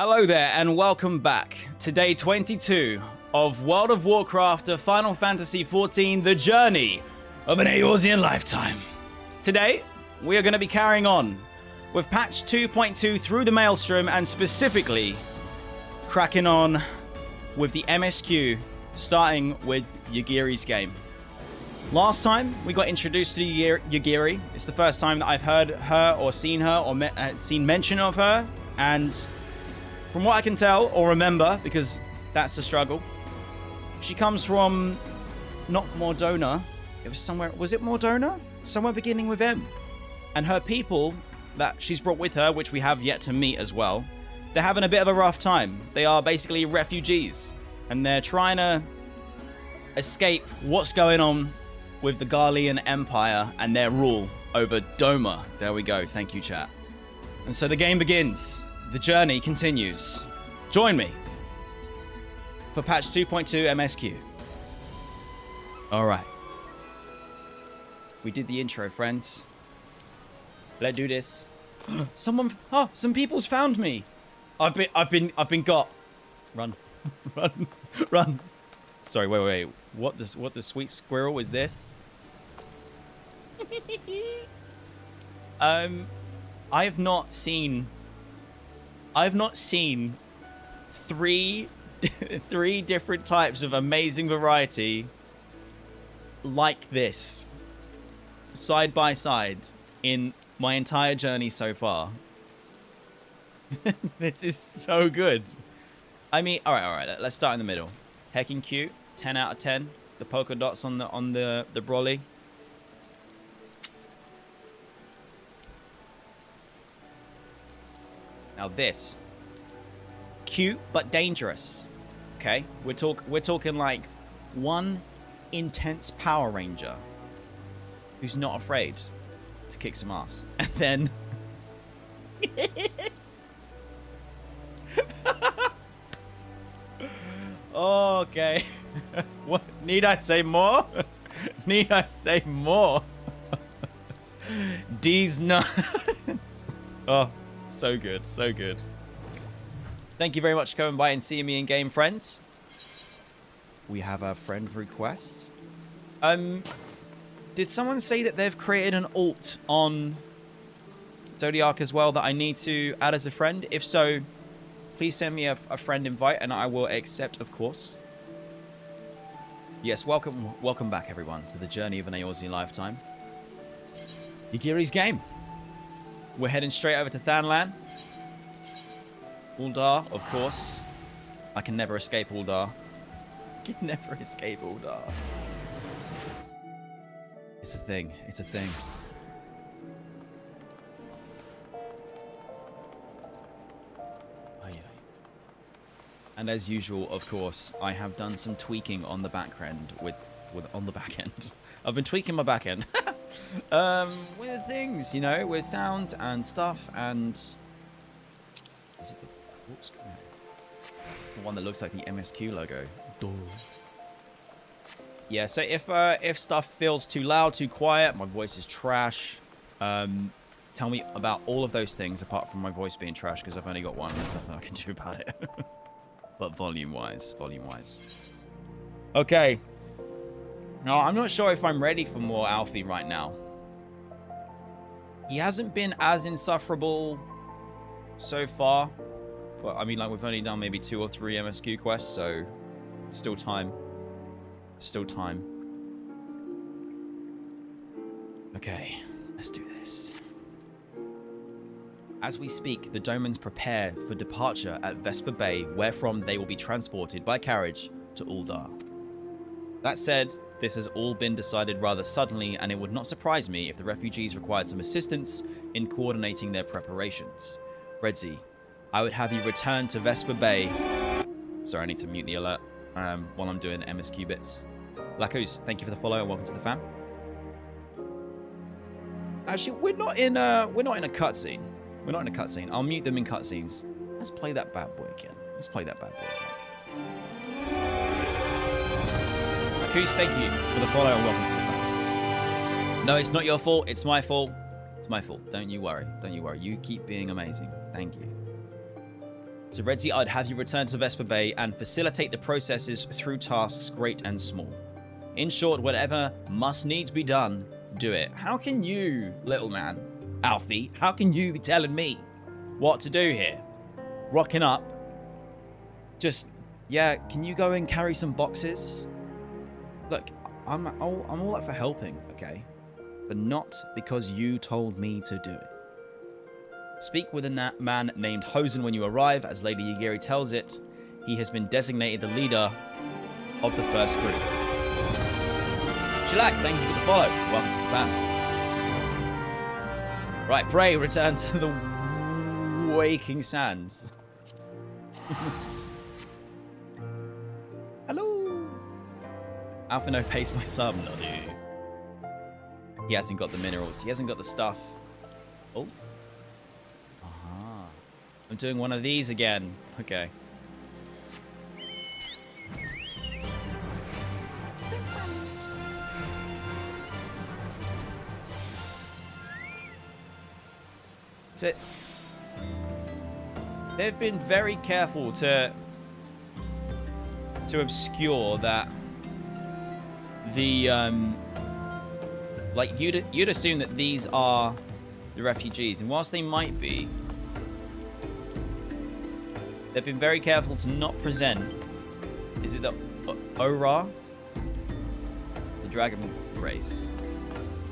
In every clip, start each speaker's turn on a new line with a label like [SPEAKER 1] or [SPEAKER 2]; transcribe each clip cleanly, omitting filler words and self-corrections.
[SPEAKER 1] Hello there and welcome back to day 22 of World of Warcraft to Final Fantasy XIV, The Journey of an Eorzean Lifetime. Today, we are going to be carrying on with patch 2.2 through the Maelstrom and specifically cracking on with the MSQ, starting with Yugiri's game. Last time, we got introduced to Yugiri. It's the first time that I've heard her or seen her or seen mention of her, and from what I can tell or remember, because that's the struggle, she comes from not Mordona. It was somewhere, was it Mordona? Somewhere beginning with M. And her people that she's brought with her, which we have yet to meet as well, they're having a bit of a rough time. They are basically refugees, and they're trying to escape what's going on with the Garlean Empire and their rule over Doma. There we go. Thank you, chat. And so the game begins. The journey continues. Join me for patch 2.2 MSQ. All right. We did the intro, friends. Let's do this. Some people's found me. I've been got. Run, run, run. Sorry, wait. What the sweet squirrel is this? I've not seen three different types of amazing variety like this side by side in my entire journey so far. This is so good. I mean, all right. Let's start in the middle. Heckin' cute. 10 out of 10. The polka dots on the brolly. Now this, cute but dangerous. Okay, we're talking like one intense Power Ranger who's not afraid to kick some ass, and then okay. What need I say more? Need I say more? These nuts. Oh. So good, so good. Thank you very much for coming by and seeing me in game, friends. We have a friend request. Did someone say that they've created an alt on Zodiac as well that I need to add as a friend? If so, please send me a friend invite and I will accept, of course. Yes, welcome back, everyone, to the journey of an Eorzean lifetime. Yugiri's game. We're heading straight over to Thanlan. Uldar, of course. I can never escape Uldar. I can never escape Uldar. It's a thing. It's a thing. And as usual, of course, I have done some tweaking on the back end on the back end. I've been tweaking my back end. With things, you know, with sounds and stuff, and is it the, oops, it's the one that looks like the MSQ logo. Yeah, so if stuff feels too loud, too quiet, my voice is trash, tell me about all of those things apart from my voice being trash, because I've only got one and there's nothing I can do about it. But volume wise. Okay. No, I'm not sure if I'm ready for more Alfie right now. He hasn't been as insufferable so far. But, I mean, like, we've only done maybe 2 or 3 MSQ quests, so still time. Still time. Okay, let's do this. As we speak, the Domans prepare for departure at Vesper Bay, wherefrom they will be transported by carriage to Uldar. That said, this has all been decided rather suddenly, and it would not surprise me if the refugees required some assistance in coordinating their preparations. Redzy, I would have you return to Vesper Bay. Sorry, I need to mute the alert while I'm doing MSQ bits. Lacus, thank you for the follow and welcome to the fam. Actually, we're not in a cutscene. We're not in a cutscene. I'll mute them in cutscenes. Let's play that bad boy again. Goose, thank you for the follow and welcome to the fam. No, it's not your fault. It's my fault. It's my fault. Don't you worry. You keep being amazing. Thank you. So Redzy, I'd have you return to Vesper Bay and facilitate the processes through tasks great and small. In short, whatever must needs be done, do it. How can you, little man, Alfie, how can you be telling me what to do here? Rocking up. Just, yeah, can you go and carry some boxes? Look, I'm all up for helping, okay? But not because you told me to do it. Speak with a man named Hosen when you arrive. As Lady Yugiri tells it, he has been designated the leader of the first group. Shellac, thank you for the follow. Welcome to the family. Right, pray, return to the waking sands. Hello. Alphino pays my sub, not you. He hasn't got the minerals. He hasn't got the stuff. Oh. Aha. I'm doing one of these again. Okay. So they've been very careful to obscure that the like you'd assume that these are the refugees, and whilst they might be, they've been very careful to not present. Is it the ARR, the dragon race?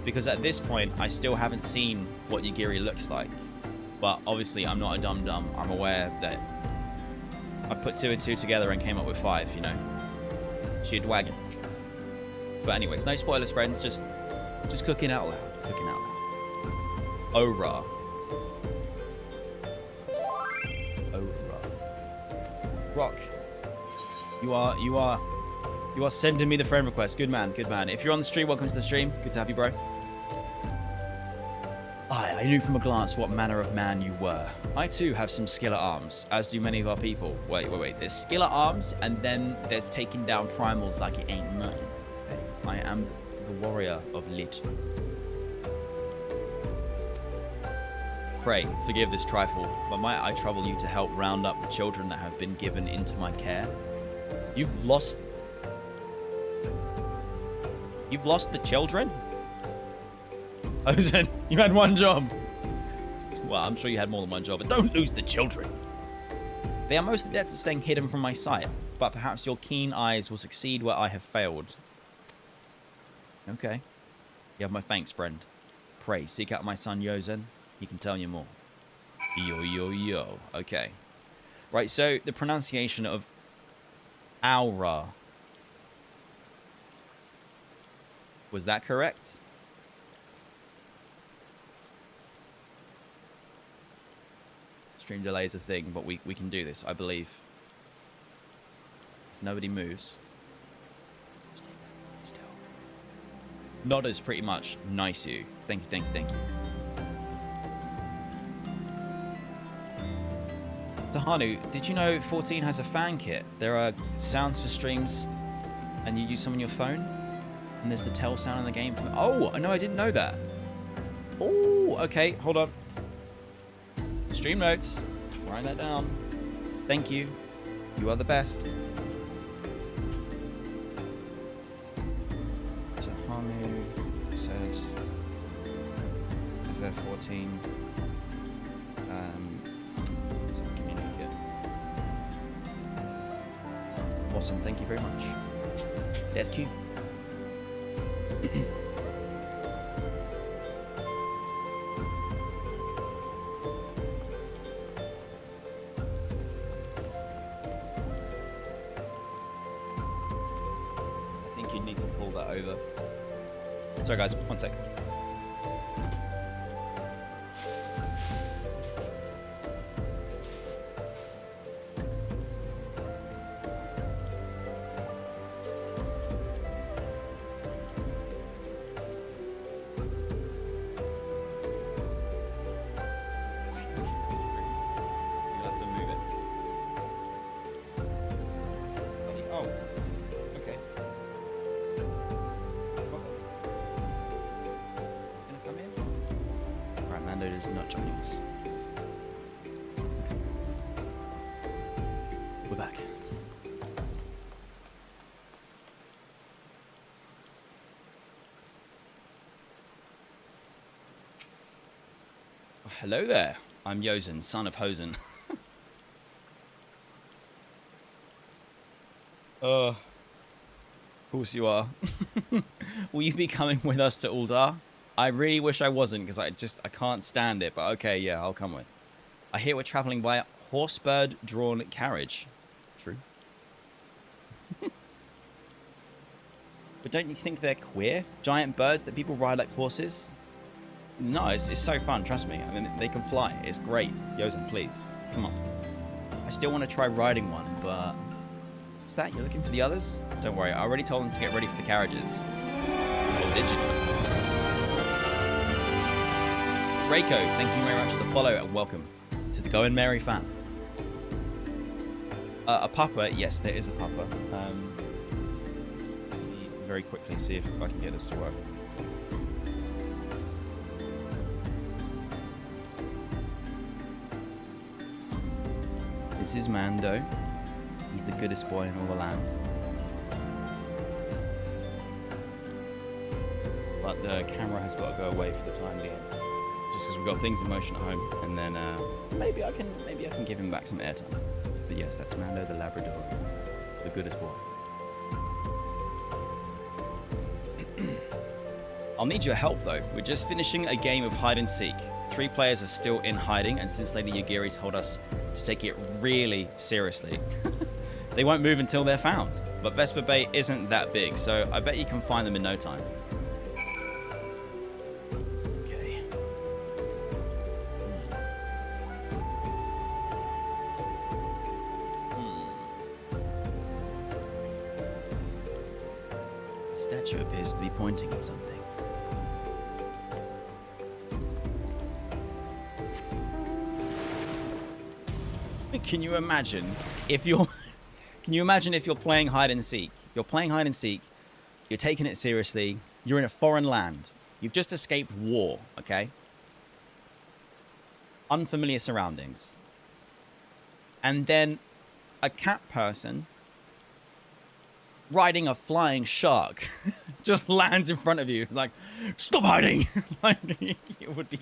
[SPEAKER 1] Because at this point, I still haven't seen what Yugiri looks like. But obviously, I'm not a dum-dum. I'm aware that I've put 2 and 2 together and came up with 5, you know. She'd wagon. But anyways, no spoilers, friends. Just cooking out loud. Cooking out loud. Ora. Ora. Rock. You are sending me the friend request. Good man, good man. If you're on the stream, welcome to the stream. Good to have you, bro. I knew from a glance what manner of man you were. I too have some skill at arms, as do many of our people. Wait. There's skill at arms, and then there's taking down primals like it ain't nothing. I am the warrior of Lit. Pray, forgive this trifle, but might I trouble you to help round up the children that have been given into my care? You've lost the children? Ozen, you had one job. Well, I'm sure you had more than one job, but don't lose the children. They are most adept at staying hidden from my sight, but perhaps your keen eyes will succeed where I have failed. Okay. You have my thanks, friend. Pray, seek out my son Yozen. He can tell you more. Yo. Okay. Right, so the pronunciation of Aura. Was that correct? Stream delay is a thing, but we can do this, I believe. If nobody moves. Still. Nodders pretty much. Nice you. Thank you. Tahanu, did you know 14 has a fan kit? There are sounds for streams, and you use some on your phone? And there's the tell sound in the game. Oh, no, I didn't know that. Oh, okay, hold on. Stream notes. Write that down. Thank you. You are the best. Tahanu said FF14. Communicate. Awesome. Thank you very much. That's cute. Over. Sorry guys, 1 sec. We're back. Oh, hello there. I'm Yozen, son of Hosen. Of course you are. Will you be coming with us to Uldar? I really wish I wasn't, because I can't stand it. But okay, yeah, I'll come with. I hear we're traveling by horsebird-drawn carriage. True. But don't you think they're queer? Giant birds that people ride like horses? No, it's so fun, trust me. I mean, they can fly. It's great. Yozen, please. Come on. I still want to try riding one, but... What's that? You're looking for the others? Don't worry, I already told them to get ready for the carriages. Oh, did you? Reiko, thank you very much for the follow and welcome to the Going Merry fan. A pupper, yes, there is a pupper. Let me very quickly see if I can get this to work. This is Mando. He's the goodest boy in all the land. But the camera has got to go away for the time being. Just because we've got things in motion at home. And then maybe I can give him back some airtime. But yes, that's Mando the Labrador. The goodest boy. I'll need your help though. We're just finishing a game of hide and seek. 3 players are still in hiding, and since Lady Yugiri told us to take it really seriously, they won't move until they're found. But Vesper Bay isn't that big, so I bet you can find them in no time. Okay. The statue appears to be pointing at something. Can you imagine if you're playing hide and seek? If you're playing hide and seek, you're taking it seriously, you're in a foreign land, you've just escaped war, okay? Unfamiliar surroundings. And then a cat person riding a flying shark just lands in front of you, like, stop hiding! Like, it would be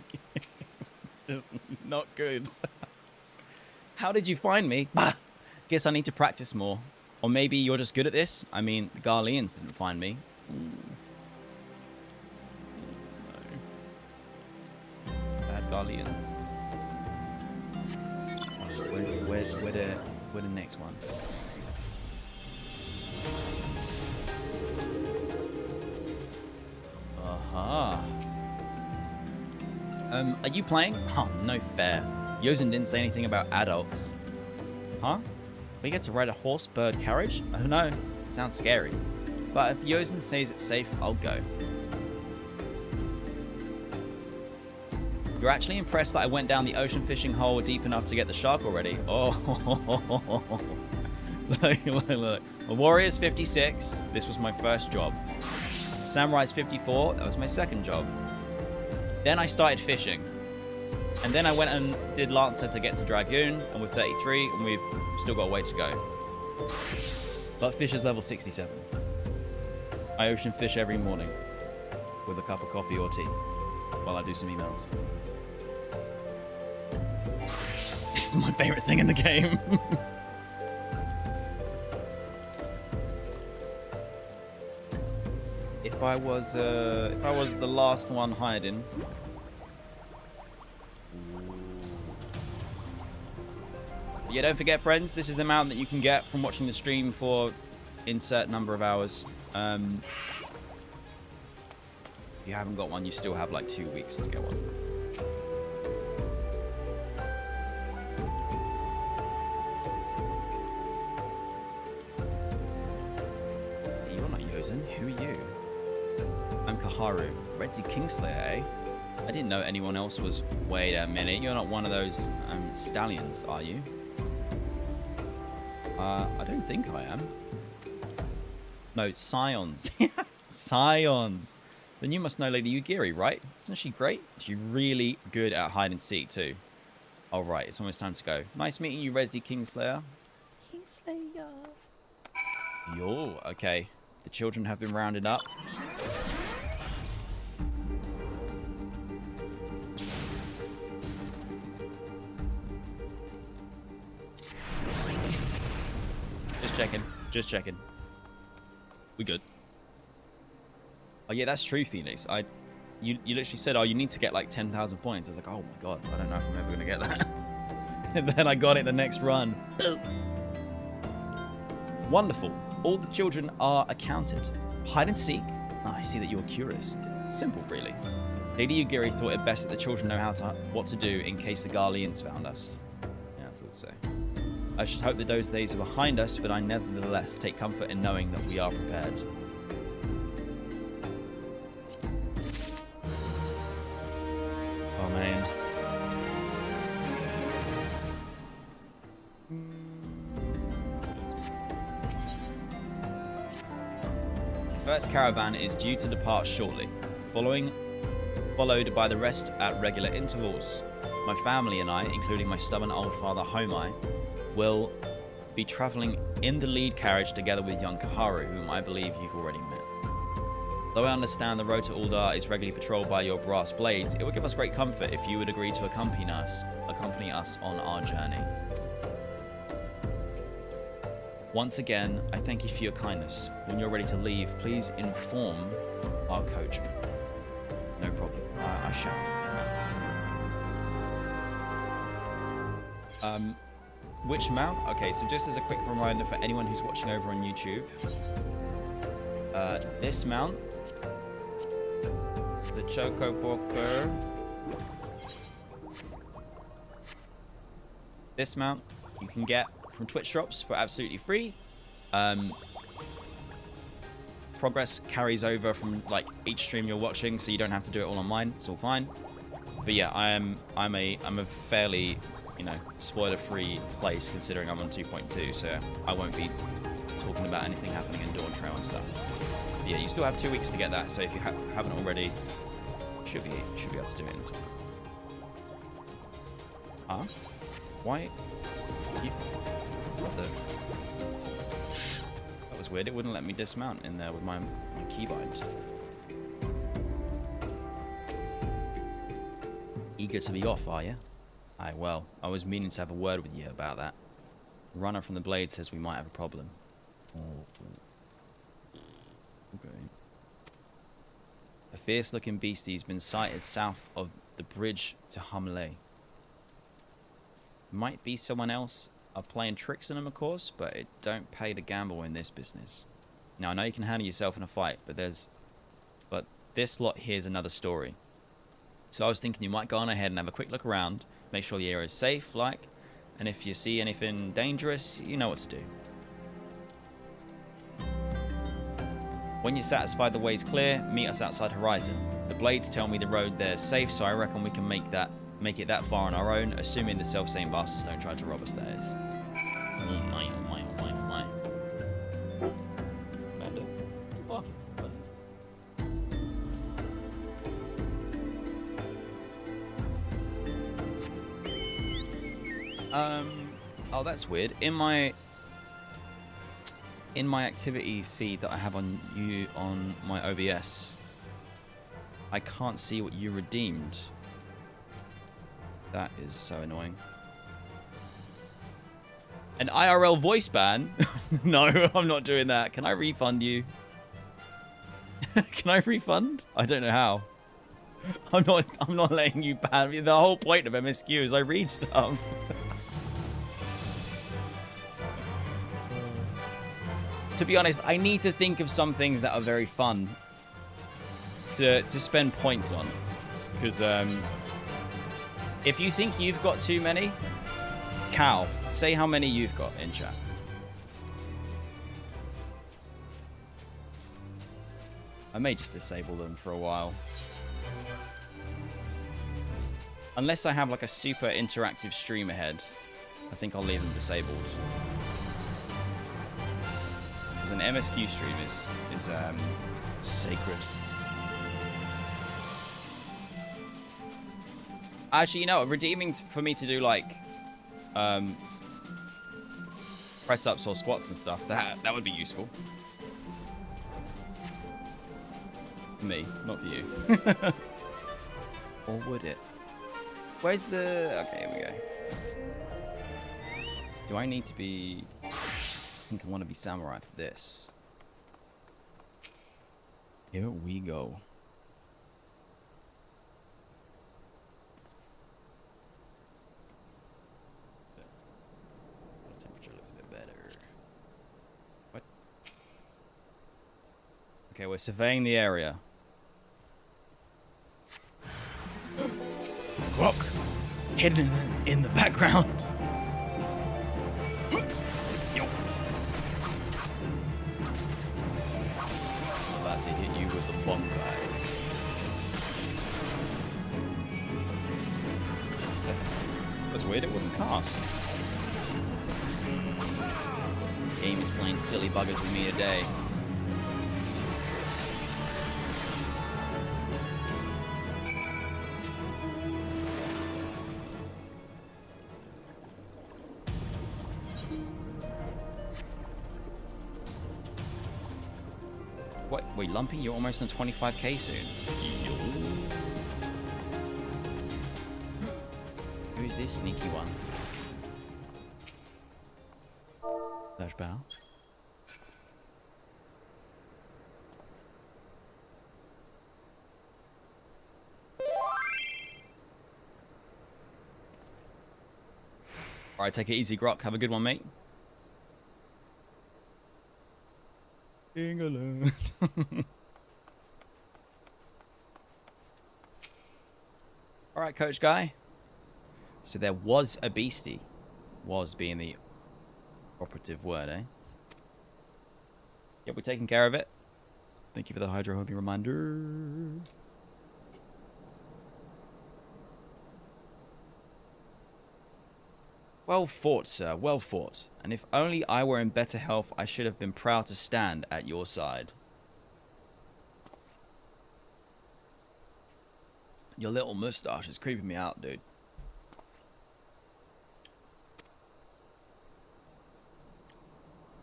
[SPEAKER 1] just not good. How did you find me? Bah! Guess I need to practice more. Or maybe you're just good at this? I mean, the Garleans didn't find me. No. Bad Garleans. Where the next one? Aha. Are you playing? Oh, no fair. Yozen didn't say anything about adults. Huh? We get to ride a horse-bird carriage? I don't know. It sounds scary. But if Yozen says it's safe, I'll go. You're actually impressed that I went down the ocean fishing hole deep enough to get the shark already? Oh. Look. A warrior's 56. This was my first job. Samurai's 54. That was my second job. Then I started fishing. And then I went and did Lancer to get to Dragoon, and we're 33, and we've still got a way to go. But fish is level 67. I ocean fish every morning with a cup of coffee or tea while I do some emails. This is my favorite thing in the game. If I was the last one hiding. Yeah, don't forget, friends, this is the amount that you can get from watching the stream for insert number of hours. If you haven't got one, you still have like 2 weeks to get one. You're not Yozen. Who are you? I'm Kaharu. Redzy Kingslayer, eh? I didn't know anyone else was... Wait a minute. You're not one of those stallions, are you? I don't think I am. No, Scions. Scions. Then you must know Lady Yugiri, right? Isn't she great? She's really good at hide and seek, too. All right, it's almost time to go. Nice meeting you, Redzy Kingslayer. Kingslayer. Yo, okay. The children have been rounded up. Just checking. Just checking. We good. Oh yeah, that's true, Phoenix. You literally said, oh, you need to get like 10,000 points. I was like, oh my god, I don't know if I'm ever gonna get that. And then I got it the next run. Wonderful. All the children are accounted. Hide and seek. Oh, I see that you're curious. It's simple, really. Lady Yugiri thought it best that the children know what to do in case the Garleans found us. Yeah, I thought so. I should hope that those days are behind us, but I nevertheless take comfort in knowing that we are prepared. Oh, man. The first caravan is due to depart shortly, followed by the rest at regular intervals. My family and I, including my stubborn old father Homai, will be travelling in the lead carriage together with young Kaharu, whom I believe you've already met. Though I understand the road to Uldar is regularly patrolled by your brass blades, it would give us great comfort if you would agree to accompany us on our journey. Once again, I thank you for your kindness. When you're ready to leave, please inform our coachman. No problem. I shall. Which mount? Okay, so just as a quick reminder for anyone who's watching over on YouTube, this mount, the Chocoboker, this mount you can get from Twitch drops for absolutely free. Progress carries over from like each stream you're watching, so you don't have to do it all on mine. It's all fine. But yeah, I'm a fairly, you know, spoiler-free place considering I'm on 2.2, so I won't be talking about anything happening in Dawntrail and stuff. But yeah, you still have 2 weeks to get that, so if you haven't already, should be able to do it in time. Huh? Why? What the? That was weird. It wouldn't let me dismount in there with my keybind. Eager to be off, are you? Aye, well, I was meaning to have a word with you about that. The runner from the Blade says we might have a problem. Oh. Okay. A fierce-looking beastie's been sighted south of the bridge to Hamle. Might be someone else playing tricks on him, of course, but it don't pay to gamble in this business. Now, I know you can handle yourself in a fight, but this lot here's another story. So I was thinking you might go on ahead and have a quick look around, make sure the area is safe, and if you see anything dangerous, you know what to do. When you're satisfied the way's clear, meet us outside Horizon. The Blades tell me the road there is safe, so I reckon we can make it that far on our own, assuming the self-same bastards don't try to rob us, that is. Oh my, oh my, oh my, oh my. Oh, that's weird. In my activity feed that I have on my OBS, I can't see what you redeemed. That is so annoying. An IRL voice ban? No, I'm not doing that. Can I refund you? Can I refund? I don't know how. I'm not letting you ban me. The whole point of MSQ is I read stuff. To be honest, I need to think of some things that are very fun to spend points on. Because if you think you've got too many, Cal, say how many you've got in chat. I may just disable them for a while. Unless I have like a super interactive stream ahead, I think I'll leave them disabled. Because an MSQ stream is sacred. Actually, you know, redeeming for me to do like press ups or squats and stuff. That would be useful. For me, not for you. Or would it? Where's the... Okay, here we go. Do I need to be... I think I want to be samurai for this. Here we go. The temperature looks a bit better. What? Okay, we're surveying the area. Rock hidden in the background. Yo. About to hit you with the bomb guy. That's weird, it wouldn't cast. Game is playing silly buggers with me today. What? Wait, Lumpy, you're almost on 25k soon. Who's this sneaky one? Dash bow. Alright, take it easy, Grok. Have a good one, mate. England. Alright, Coach Guy. So there was a beastie. Was being the operative word, eh? Yep, we're taking care of it. Thank you for the Hydro Hobby reminder. Well fought, sir. Well fought. And if only I were in better health, I should have been proud to stand at your side. Your little mustache is creeping me out, dude.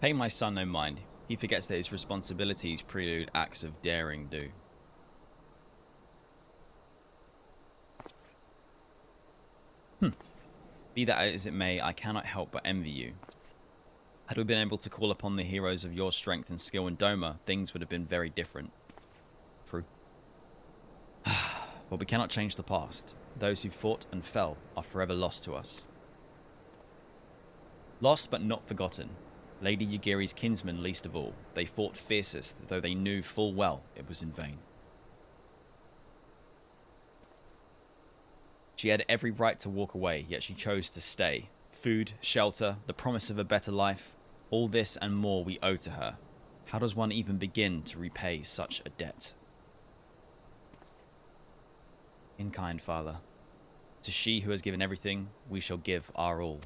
[SPEAKER 1] Pay my son no mind. He forgets that his responsibilities prelude acts of daring do. Be that as it may, I cannot help but envy you. Had we been able to call upon the heroes of your strength and skill in Doma, things would have been very different. True. But we cannot change the past. Those who fought and fell are forever lost to us. Lost but not forgotten. Lady Yugiri's kinsmen least of all. They fought fiercest, though they knew full well it was in vain. She had every right to walk away, yet she chose to stay. Food, shelter, the promise of a better life, all this and more we owe to her. How does one even begin to repay such a debt? In kind, Father. To she who has given everything, we shall give our all.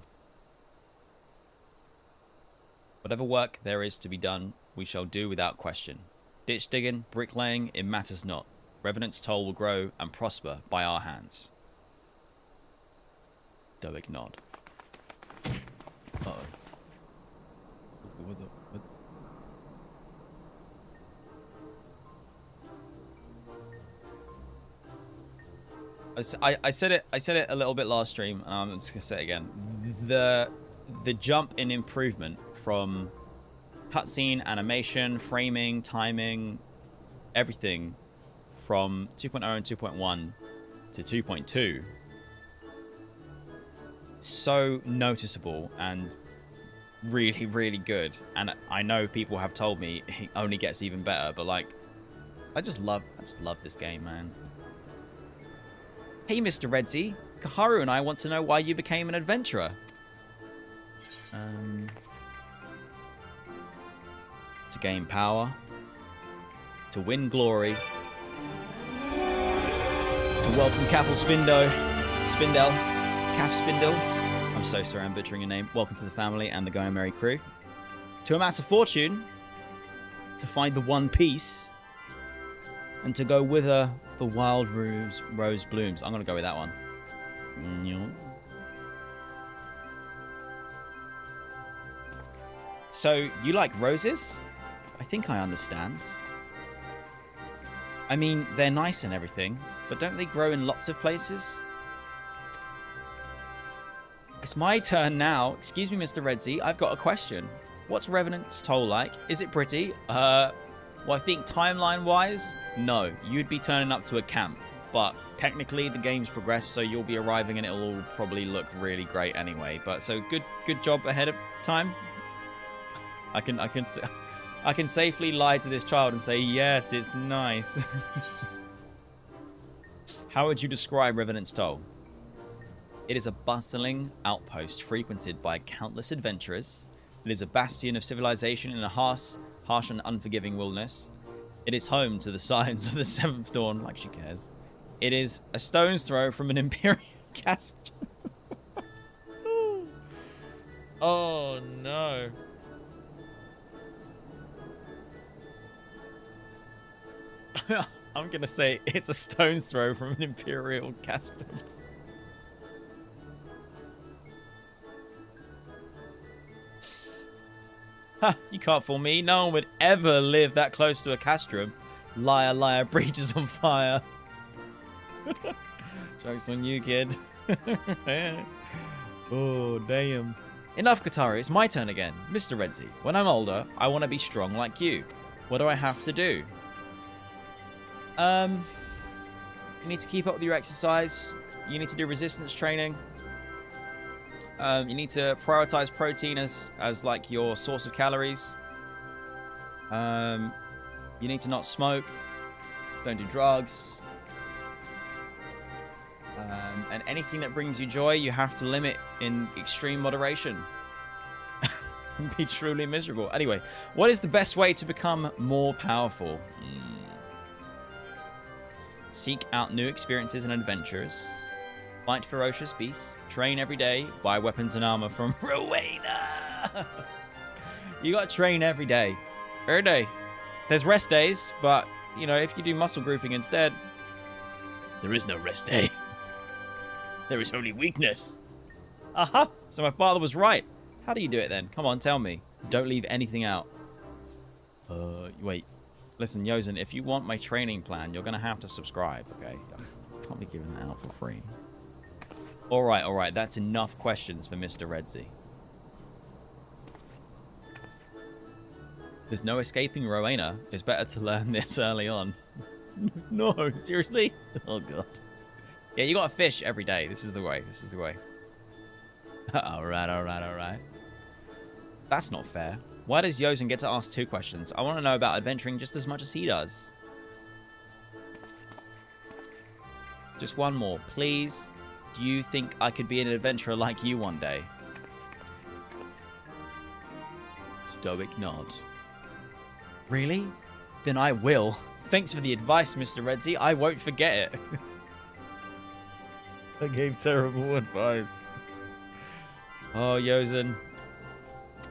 [SPEAKER 1] Whatever work there is to be done, we shall do without question. Ditch digging, bricklaying, it matters not. Revenant's toll will grow and prosper by our hands. Stoic nod. Uh-oh. What? I said it a little bit last stream, and I'm just gonna say it again. The jump in improvement from cutscene, animation, framing, timing, everything from 2.0 and 2.1 to 2.2, so noticeable and really, really good. And I know people have told me it only gets even better, but like, I just love this game, man. Hey, Mr. Redzy, Kaharu and I want to know why you became an adventurer. To gain power, to win glory, to welcome Spindel, Calf Spindle. I'm so sorry, I'm butchering your name. Welcome to the family and the Going Merry crew. To amass a fortune, to find the One Piece, and to go wither the wild rose blooms. I'm gonna go with that one. So, you like roses? I think I understand. I mean, they're nice and everything, but don't they grow in lots of places? It's my turn now. Excuse me, Mr. Redzy, I've got a question. What's Revenant's Toll like? Is it pretty? Well, I think timeline-wise, no. You'd be turning up to a camp, but technically the game's progressed, so you'll be arriving and it'll probably look really great anyway. But so good job ahead of time. I can safely lie to this child and say, yes, it's nice. How would you describe Revenant's Toll? It is a bustling outpost frequented by countless adventurers. It is a bastion of civilization in a harsh and unforgiving wilderness. It is home to the Scions of the Seventh Dawn, like she cares. It is a stone's throw from an Imperial castle.
[SPEAKER 2] Oh, no.
[SPEAKER 1] I'm going to say it's a stone's throw from an Imperial castle. Ha, you can't fool me. No one would ever live that close to a castrum. Liar, liar, breaches on fire. Joke's on you, kid. Oh, damn. Enough, Kataru. It's my turn again. Mr. Redzy, when I'm older, I want to be strong like you. What do I have to do? You need to keep up with your exercise. You need to do resistance training. You need to prioritize protein as like your source of calories. You need to not smoke. Don't do drugs. And anything that brings you joy, you have to limit in extreme moderation. Be truly miserable. Anyway, what is the best way to become more powerful? Seek out new experiences and adventures. Fight ferocious beasts. Train every day. Buy weapons and armor from Rowena. You gotta train every day. Every day. There's rest days, but, you know, if you do muscle grouping instead, there is no rest day. There is only weakness. Aha! So my father was right. How do you do it then? Come on, tell me. Don't leave anything out. Wait. Listen, Yozen, if you want my training plan, you're gonna have to subscribe, okay? I can't be giving that out for free. Alright. That's enough questions for Mr. Redzy. There's no escaping Rowena. It's better to learn this early on. No, seriously? Oh, God. Yeah, you gotta fish every day. This is the way. This is the way. Alright. That's not fair. Why does Yozen get to ask 2 questions? I want to know about adventuring just as much as he does. Just one more, please. Do you think I could be an adventurer like you one day? Stoic nod. Really? Then I will. Thanks for the advice, Mr. Redzy. I won't forget it. I gave terrible advice. Oh, Yozen.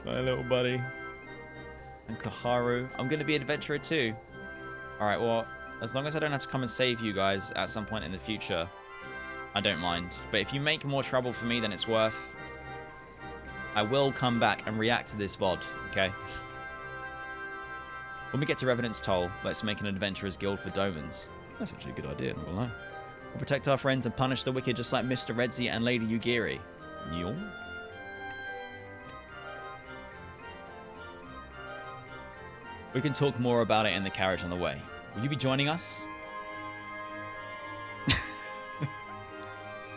[SPEAKER 1] My little buddy. And Kaharu. I'm going to be an adventurer too. Alright, well, as long as I don't have to come and save you guys at some point in the future, I don't mind. But if you make more trouble for me than it's worth, I will come back and react to this VOD, okay? When we get to Revenant's Toll, let's make an adventurer's guild for Domans. That's actually a good idea, I'm not gonna lie. We'll protect our friends and punish the wicked just like Mr. Redzy and Lady Yugiri. Yo. We can talk more about it in the carriage on the way. Will you be joining us?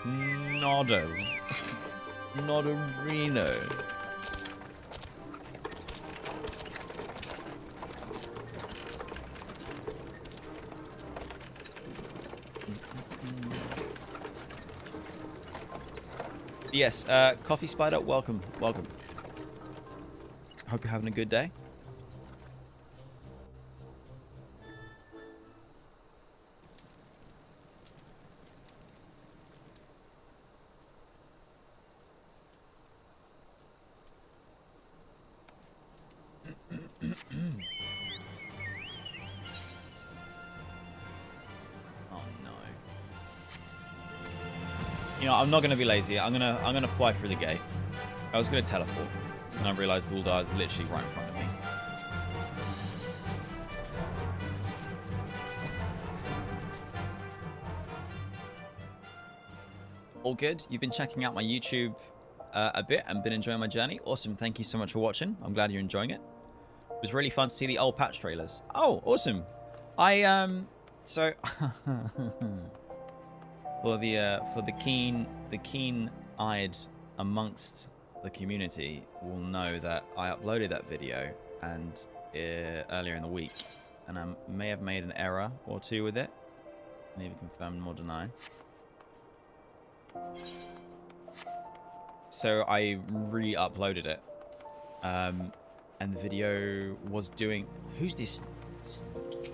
[SPEAKER 1] Nodders. Nodderino. Yes, Coffee Spider, welcome. Hope you're having a good day. You know, I'm not gonna be lazy. I'm gonna fly through the gate. I was gonna teleport. And I realised Uldar is literally right in front of me. All good. You've been checking out my YouTube a bit and been enjoying my journey. Awesome. Thank you so much for watching. I'm glad you're enjoying it. It was really fun to see the old patch trailers. Oh, awesome. So for the keen-eyed amongst the community will know that I uploaded that video and earlier in the week, and I may have made an error or two with it. Neither confirm nor deny. So I re-uploaded it, and the video was doing. Who's this? Sneaky.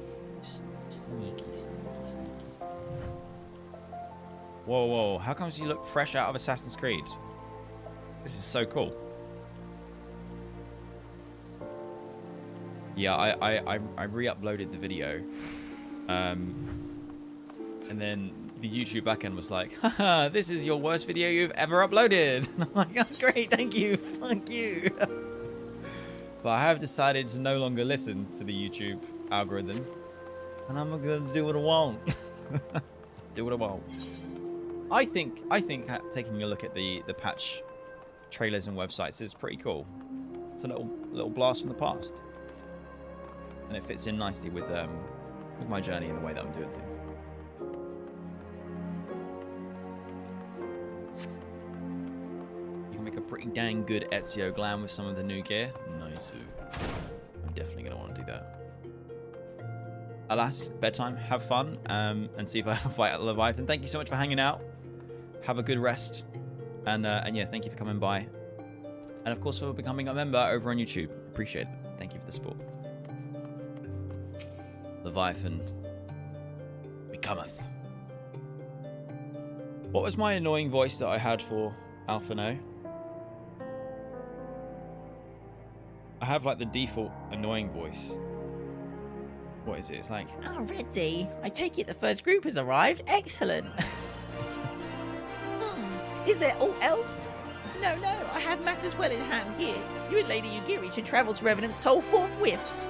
[SPEAKER 1] Whoa! How comes you look fresh out of Assassin's Creed? This is so cool. Yeah, I re-uploaded the video, and then the YouTube backend was like, haha, this is your worst video you've ever uploaded. And I'm like, oh, great, thank you, fuck you. But I have decided to no longer listen to the YouTube algorithm, and I'm gonna do what I want. Do what I want. I think taking a look at the patch trailers and websites is pretty cool. It's a little blast from the past, and it fits in nicely with my journey and the way that I'm doing things. You can make a pretty dang good Ezio glam with some of the new gear. Nice. I'm definitely gonna want to do that. Alas, bedtime. Have fun, and see if I can fight Leviathan. Thank you so much for hanging out. Have a good rest, and yeah, thank you for coming by, and of course for becoming a member over on YouTube. Appreciate it. Thank you for the support. Leviathan becometh. What was my annoying voice that I had for Alphino? I have like the default annoying voice. What is it? It's like,
[SPEAKER 3] oh, Redzy, I take it the first group has arrived. Excellent. Is there aught else? No, I have matters well in hand here. You and Lady Yugiri should travel to Revenant's Toll forthwith.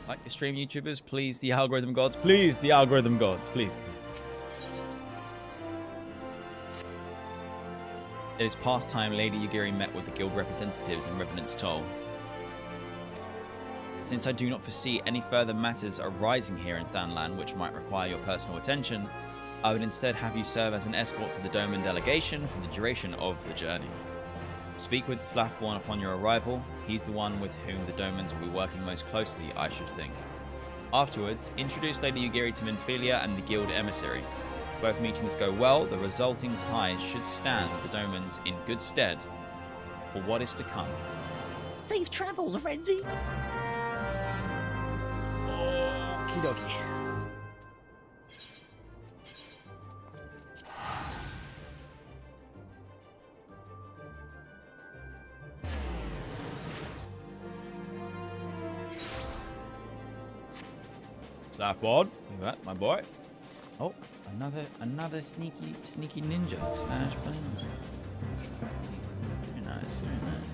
[SPEAKER 3] Like the stream YouTubers, please, the algorithm gods. Please, the algorithm gods. Please. It is past time Lady Yugiri met with the guild representatives in Revenant's Toll. Since I do not foresee any further matters arising here in Thanlan which might require your personal attention, I would instead have you serve as an escort to the Doman delegation for the duration of the journey. Speak with Slafborn upon your arrival. He's the one with whom the Domans will be working most closely, I should think. Afterwards, introduce Lady Yugiri to Minfilia and the guild emissary. Both meetings go well, the resulting ties should stand the Domans in good stead for what is to come. Safe travels, Redzy! Okie dokie. Slafborn, look at that, my boy. Oh, another sneaky ninja slash blender. Very nice, very nice.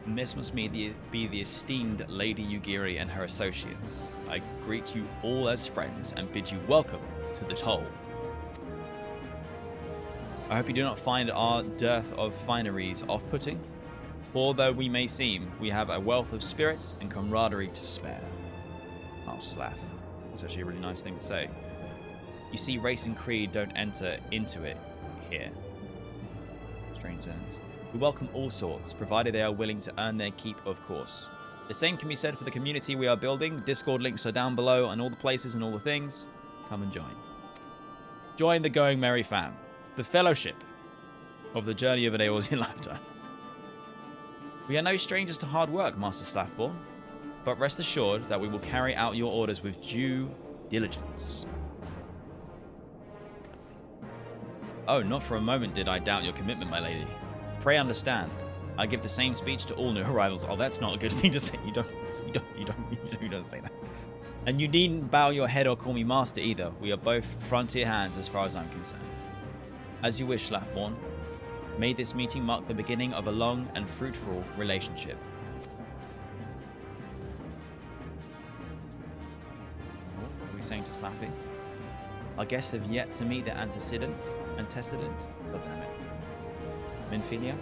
[SPEAKER 3] And this must be the esteemed Lady Yugiri and her associates. I greet you all as friends and bid you welcome to the Toll. I hope you do not find our dearth of fineries off-putting, for though we may seem, we have a wealth of spirits and camaraderie to spare. Oh, Slaff. That's actually a really nice thing to say. You see, race and creed don't enter into it here. Strange sentence. We welcome all sorts, provided they are willing to earn their keep, of course. The same can be said for the community we are building. Discord links are down below and all the places and all the things. Come and join. Join the Going Merry fam. The fellowship of the journey of an Eorzean lifetime. We are no strangers to hard work, Master Slafborn, but rest assured that we will carry out your orders with due diligence. Oh, not for a moment did I doubt your commitment, my lady. Pray understand. I give the same speech to all new arrivals. Oh, that's not a good thing to say. You don't say that. And you needn't bow your head or call me master either. We are both frontier hands as far as I'm concerned. As you wish, Laughborn. May this meeting mark the beginning of a long and fruitful relationship. What are we saying to Slappy? Our guests have yet to meet the antecedent. God damn it. Minfilia?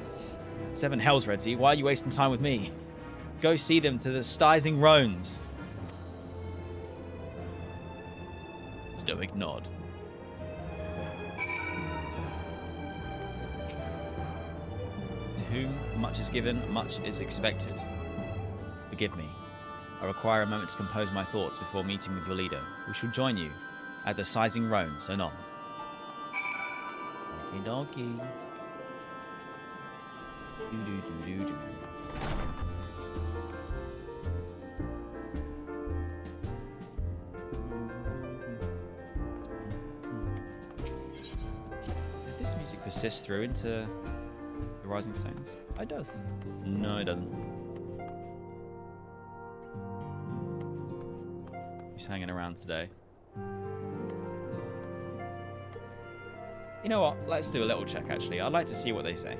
[SPEAKER 3] 7 hells, Redzy. Why are you wasting time with me? Go see them to the Stizing Roans. Stoic nod. To whom much is given, much is expected. Forgive me. I require a moment to compose my thoughts before meeting with your leader. We shall join you at the Sizing Roans anon. Okie dokie. Do. Does this music persist through into the Rising Stones? It does. No, it doesn't. Who's hanging around today? You know what? Let's do a little check, actually. I'd like to see what they say.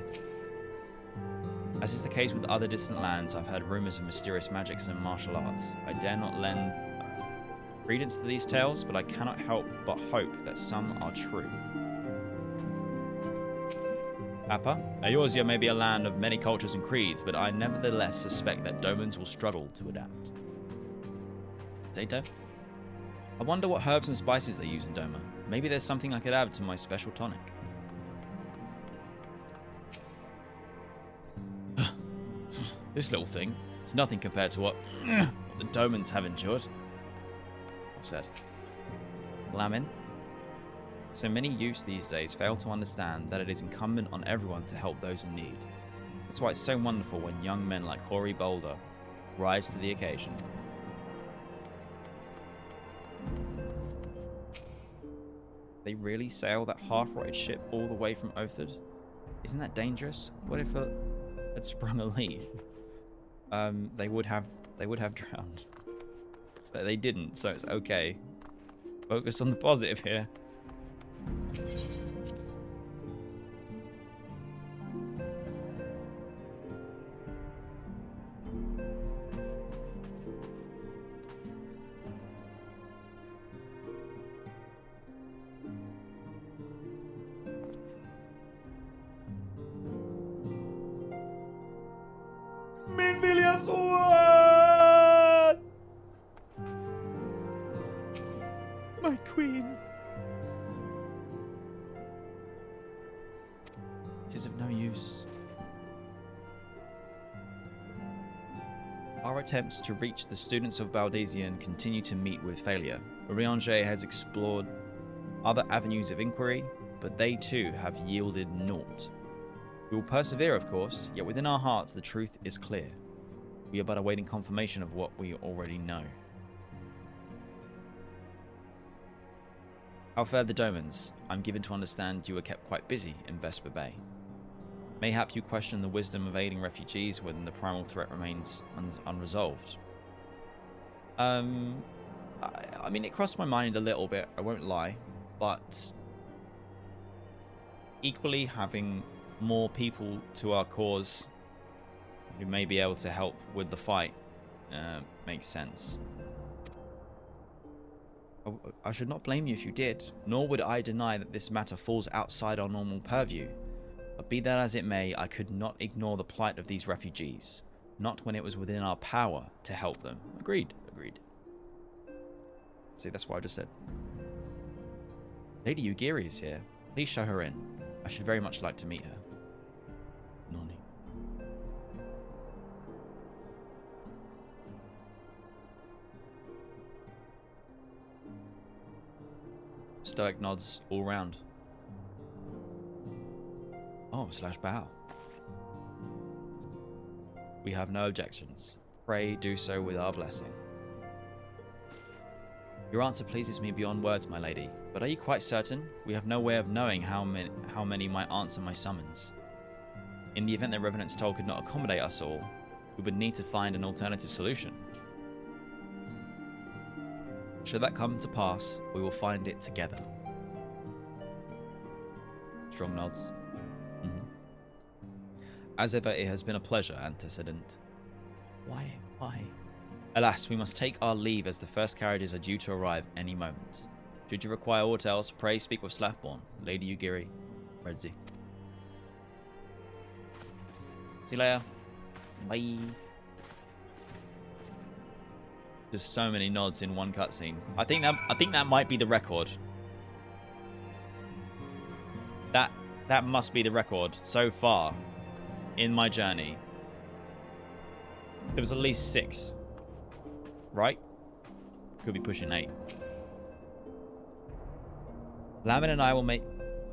[SPEAKER 3] As is the case with other distant lands, I've heard rumors of mysterious magics and martial arts. I dare not lend credence to these tales, but I cannot help but hope that some are true. Appa, Eorzea may be a land of many cultures and creeds, but I nevertheless suspect that Domans will struggle to adapt. Data? I wonder what herbs and spices they use in Doma. Maybe there's something I could add to my special tonic. This little thing is nothing compared to what the Domans have endured. I've said. Lamin. So many youths these days fail to understand that it is incumbent on everyone to help those in need. That's why it's so wonderful when young men like Hoary Boulder rise to the occasion. They really sail that half-rotted ship all the way from Othard? Isn't that dangerous? What if it had sprung a leak? They would have drowned. But they didn't, so it's okay. Focus on the positive here. My queen. It is of no use. Our attempts to reach the students of Baldesion continue to meet with failure. Urianger has explored other avenues of inquiry, but they too have yielded naught. We will persevere, of course, yet within our hearts the truth is clear. We are but awaiting confirmation of what we already know. How fare the Domans? I'm given to understand you were kept quite busy in Vesper Bay. Mayhap you question the wisdom of aiding refugees when the primal threat remains unresolved. I mean, it crossed my mind a little bit, I won't lie, but equally having more people to our cause who may be able to help with the fight makes sense. I should not blame you if you did, nor would I deny that this matter falls outside our normal purview. But be that as it may, I could not ignore the plight of these refugees, not when it was within our power to help them. Agreed. See, that's what I just said. Lady Yugiri is here. Please show her in. I should very much like to meet her. Noni. Stoic nods all round. /bow. We have no objections. Pray do so with our blessing. Your answer pleases me beyond words, my lady. But are you quite certain? We have no way of knowing how many might answer my summons. In the event that Revenant's Toll could not accommodate us all, we would need to find an alternative solution. Should that come to pass, we will find it together. Strong nods. As ever, it has been a pleasure, Antecedent. Why? Alas, we must take our leave as the first carriages are due to arrive any moment. Should you require aught else, pray speak with Slathborn, Lady Yugiri, Redzy. See you later. Bye. Just so many nods in one cutscene. I think that might be the record. That must be the record so far in my journey. There was at least 6. Right? Could be pushing 8. Lamin and I will make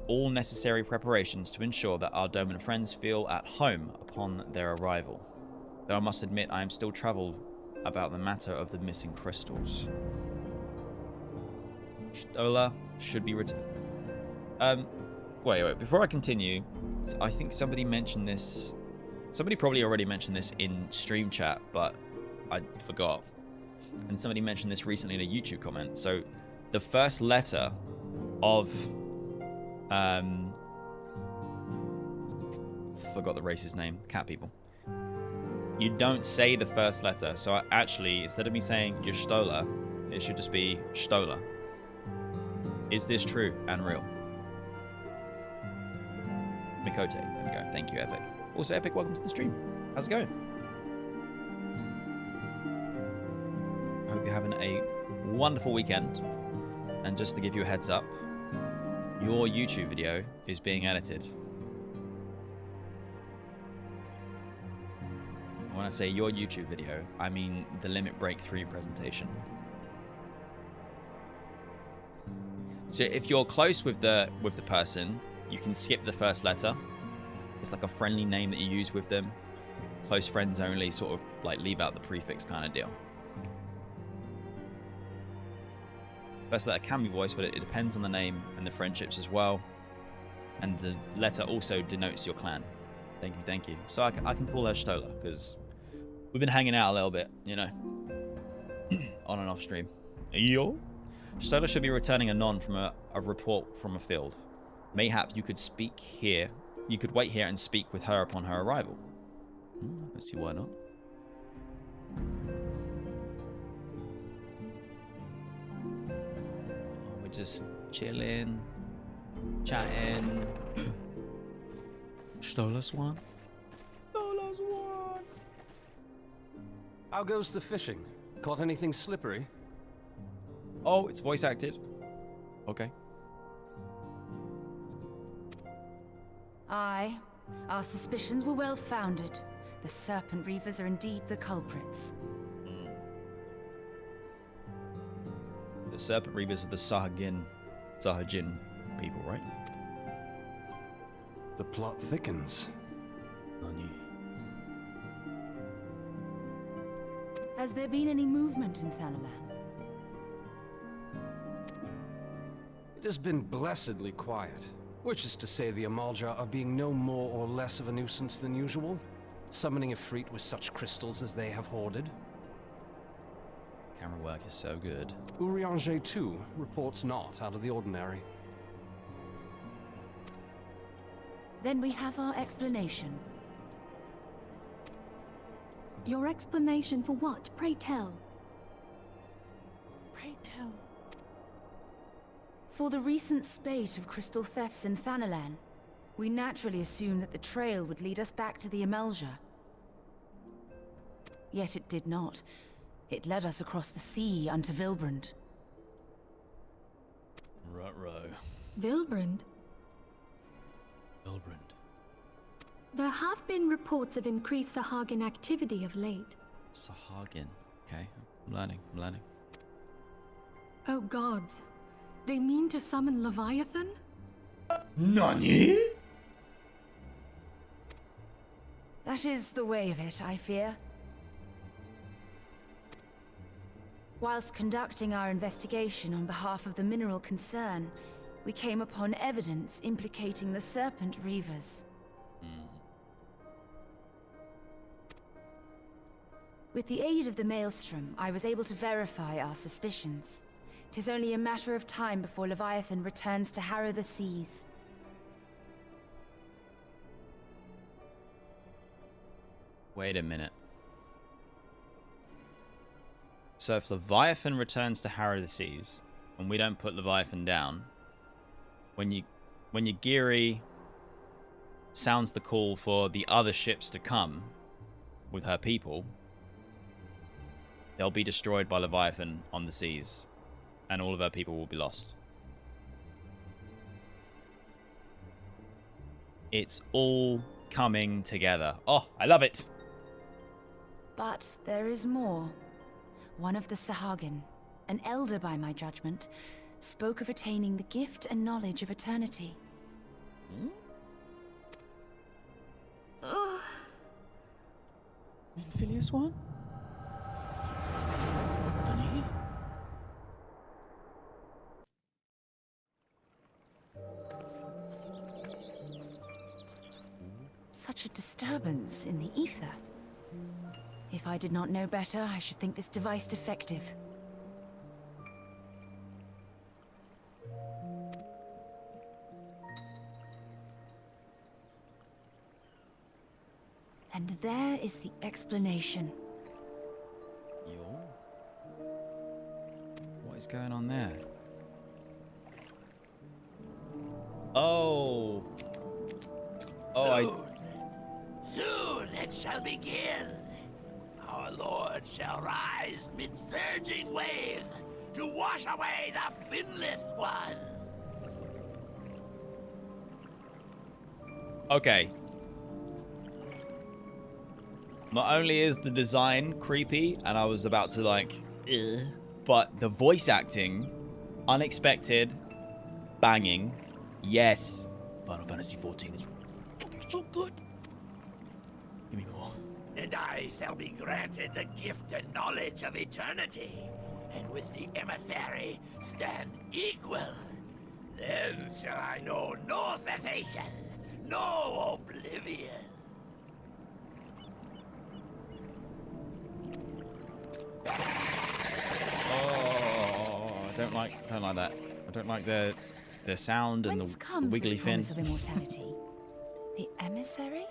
[SPEAKER 3] all necessary preparations to ensure that our Doman friends feel at home upon their arrival. Though I must admit I am still troubled about the matter of the missing crystals. Stola should be returned. Wait. Before I continue, I think somebody mentioned this. Somebody probably already mentioned this in stream chat, but I forgot. And somebody mentioned this recently in a YouTube comment. So, the first letter of forgot the race's name. Cat people. You don't say the first letter. So actually, instead of me saying Stola, it should just be Stola. Is this true and real? Mikote. There we go. Thank you, Epic. Also, Epic, welcome to the stream. How's it going? I hope you're having a wonderful weekend. And just to give you a heads up, your YouTube video is being edited. When I say your YouTube video, I mean the Limit Break 3 presentation. So if you're close with the person, you can skip the first letter. It's like a friendly name that you use with them. Close friends only, sort of like leave out the prefix kind of deal. First letter can be voiced, but it depends on the name and the friendships as well. And the letter also denotes your clan. Thank you. So I can call her Stola, because we've been hanging out a little bit, you know. On and off stream. Yo. Stola should be returning anon from a report from a field. Mayhap you could speak here. You could wait here and speak with her upon her arrival. Let's see why not. We're just chilling, chatting. Stola Swan. Stola Swan.
[SPEAKER 4] How goes the fishing? Caught anything slippery?
[SPEAKER 3] Oh, it's voice acted. Okay.
[SPEAKER 5] Aye. Our suspicions were well founded. The Serpent Reavers are indeed the culprits.
[SPEAKER 3] The Serpent Reavers are the Sahajin people, right?
[SPEAKER 4] The plot thickens.
[SPEAKER 3] Nani?
[SPEAKER 5] Has there been any movement in Thanalan?
[SPEAKER 4] It has been blessedly quiet. Which is to say the Amalja are being no more or less of a nuisance than usual, summoning a Efreet with such crystals as they have hoarded.
[SPEAKER 3] Camera work is so good.
[SPEAKER 4] Urianger too reports not out of the ordinary.
[SPEAKER 5] Then we have our explanation.
[SPEAKER 6] Your explanation for what, pray tell?
[SPEAKER 5] Pray tell. For the recent spate of crystal thefts in Thanalan, we naturally assumed that the trail would lead us back to the Amalja. Yet it did not. It led us across the sea unto Vilbrand.
[SPEAKER 3] Ruh-roh.
[SPEAKER 6] Vilbrand?
[SPEAKER 3] Vilbrand.
[SPEAKER 6] There have been reports of increased Sahagin activity of late.
[SPEAKER 3] Sahagin. Okay, I'm learning.
[SPEAKER 6] Oh gods. They mean to summon Leviathan?
[SPEAKER 3] Nani?
[SPEAKER 5] That is the way of it, I fear. Whilst conducting our investigation on behalf of the mineral concern, we came upon evidence implicating the Serpent Reavers. With the aid of the Maelstrom, I was able to verify our suspicions. 'Tis only a matter of time before Leviathan returns to harrow the seas.
[SPEAKER 3] Wait a minute. So if Leviathan returns to harrow the seas, and we don't put Leviathan down, when Yugiri sounds the call for the other ships to come with her people, they'll be destroyed by Leviathan on the seas, and all of her people will be lost. It's all coming together. Oh, I love it!
[SPEAKER 5] But there is more. One of the Sahagin, an elder by my judgment, spoke of attaining the gift and knowledge of eternity.
[SPEAKER 3] Amphibious one? Nani?
[SPEAKER 5] Such a disturbance in the ether. If I did not know better, I should think this device defective. And there is the explanation.
[SPEAKER 3] Yo. What is going on there? Oh.
[SPEAKER 7] Soon it shall begin. Our Lord shall rise mid surging waves to wash away the finless ones.
[SPEAKER 3] Okay. Not only is the design creepy, and I was about to like, ugh, but the voice acting, unexpected, banging, yes. Final Fantasy XIV is so good. Give me more.
[SPEAKER 7] And I shall be granted the gift and knowledge of eternity, and with the emissary stand equal. Then shall I know no cessation, no oblivion.
[SPEAKER 3] Oh, I don't like that. I don't like the sound and
[SPEAKER 5] Whence
[SPEAKER 3] the
[SPEAKER 5] comes
[SPEAKER 3] wiggly
[SPEAKER 5] this
[SPEAKER 3] fin.
[SPEAKER 5] promise of immortality? The emissary?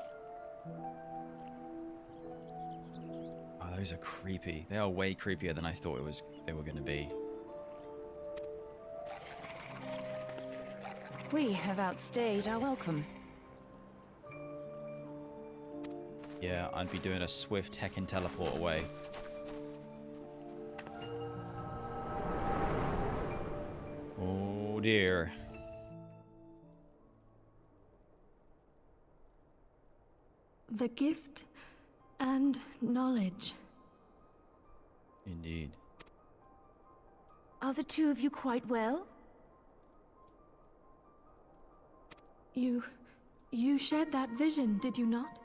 [SPEAKER 3] Oh, those are creepy. They are way creepier than I thought they were going to be.
[SPEAKER 5] We have outstayed our welcome.
[SPEAKER 3] Yeah, I'd be doing a swift heckin' teleport away. Oh dear.
[SPEAKER 6] The gift and knowledge.
[SPEAKER 3] Indeed.
[SPEAKER 5] Are the two of you quite well?
[SPEAKER 6] You shared that vision, did you not?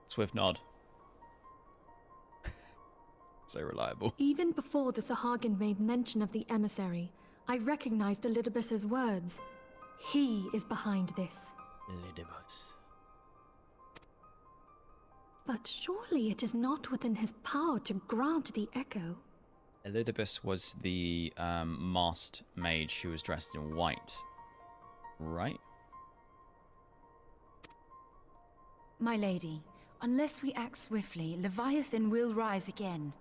[SPEAKER 3] Swift nod. So reliable.
[SPEAKER 6] Even before the Sahagin made mention of the emissary, I recognized Elidibus's words. He is behind this.
[SPEAKER 3] Elidibus.
[SPEAKER 6] But surely it is not within his power to grant the echo.
[SPEAKER 3] Elidibus was the masked mage who was dressed in white. Right?
[SPEAKER 5] My lady, unless we act swiftly, Leviathan will rise again.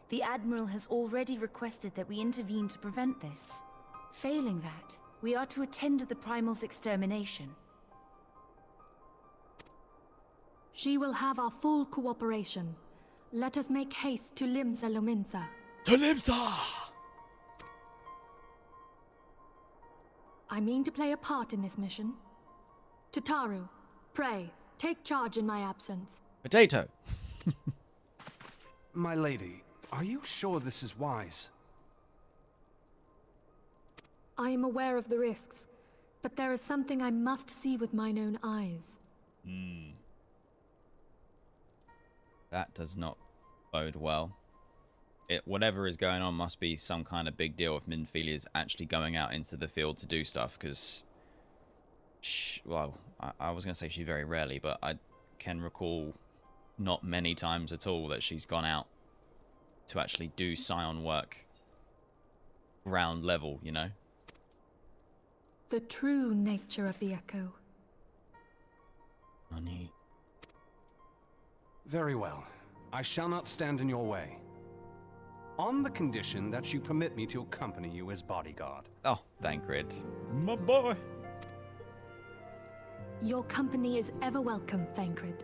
[SPEAKER 5] The Admiral has already requested that we intervene to prevent this. Failing that, we are to attend to the Primal's extermination.
[SPEAKER 6] She will have our full cooperation. Let us make haste to Limsa Lominsa.
[SPEAKER 3] To Limsa!
[SPEAKER 6] I mean to play a part in this mission. Tataru, pray, take charge in my absence.
[SPEAKER 3] Potato!
[SPEAKER 4] My lady, are you sure this is wise?
[SPEAKER 6] I am aware of the risks, but there is something I must see with mine own eyes.
[SPEAKER 3] That does not bode well. whatever is going on must be some kind of big deal if Minfilia is actually going out into the field to do stuff, because, well, I was going to say she very rarely, but I can recall not many times at all that she's gone out to actually do Scion work ground level, you know?
[SPEAKER 6] The true nature of the Echo.
[SPEAKER 3] Money.
[SPEAKER 4] Very well. I shall not stand in your way. On the condition that you permit me to accompany you as bodyguard.
[SPEAKER 3] Oh, Thancred.
[SPEAKER 2] My boy.
[SPEAKER 6] Your company is ever welcome, Thancred.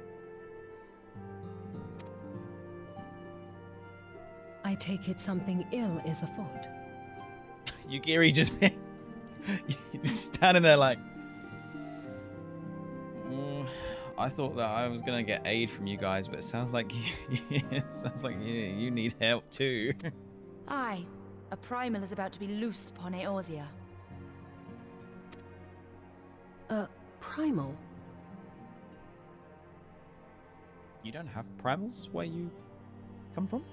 [SPEAKER 8] I take it something ill is afoot.
[SPEAKER 3] Yugiri just standing there like, I thought that I was gonna get aid from you guys, but it sounds like you need help too.
[SPEAKER 5] Aye, a primal is about to be loosed upon Eorzea.
[SPEAKER 8] Primal?
[SPEAKER 3] You don't have primals where you come from?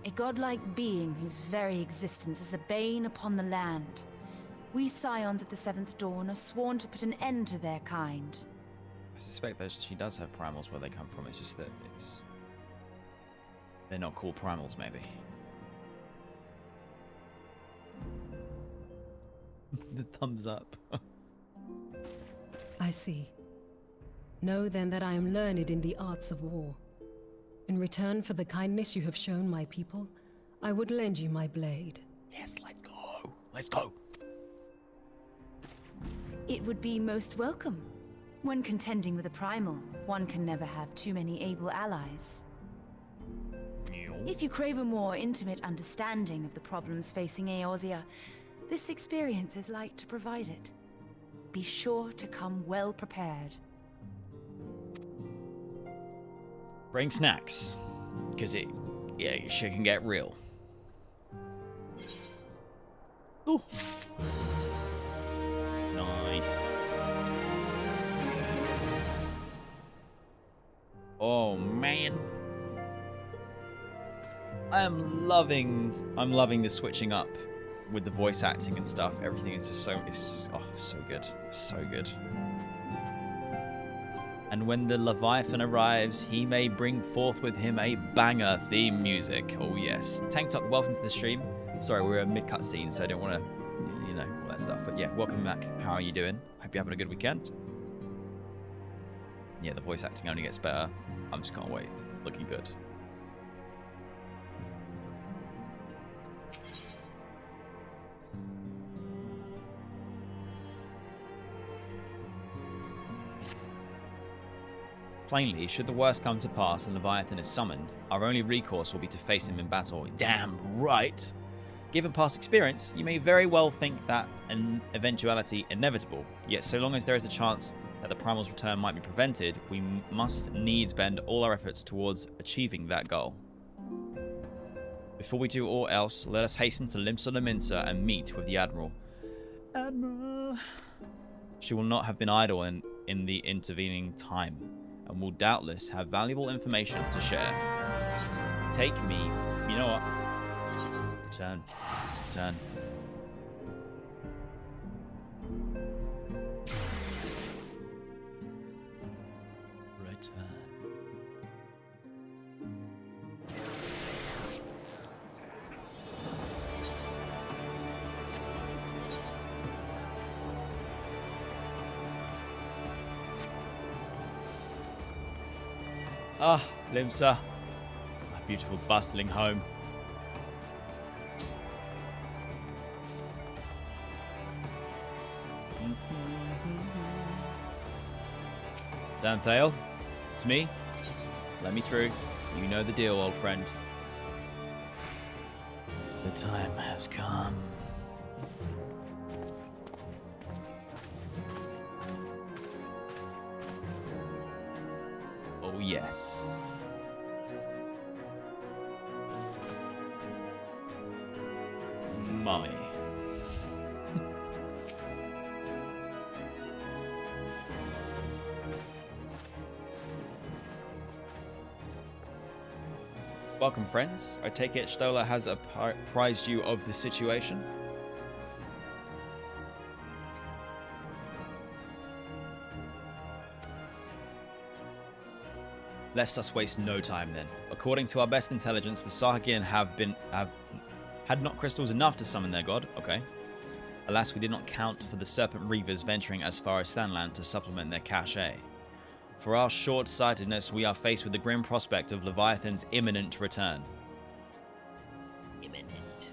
[SPEAKER 5] A godlike being whose very existence is a bane upon the land. We scions of the Seventh Dawn are sworn to put an end to their kind.
[SPEAKER 3] I suspect that she does have primals where they come from. It's just that they're not called primals, maybe. The thumbs up.
[SPEAKER 8] I see. Know then that I am learned in the arts of war. In return for the kindness you have shown my people, I would lend you my blade.
[SPEAKER 3] Yes, let's go. Let's go.
[SPEAKER 5] It would be most welcome. When contending with a primal, one can never have too many able allies. If you crave a more intimate understanding of the problems facing Eorzea, this experience is like to provide it. Be sure to come well prepared.
[SPEAKER 3] Bring snacks, because shit can get real. Ooh. Nice. Oh man, I'm loving the switching up with the voice acting and stuff. Everything is just so good, so good. And when the Leviathan arrives, he may bring forth with him a banger theme music. Oh yes. Tank Talk, welcome to the stream. Sorry, we're mid cutscene, so I don't want to, you know, all that stuff. But yeah, welcome back. How are you doing? Hope you're having a good weekend. Yeah, the voice acting only gets better. I just can't wait. It's looking good. Plainly, should the worst come to pass and Leviathan is summoned, our only recourse will be to face him in battle. Damn right! Given past experience, you may very well think that an eventuality inevitable, yet so long as there is a chance that the primal's return might be prevented, we must needs bend all our efforts towards achieving that goal. Before we do all else, let us hasten to Limsa Lominsa and meet with the Admiral. Admiral! She will not have been idle in the intervening time, and will doubtless have valuable information to share. Take me... You know what? Turn. Return. Ah, Limsa, my beautiful bustling home. Danthale, it's me. Let me through. You know the deal, old friend. The time has come. Oh, yes. Mummy. Welcome, friends. I take it Stola has apprised you of the situation. Let us waste no time then. According to our best intelligence, the Sahuagin had not crystals enough to summon their god. Okay. Alas, we did not count for the Serpent Reavers venturing as far as Stanland to supplement their cachet. For our short-sightedness, we are faced with the grim prospect of Leviathan's imminent return.
[SPEAKER 7] Imminent.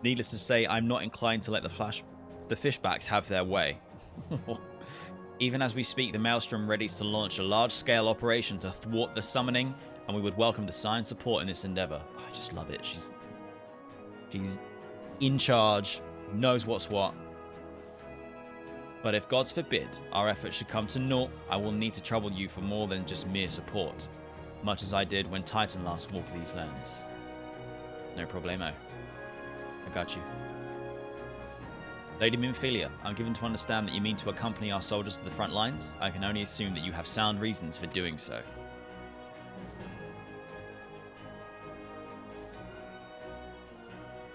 [SPEAKER 3] Needless to say, I'm not inclined to let the fishbacks have their way. Even as we speak, the Maelstrom readies to launch a large-scale operation to thwart the summoning, and we would welcome the Sign's support in this endeavor. I just love it. She's in charge, knows what's what. But if gods forbid our efforts should come to naught, I will need to trouble you for more than just mere support, much as I did when Titan last walked these lands. No problemo. I got you. Lady Minfilia, I'm given to understand that you mean to accompany our soldiers to the front lines. I can only assume that you have sound reasons for doing so.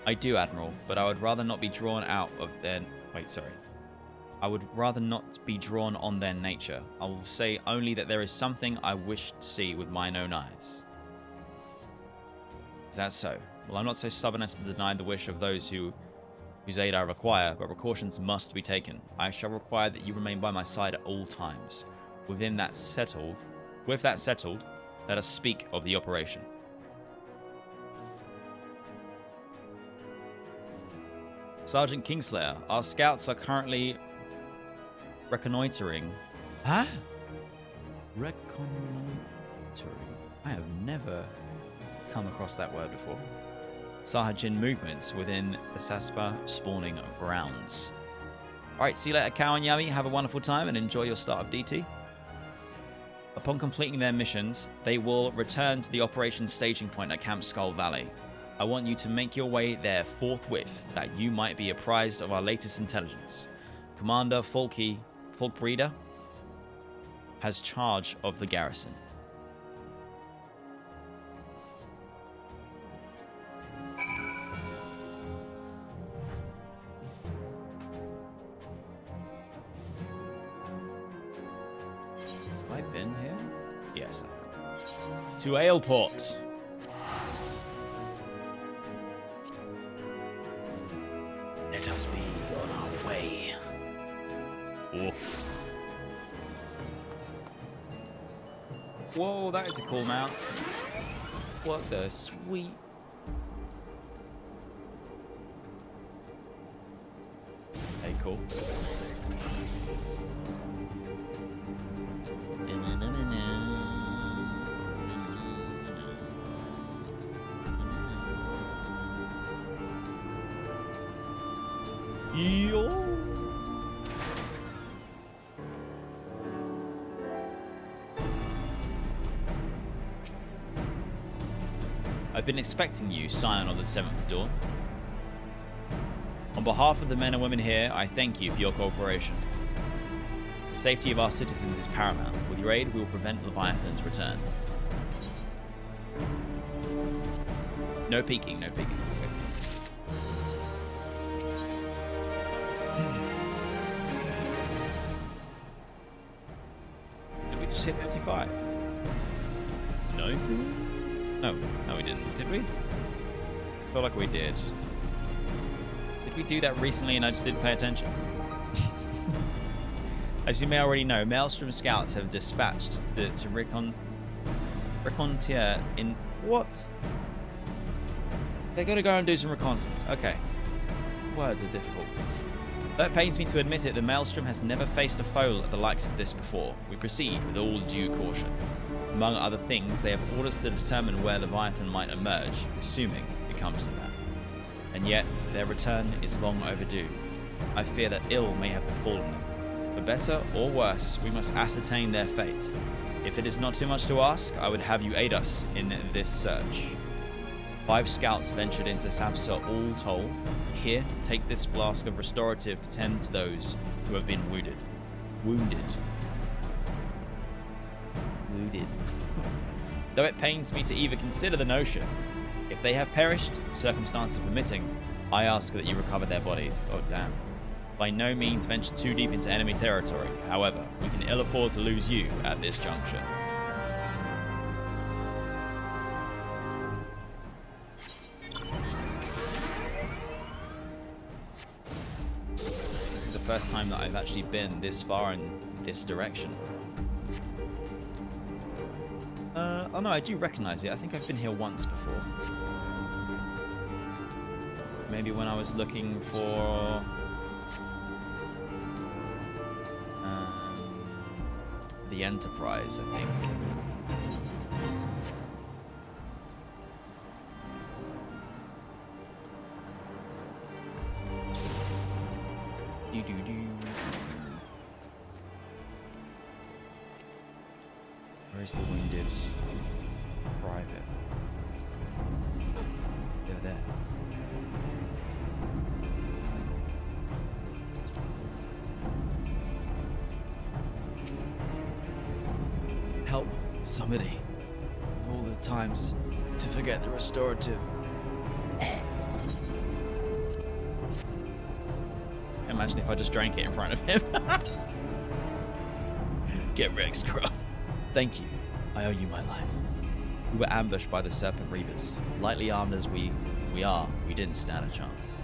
[SPEAKER 3] I do, Admiral, but I would rather not be drawn out of their... I would rather not be drawn on their nature. I will say only that there is something I wish to see with mine own eyes. Is that so? Well, I'm not so stubborn as to deny the wish of those whose aid I require, but precautions must be taken. I shall require that you remain by my side at all times. With that settled, let us speak of the operation. Sergeant Kingslayer, our scouts are currently reconnoitering. Huh? Reconnoitering. I have never come across that word before. Sahuagin movements within the Saspa spawning grounds. Alright, see you later, Cow and Yami. Have a wonderful time and enjoy your start of DT. Upon completing their missions, they will return to the operation staging point at Camp Skull Valley. I want you to make your way there forthwith, that you might be apprised of our latest intelligence. Commander Folkbreeder has charge of the garrison. Have I been here? Yes, I have. To Aleport. Let us be on our way. Oh. Whoa, that is a cool mount. What the sweet. Hey, cool. Yo. I've been expecting you, Scion of the 7th Dawn. On behalf of the men and women here, I thank you for your cooperation. The safety of our citizens is paramount. With your aid, we will prevent Leviathan's return. No peeking, no peeking. Did we just hit 55? Nice. No, we didn't. Did we? I feel like we did. Did we do that recently and I just didn't pay attention? As you may already know, Maelstrom scouts have dispatched to reconnoiter in... What? They're going to go and do some reconnaissance. Okay. Words are difficult. Though it pains me to admit it, the Maelstrom has never faced a foe at the likes of this before. We proceed with all due caution. Among other things, they have orders to determine where Leviathan might emerge, assuming it comes to that. And yet, their return is long overdue. I fear that ill may have befallen them. For better or worse, we must ascertain their fate. If it is not too much to ask, I would have you aid us in this search. 5 scouts ventured into Sapsa all told. Here, take this flask of restorative to tend to those who have been wounded. though it pains me to even consider the notion. If they have perished, circumstances permitting, I ask that you recover their bodies. Oh, damn. By no means venture too deep into enemy territory. However, we can ill afford to lose you at this juncture. This is the first time that I've actually been this far in this direction. Oh no, I do recognize it. I think I've been here once before. Maybe when I was looking for... the Enterprise, I think. Where's the wounded private? They're there. Help somebody. Of all the times to forget the restorative. Imagine if I just drank it in front of him. Get wrecked, scrub. Thank you. I owe you my life. We were ambushed by the Serpent Reavers. Lightly armed as we are, we didn't stand a chance.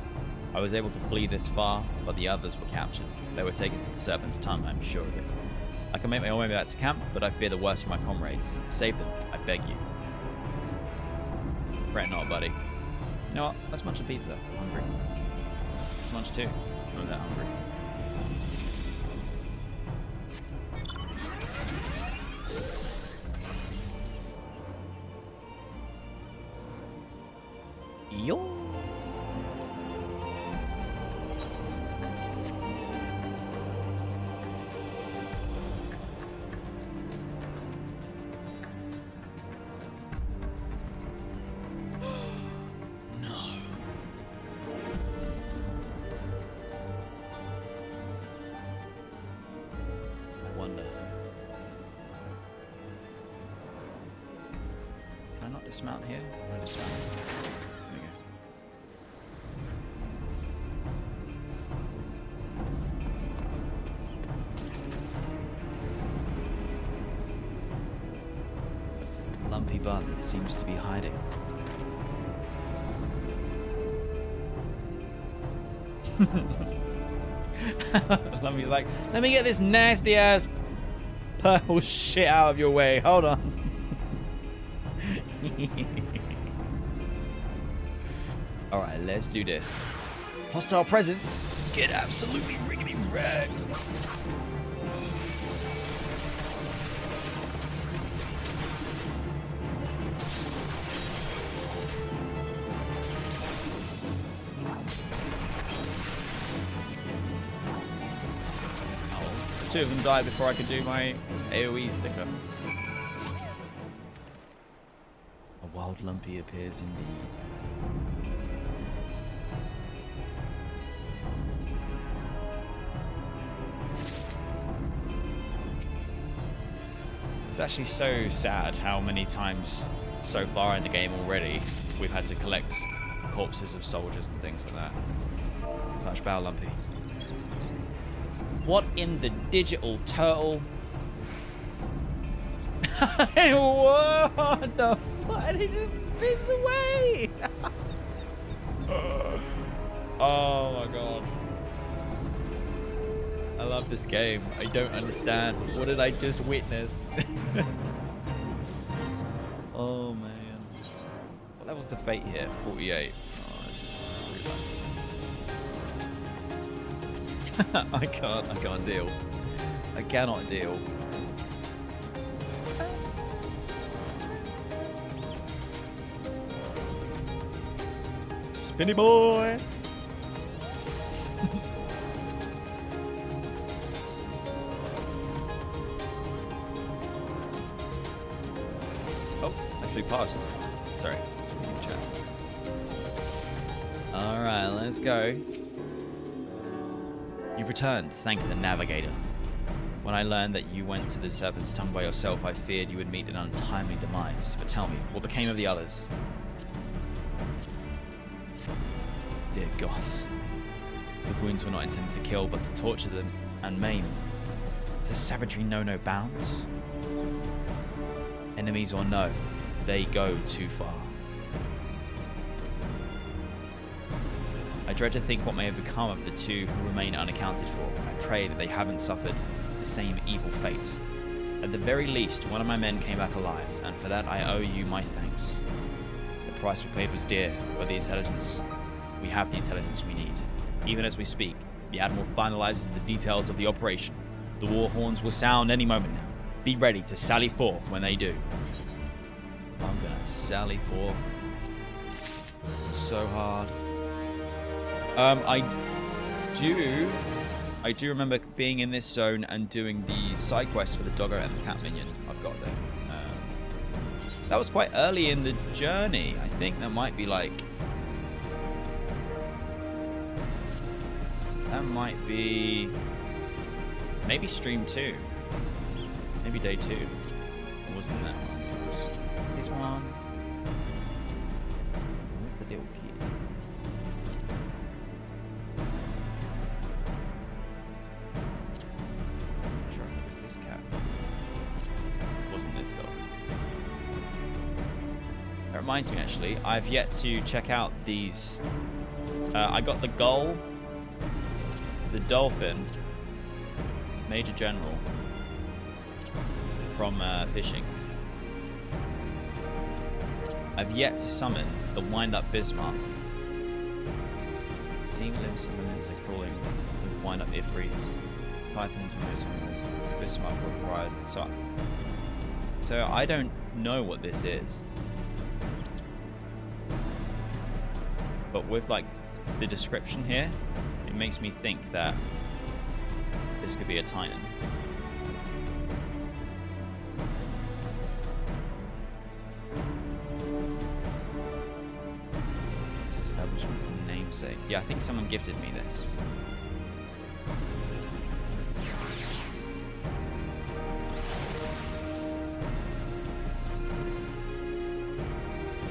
[SPEAKER 3] I was able to flee this far, but the others were captured. They were taken to the Serpent's tongue, I'm sure of it. I can make my own way back to camp, but I fear the worst for my comrades. Save them, I beg you. Fret not, buddy. You know what? Let's munch a pizza. I'm hungry. Let's munch too. I'm not that hungry. Yo. No. I wonder. Can I not dismount here? Can I dismount? Lumpy bun seems to be hiding. Lumpy's like, let me get this nasty ass purple shit out of your way. Hold on. Alright, let's do this. Hostile presence. Get absolutely riggedy wrecked. Two of them died before I could do my AoE sticker. A wild Lumpy appears indeed. It's actually so sad how many times so far in the game already we've had to collect corpses of soldiers and things like that. Slash bow Lumpy. What in the digital turtle? What the fuck? And he just spins away! Oh my god. I love this game. I don't understand. What did I just witness? Oh man. What level's the fate here? 48. Oh, that's pretty bad. I can't deal. I cannot deal. Spinny boy! Oh, I flew past. Sorry, it's a reading chat. Alright, let's go. You've returned, thank the navigator. When I learned that you went to the Serpent's Tongue by yourself, I feared you would meet an untimely demise. But tell me, what became of the others? Dear gods. The wounds were not intended to kill, but to torture them and maim. Does the savagery know no bounds? Enemies or no, they go too far. I dread to think what may have become of the two who remain unaccounted for. I pray that they haven't suffered the same evil fate. At the very least, one of my men came back alive, and for that I owe you my thanks. The price we paid was dear, but we have the intelligence we need. Even as we speak, the Admiral finalizes the details of the operation. The war horns will sound any moment now. Be ready to sally forth when they do. I'm gonna sally forth so hard. I do remember being in this zone and doing the side quest for the doggo and the cat minion I've got there. That was quite early in the journey. I think that might be like... That might be... Maybe stream 2. Maybe day 2. It wasn't that one. It was this one. Where's the little key? I'm not sure if it was this cat. It wasn't this dog. That reminds me, actually, I've yet to check out these. I got the gull, the dolphin, Major General from fishing. I've yet to summon the wind-up Bismarck. Seeing limbs of Melinsa crawling with wind-up Ifrits. Titans removes Bismarck required. So I don't know what this is. But with like the description here, it makes me think that this could be a Titan. This establishment's namesake. Yeah, I think someone gifted me this.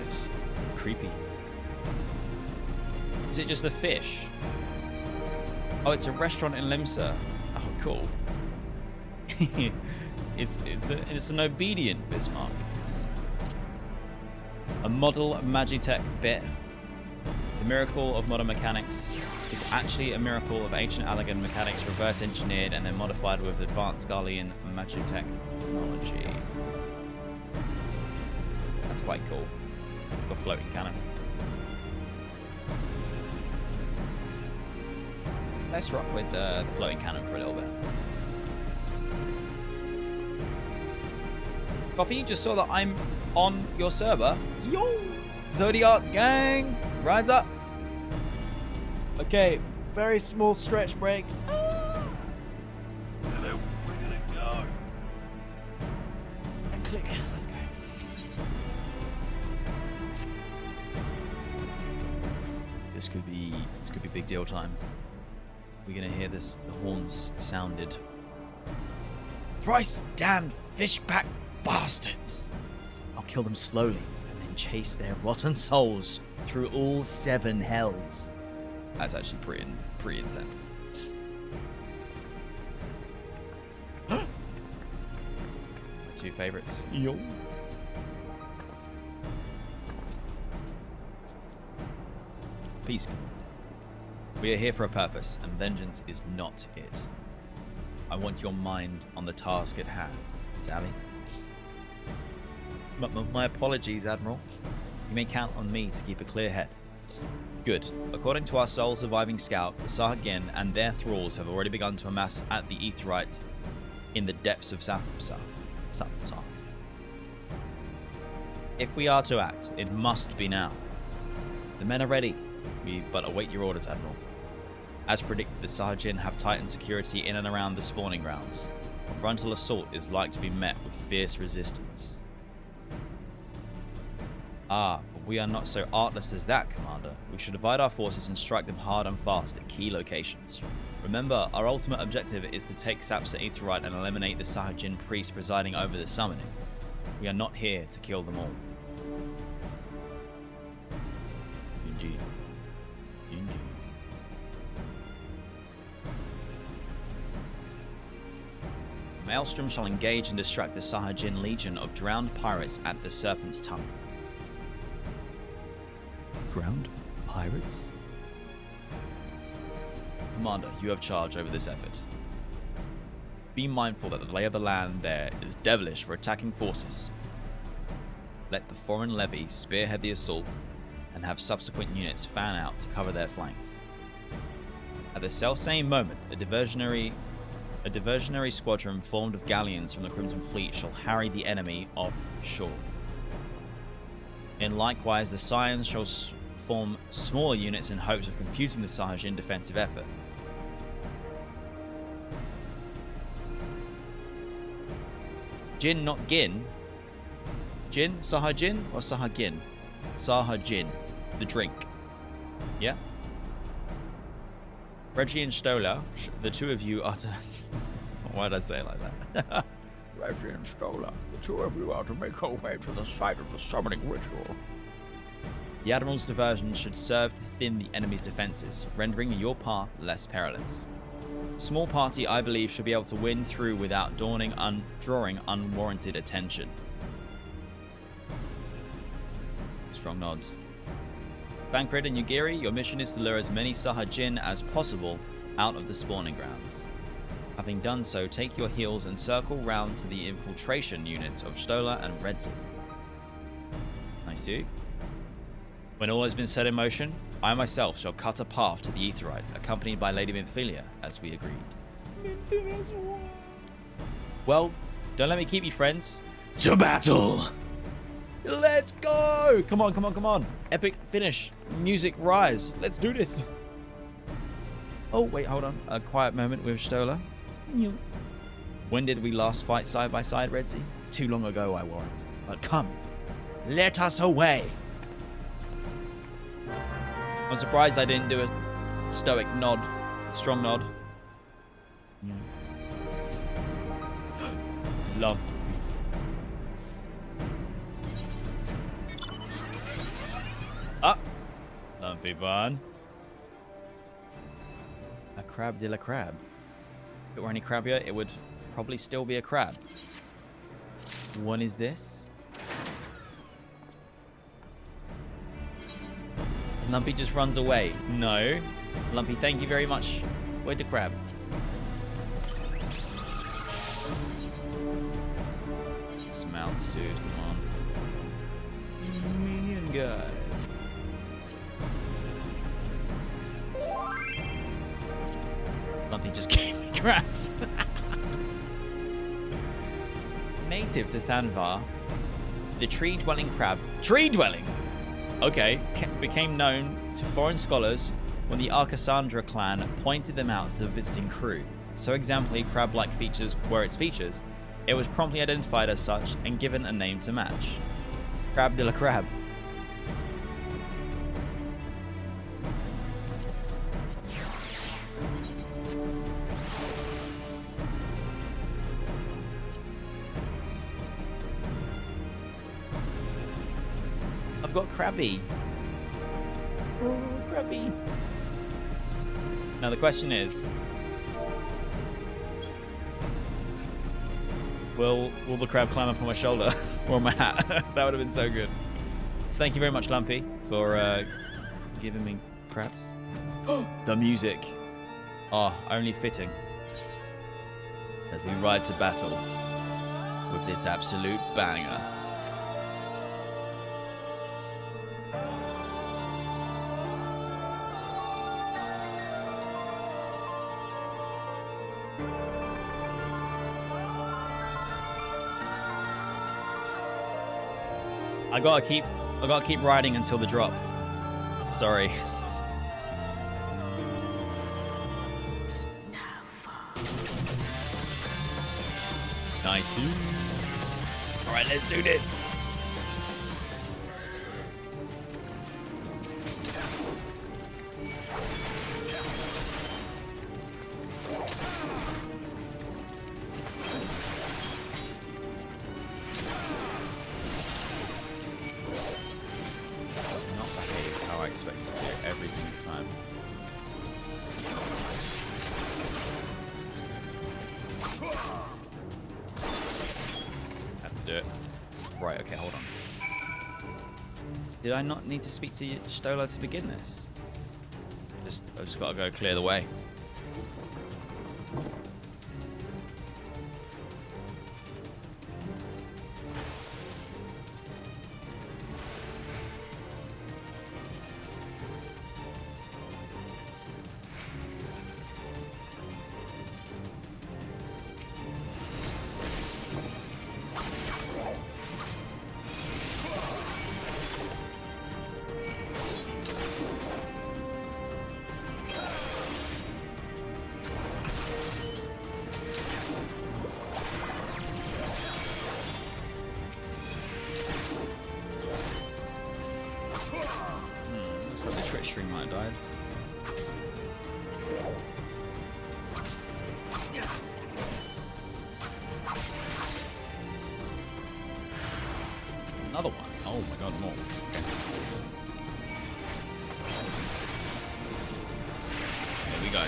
[SPEAKER 3] It's creepy. Is it just the fish? Oh, it's a restaurant in Limsa. Oh, cool. it's an obedient Bismarck. A model Magitech bit. The miracle of modern mechanics is actually a miracle of ancient Allagan mechanics reverse engineered and then modified with advanced Garlean Magitech technology. That's quite cool. Got floating cannon. Let's rock with the floating cannon for a little bit. Coffee, you just saw that I'm on your server. Yo! Zodiac gang! Rise up! Okay, very small stretch break. And then we're gonna go. And click. Let's go. This could be big deal time. We're gonna hear this. The horns sounded. Thrice damned fishback bastards! I'll kill them slowly and then chase their rotten souls through all 7 hells. That's actually pretty intense. My 2 favorites. Yo. Peace, Commander. We are here for a purpose, and vengeance is not it. I want your mind on the task at hand, Sally. My apologies, Admiral. You may count on me to keep a clear head. Good. According to our sole surviving scout, the Sahagin and their thralls have already begun to amass at the Aetheryte in the depths of Sapsa. If we are to act, it must be now. The men are ready. We but await your orders, Admiral. As predicted, the Sahagin have tightened security in and around the spawning grounds. A frontal assault is like to be met with fierce resistance. Ah, but we are not so artless as that, Commander. We should divide our forces and strike them hard and fast at key locations. Remember, our ultimate objective is to take Sapsa Aetheryte and eliminate the Sahajin priest presiding over the summoning. We are not here to kill them all. Indeed. Indeed. Maelstrom shall engage and distract the Sahajin legion of drowned pirates at the Serpent's Tongue. Drowned pirates? Commander, you have charge over this effort. Be mindful that the lay of the land there is devilish for attacking forces. Let the foreign levy spearhead the assault and have subsequent units fan out to cover their flanks. At the selfsame moment, a diversionary squadron formed of galleons from the Crimson Fleet shall harry the enemy offshore. And likewise, the Scions shall form smaller units in hopes of confusing the Sahajin defensive effort. Jin, not Gin. Jin? Sahajin or Sahagin? Sahajin. The drink. Yeah? Redzy and Stola, the two of you are to... Why did I say it like that?
[SPEAKER 9] Redzy and Stola, the two of you are to make our way to the site of the summoning ritual.
[SPEAKER 3] The Admiral's diversion should serve to thin the enemy's defenses, rendering your path less perilous. A small party, I believe, should be able to win through without drawing unwarranted attention. Strong nods. Bankred and Yugiri, your mission is to lure as many Sahajin as possible out of the spawning grounds. Having done so, take your heels and circle round to the infiltration units of Stola and Redzy. I see. When all has been set in motion, I myself shall cut a path to the Aetheryte, accompanied by Lady Minfilia, as we agreed. Well, don't let me keep you, friends. To battle! Let's go! Come on, come on, come on. Epic finish. Music rise. Let's do this. Oh, wait, hold on. A quiet moment with Stola. When did we last fight side by side, Redzy? Too long ago, I warrant. But come, let us away. I'm surprised I didn't do a stoic nod. Strong nod. Love. Ah! Lumpy bun. A crab de la crab. If it were any crabbier, it would probably still be a crab. What is this? Lumpy just runs away. No. Lumpy, thank you very much. Where'd the crab? Dismounts, dude. Come on. Minion guys. Lumpy just gave me crabs. Native to Thanvar, the tree-dwelling crab. Tree-dwelling? Okay, became known to foreign scholars when the Arcassandra clan pointed them out to the visiting crew. So exemplary crab-like features were its features, it was promptly identified as such and given a name to match. Crab de la crab. I've got Krabby. Oh, Krabby. Now the question is, will the crab climb up on my shoulder or my hat? That would have been so good. Thank you very much, Lumpy, for giving me crabs. The music. Ah, only fitting. As we ride to battle with this absolute banger. I gotta keep riding until the drop. Sorry. Nice. Alright, let's do this. every single time. Have to do it. Right, okay, hold on. Did I not need to speak to Stola to begin this? I just gotta go clear the way. Looks like the Twitch stream might have died. Another one. Oh my god, more. Okay. There we go.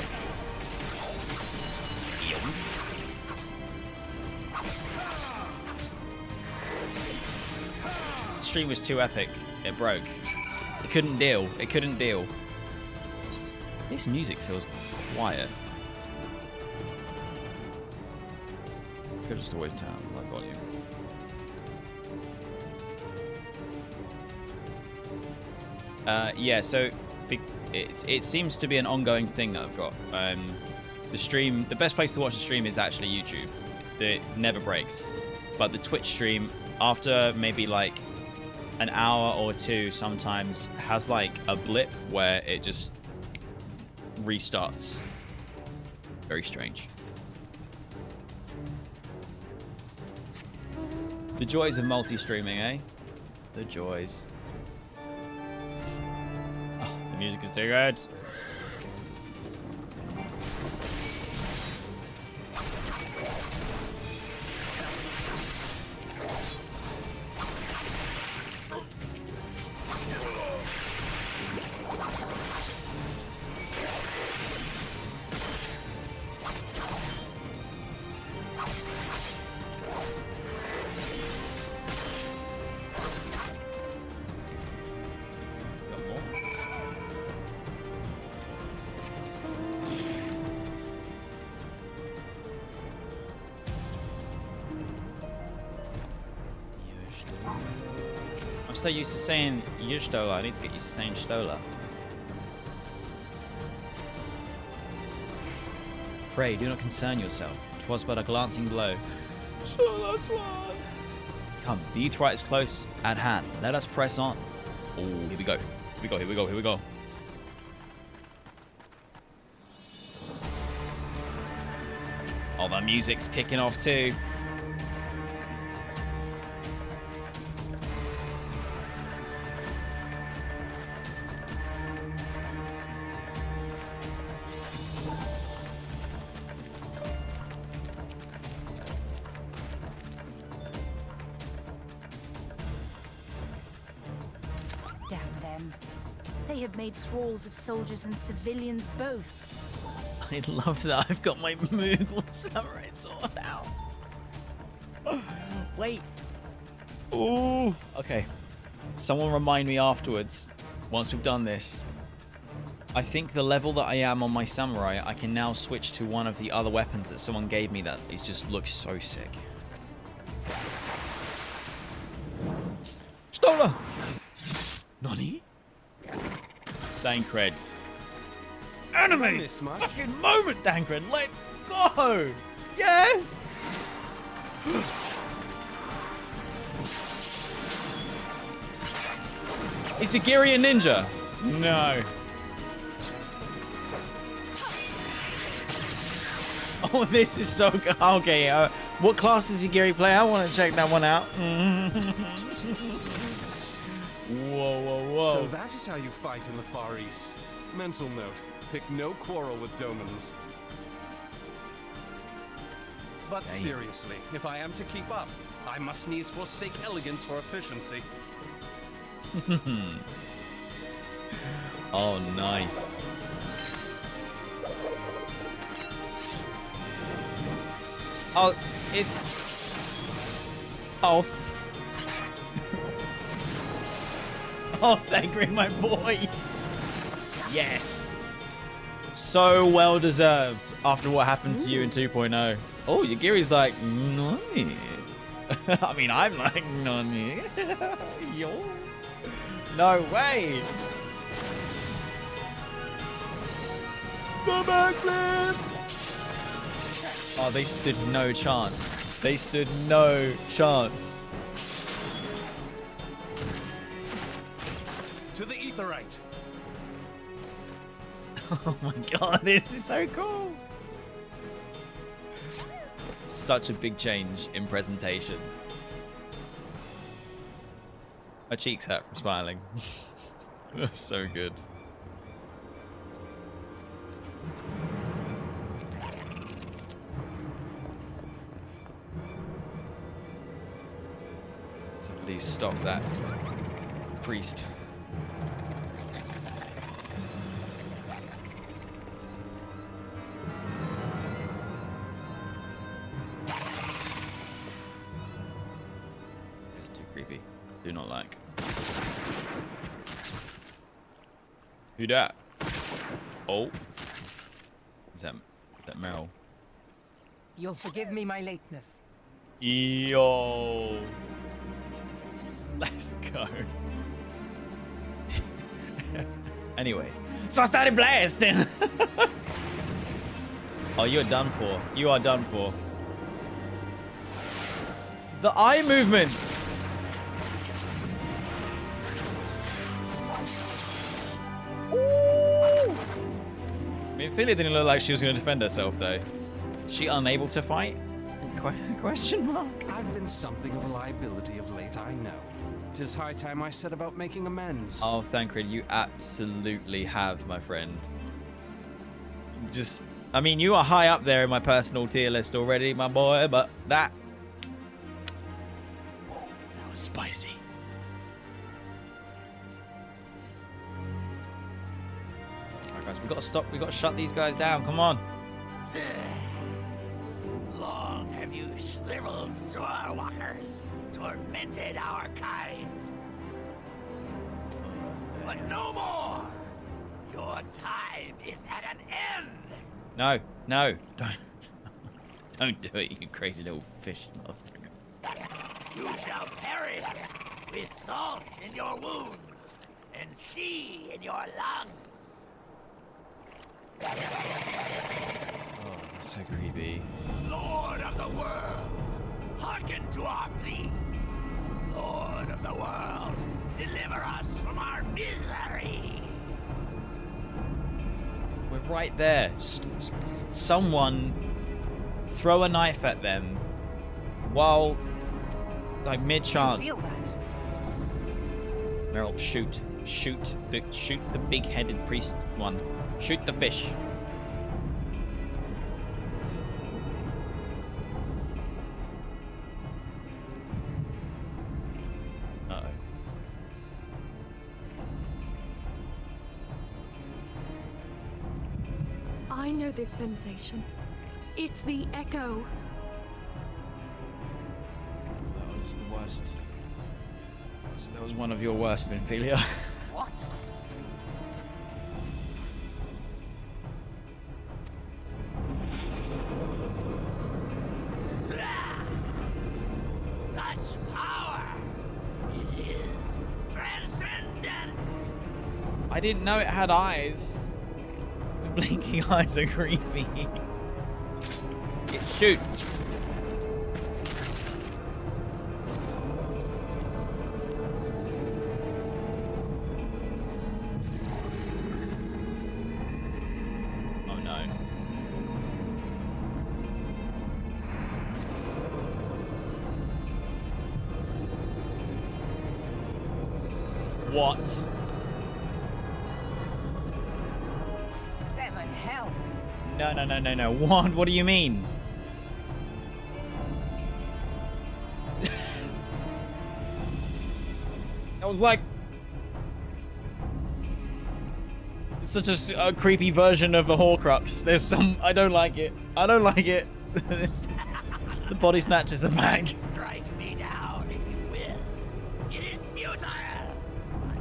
[SPEAKER 3] The stream was too epic. It broke. It couldn't deal. It couldn't deal. This music feels quiet. Could just always turn up my volume. Yeah, so it seems to be an ongoing thing that I've got. The stream, the best place to watch the stream is actually YouTube. It never breaks. But the Twitch stream, after maybe like an hour or two, sometimes has like a blip where it just restarts. Very strange. The joys of multi-streaming, eh? The joys. Oh, the music is too good. I'm so used to saying Stola, I need to get used to saying Stola. Pray, do not concern yourself. 'Twas but a glancing blow. Stola's one. Come, the Aetheryte is close at hand. Let us press on. Oh, here we go. Here we go, here we go, here we go. Oh, the music's kicking off too.
[SPEAKER 5] Made thralls of soldiers and civilians both.
[SPEAKER 3] I love that I've got my Moogle Samurai sword out. Wait. Ooh. Okay. Someone remind me afterwards, once we've done this. I think the level that I am on my Samurai, I can now switch to one of the other weapons that someone gave me that it just looks so sick. Stola! Nani? Dancreds. Anime! Fucking moment, Dancred! Let's go! Yes! Is Yugiri a ninja? No. Oh, this is so good. Okay, what class does Yugiri play? I want to check that one out. Whoa, whoa, whoa.
[SPEAKER 4] So that is how you fight in the Far East. Mental note, pick no quarrel with Domans. But
[SPEAKER 3] Dang.
[SPEAKER 4] Seriously, if I am to keep up, I must needs forsake elegance for efficiency.
[SPEAKER 3] Oh, nice. Oh, it's... Oh. Oh, Thagrin, my boy. Yes. So well deserved after what happened to you in 2.0. Oh, Yugiri's like, nani. I mean, I'm like, nani. Yo. No way. The backflip. Oh, they stood no chance. They stood no chance.
[SPEAKER 4] To the Aetheryte.
[SPEAKER 3] Oh my god, this is so cool. Such a big change in presentation. My cheeks hurt from smiling. It was so good. Somebody stop that priest. It's too creepy. Do not like. Who dat? Oh. Is that Meryl?
[SPEAKER 10] You'll forgive me my lateness.
[SPEAKER 3] Yo. Let's go. Anyway. So I started blasting. Oh, you're done for. You are done for. The eye movements. Ooh. I mean, Ophelia didn't look like she was going to defend herself, though. Is she unable to fight? Question mark?
[SPEAKER 4] I've been something of a liability of late, I know. 'Tis high time I set about making amends.
[SPEAKER 3] Oh, Thancred, you absolutely have, my friend. Just, I mean, you are high up there in my personal tier list already, my boy, but that was spicy. Alright, guys, we got to stop. We got to shut these guys down. Come on.
[SPEAKER 7] Long have you shriveled Stormwalkers, tormented our kind. But no more. Your time is at an end.
[SPEAKER 3] No, no, don't do it, you crazy little fish motherfucker.
[SPEAKER 7] You shall perish with salt in your wounds and sea in your lungs.
[SPEAKER 3] Oh, that's so creepy.
[SPEAKER 7] Lord of the world, hearken to our plea. Lord of the world, deliver us from our misery.
[SPEAKER 3] We're right there. Someone throw a knife at them while, like, mid-chant.
[SPEAKER 10] Feel that?
[SPEAKER 3] Meryl, shoot the big-headed priest one. Shoot the fish. Uh-oh.
[SPEAKER 6] I know this sensation. It's the echo.
[SPEAKER 3] That was the worst. That was one of your worst, Minfilia.
[SPEAKER 7] What? Such power! It is transcendent!
[SPEAKER 3] I didn't know it had eyes. The blinking eyes are creepy. Shoot. Oh no. What?
[SPEAKER 10] 7 hells.
[SPEAKER 3] No. What do you mean? I was like... such a creepy version of a Horcrux. There's some... I don't like it. I don't like it. The body snatchers are back.
[SPEAKER 7] Strike me down if you will. It is futile. I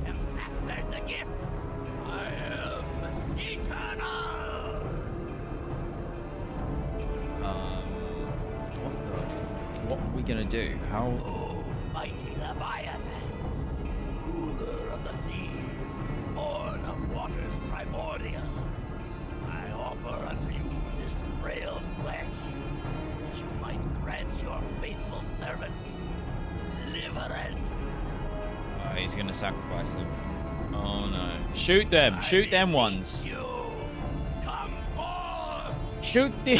[SPEAKER 7] have mastered the gift. I am eternal.
[SPEAKER 3] What are we gonna do? How...
[SPEAKER 7] Oh, mighty Leviathan, ruler of the seas, born of waters primordial, I offer unto you this frail flesh, that you might grant your faithful servants deliverance.
[SPEAKER 3] Oh, he's gonna sacrifice them. Oh no. Shoot them! Shoot them ones!
[SPEAKER 7] You come forth!
[SPEAKER 3] Shoot the...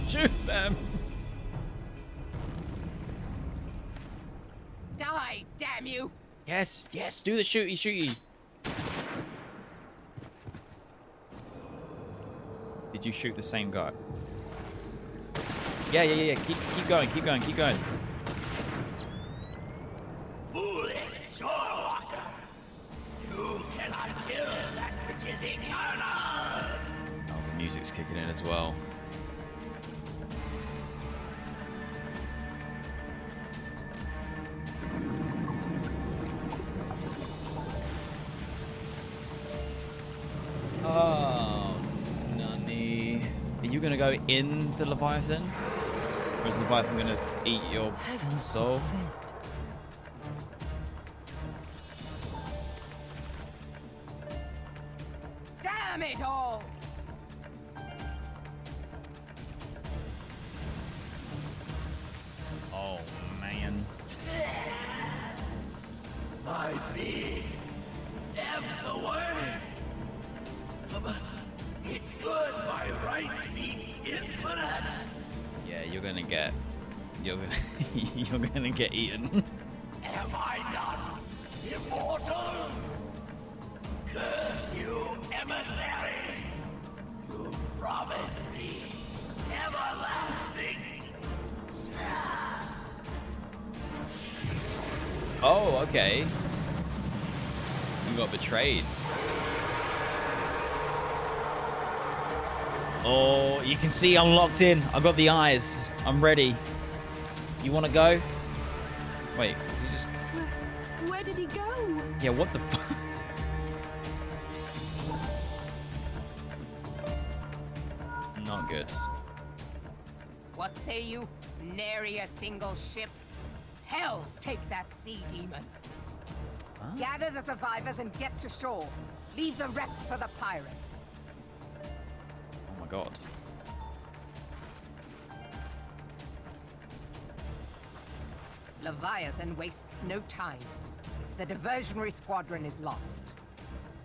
[SPEAKER 3] Shoot them!
[SPEAKER 10] Die, damn you!
[SPEAKER 3] Yes, yes, do the shooty. Did you shoot the same guy? Yeah. Keep going.
[SPEAKER 7] Foolish shorewalker! You cannot kill that which is eternal!
[SPEAKER 3] Oh, the music's kicking in as well. Oh, Nani. Are you gonna go in the Leviathan? Or is the Leviathan gonna eat your soul?
[SPEAKER 10] Damn it all!
[SPEAKER 3] Oh, man.
[SPEAKER 7] My being ebbs away. But it should by right be infinite.
[SPEAKER 3] Yeah, you're gonna get eaten.
[SPEAKER 7] Am I not immortal? Curse you, emissary! You promised me everlasting.
[SPEAKER 3] Oh, okay. You got betrayed. Oh, you can see I'm locked in. I've got the eyes. I'm ready. You want to go? Wait, is he just...
[SPEAKER 6] Where did he go?
[SPEAKER 3] Yeah, what the fuck? Not good.
[SPEAKER 10] What say you? Nary a single ship? Hells take that sea demon.
[SPEAKER 3] Huh?
[SPEAKER 10] Gather the survivors and get to shore. Leave the wrecks for the pirates.
[SPEAKER 3] Oh my god.
[SPEAKER 10] Leviathan wastes no time. The diversionary squadron is lost.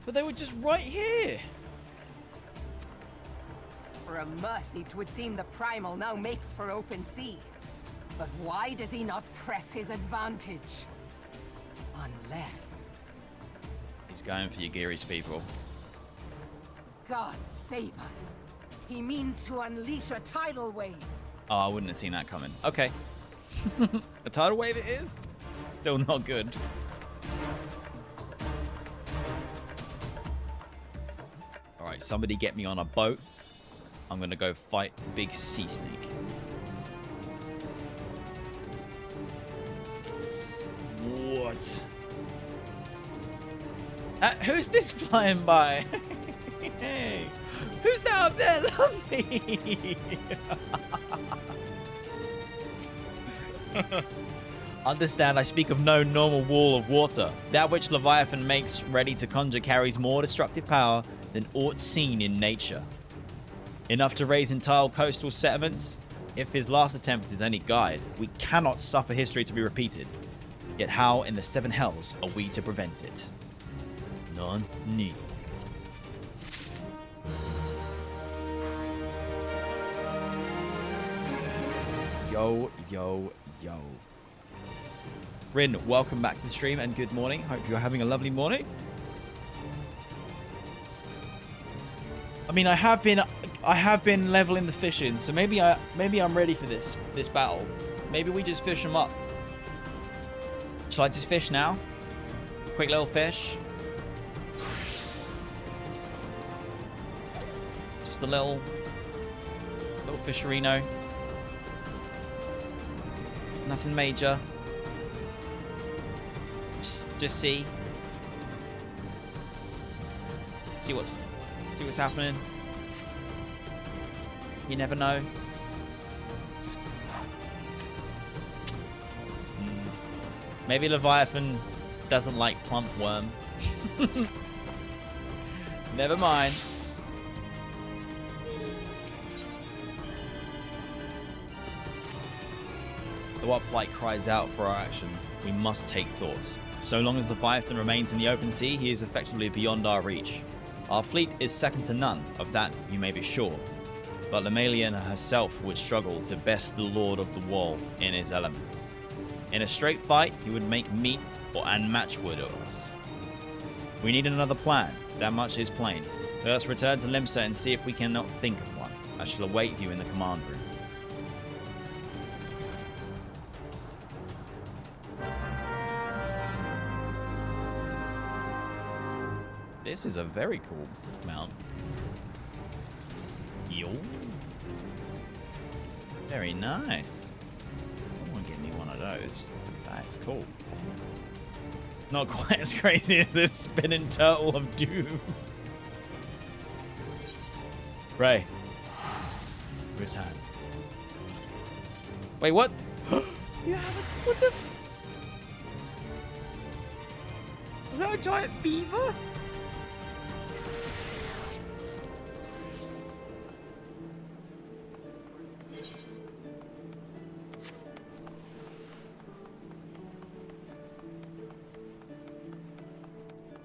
[SPEAKER 3] But they were just right here.
[SPEAKER 10] For a mercy, 'twould seem the Primal now makes for open sea. But why does he not press his advantage? Unless...
[SPEAKER 3] He's going for Yugiri's people.
[SPEAKER 10] God save us. He means to unleash a tidal wave.
[SPEAKER 3] Oh, I wouldn't have seen that coming. Okay. A tidal wave it is? Still not good. Alright, somebody get me on a boat. I'm gonna go fight big sea snake. What? Who's this flying by? Hey, who's that up there? Lumpy. Understand, I speak of no normal wall of water. That which Leviathan makes ready to conjure carries more destructive power than aught seen in nature. Enough to raise entire coastal settlements? If his last attempt is any guide, we cannot suffer history to be repeated. Yet how in the seven hells are we to prevent it? None need. Yo. Rin, welcome back to the stream and good morning. Hope you're having a lovely morning. I mean, I have been leveling the fish in, so maybe I'm ready for this battle. Maybe we just fish them up. Shall I just fish now? Quick little fish. Just a little fisherino. Nothing major. Just see. See what's happening. You never know. Maybe Leviathan doesn't like plump worm. Never mind. The Warplight cries out for our action. We must take thought. So long as Leviathan remains in the open sea, he is effectively beyond our reach. Our fleet is second to none, of that you may be sure. But Lemalian herself would struggle to best the Lord of the Wall in his element. In a straight fight, he would make meat and matchwood of us. We need another plan. That much is plain. Let us return to Limsa and see if we cannot think of one. I shall await you in the command room. This is a very cool mount. Yo. Very nice. I want to get me one of those. That's cool. Not quite as crazy as this spinning turtle of doom. Ray. Return. Wait, what? You have a... What the... Was that a giant beaver?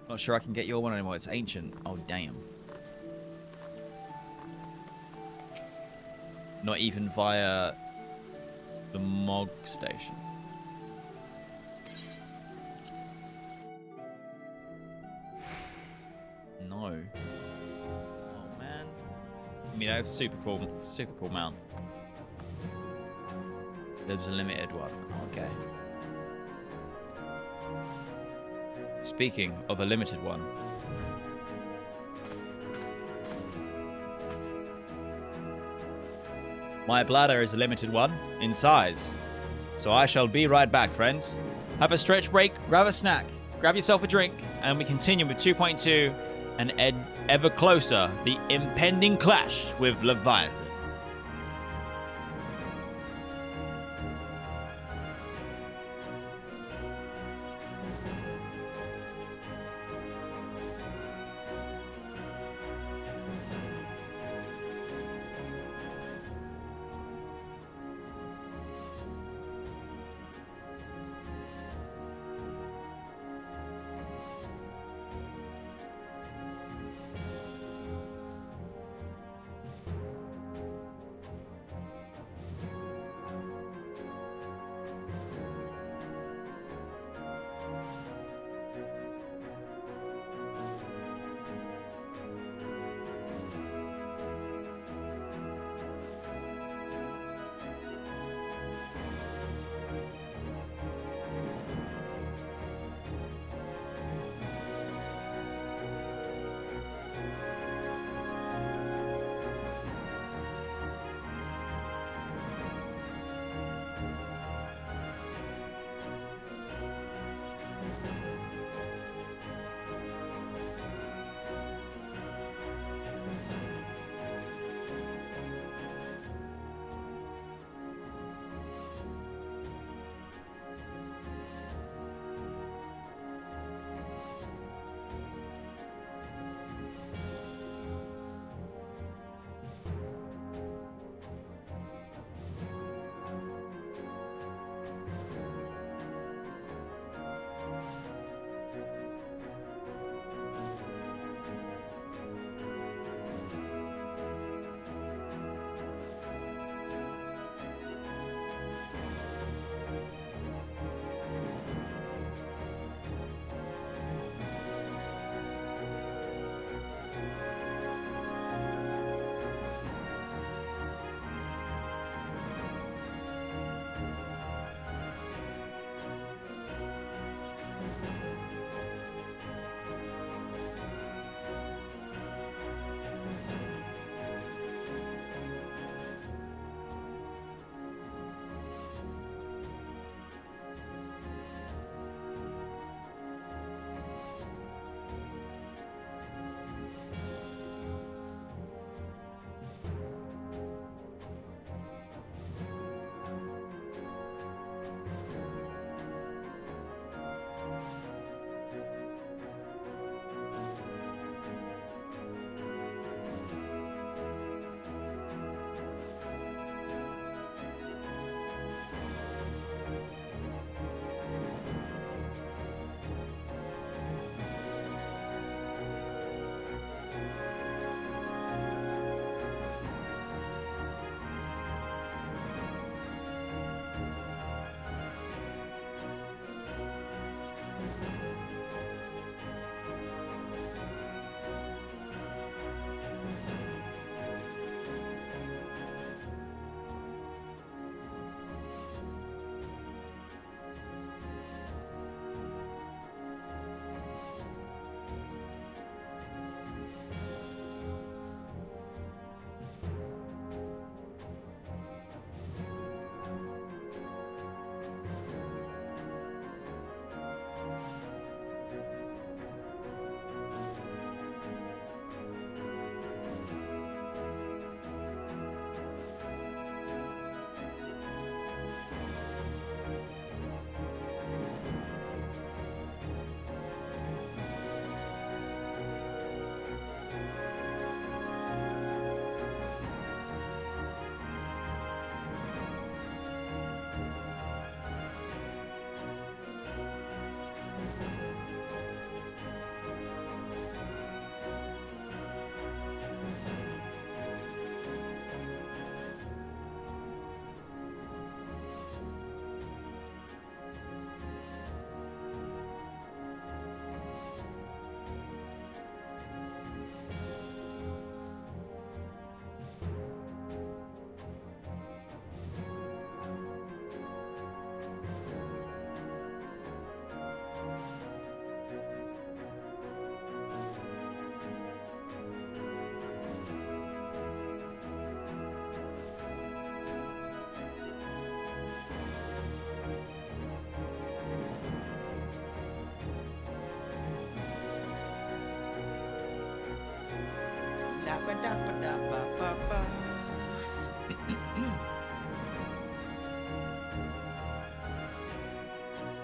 [SPEAKER 3] Not sure I can get your one anymore. It's ancient. Oh, damn. Not even via the Mog station. No. Oh, man. I mean, that's super cool. Super cool mount. There's a limited one. Okay. Speaking of a limited one. My bladder is a limited one in size. So I shall be right back, friends. Have a stretch break, grab a snack, grab yourself a drink, and we continue with 2.2 and ever closer, the impending clash with Leviathan.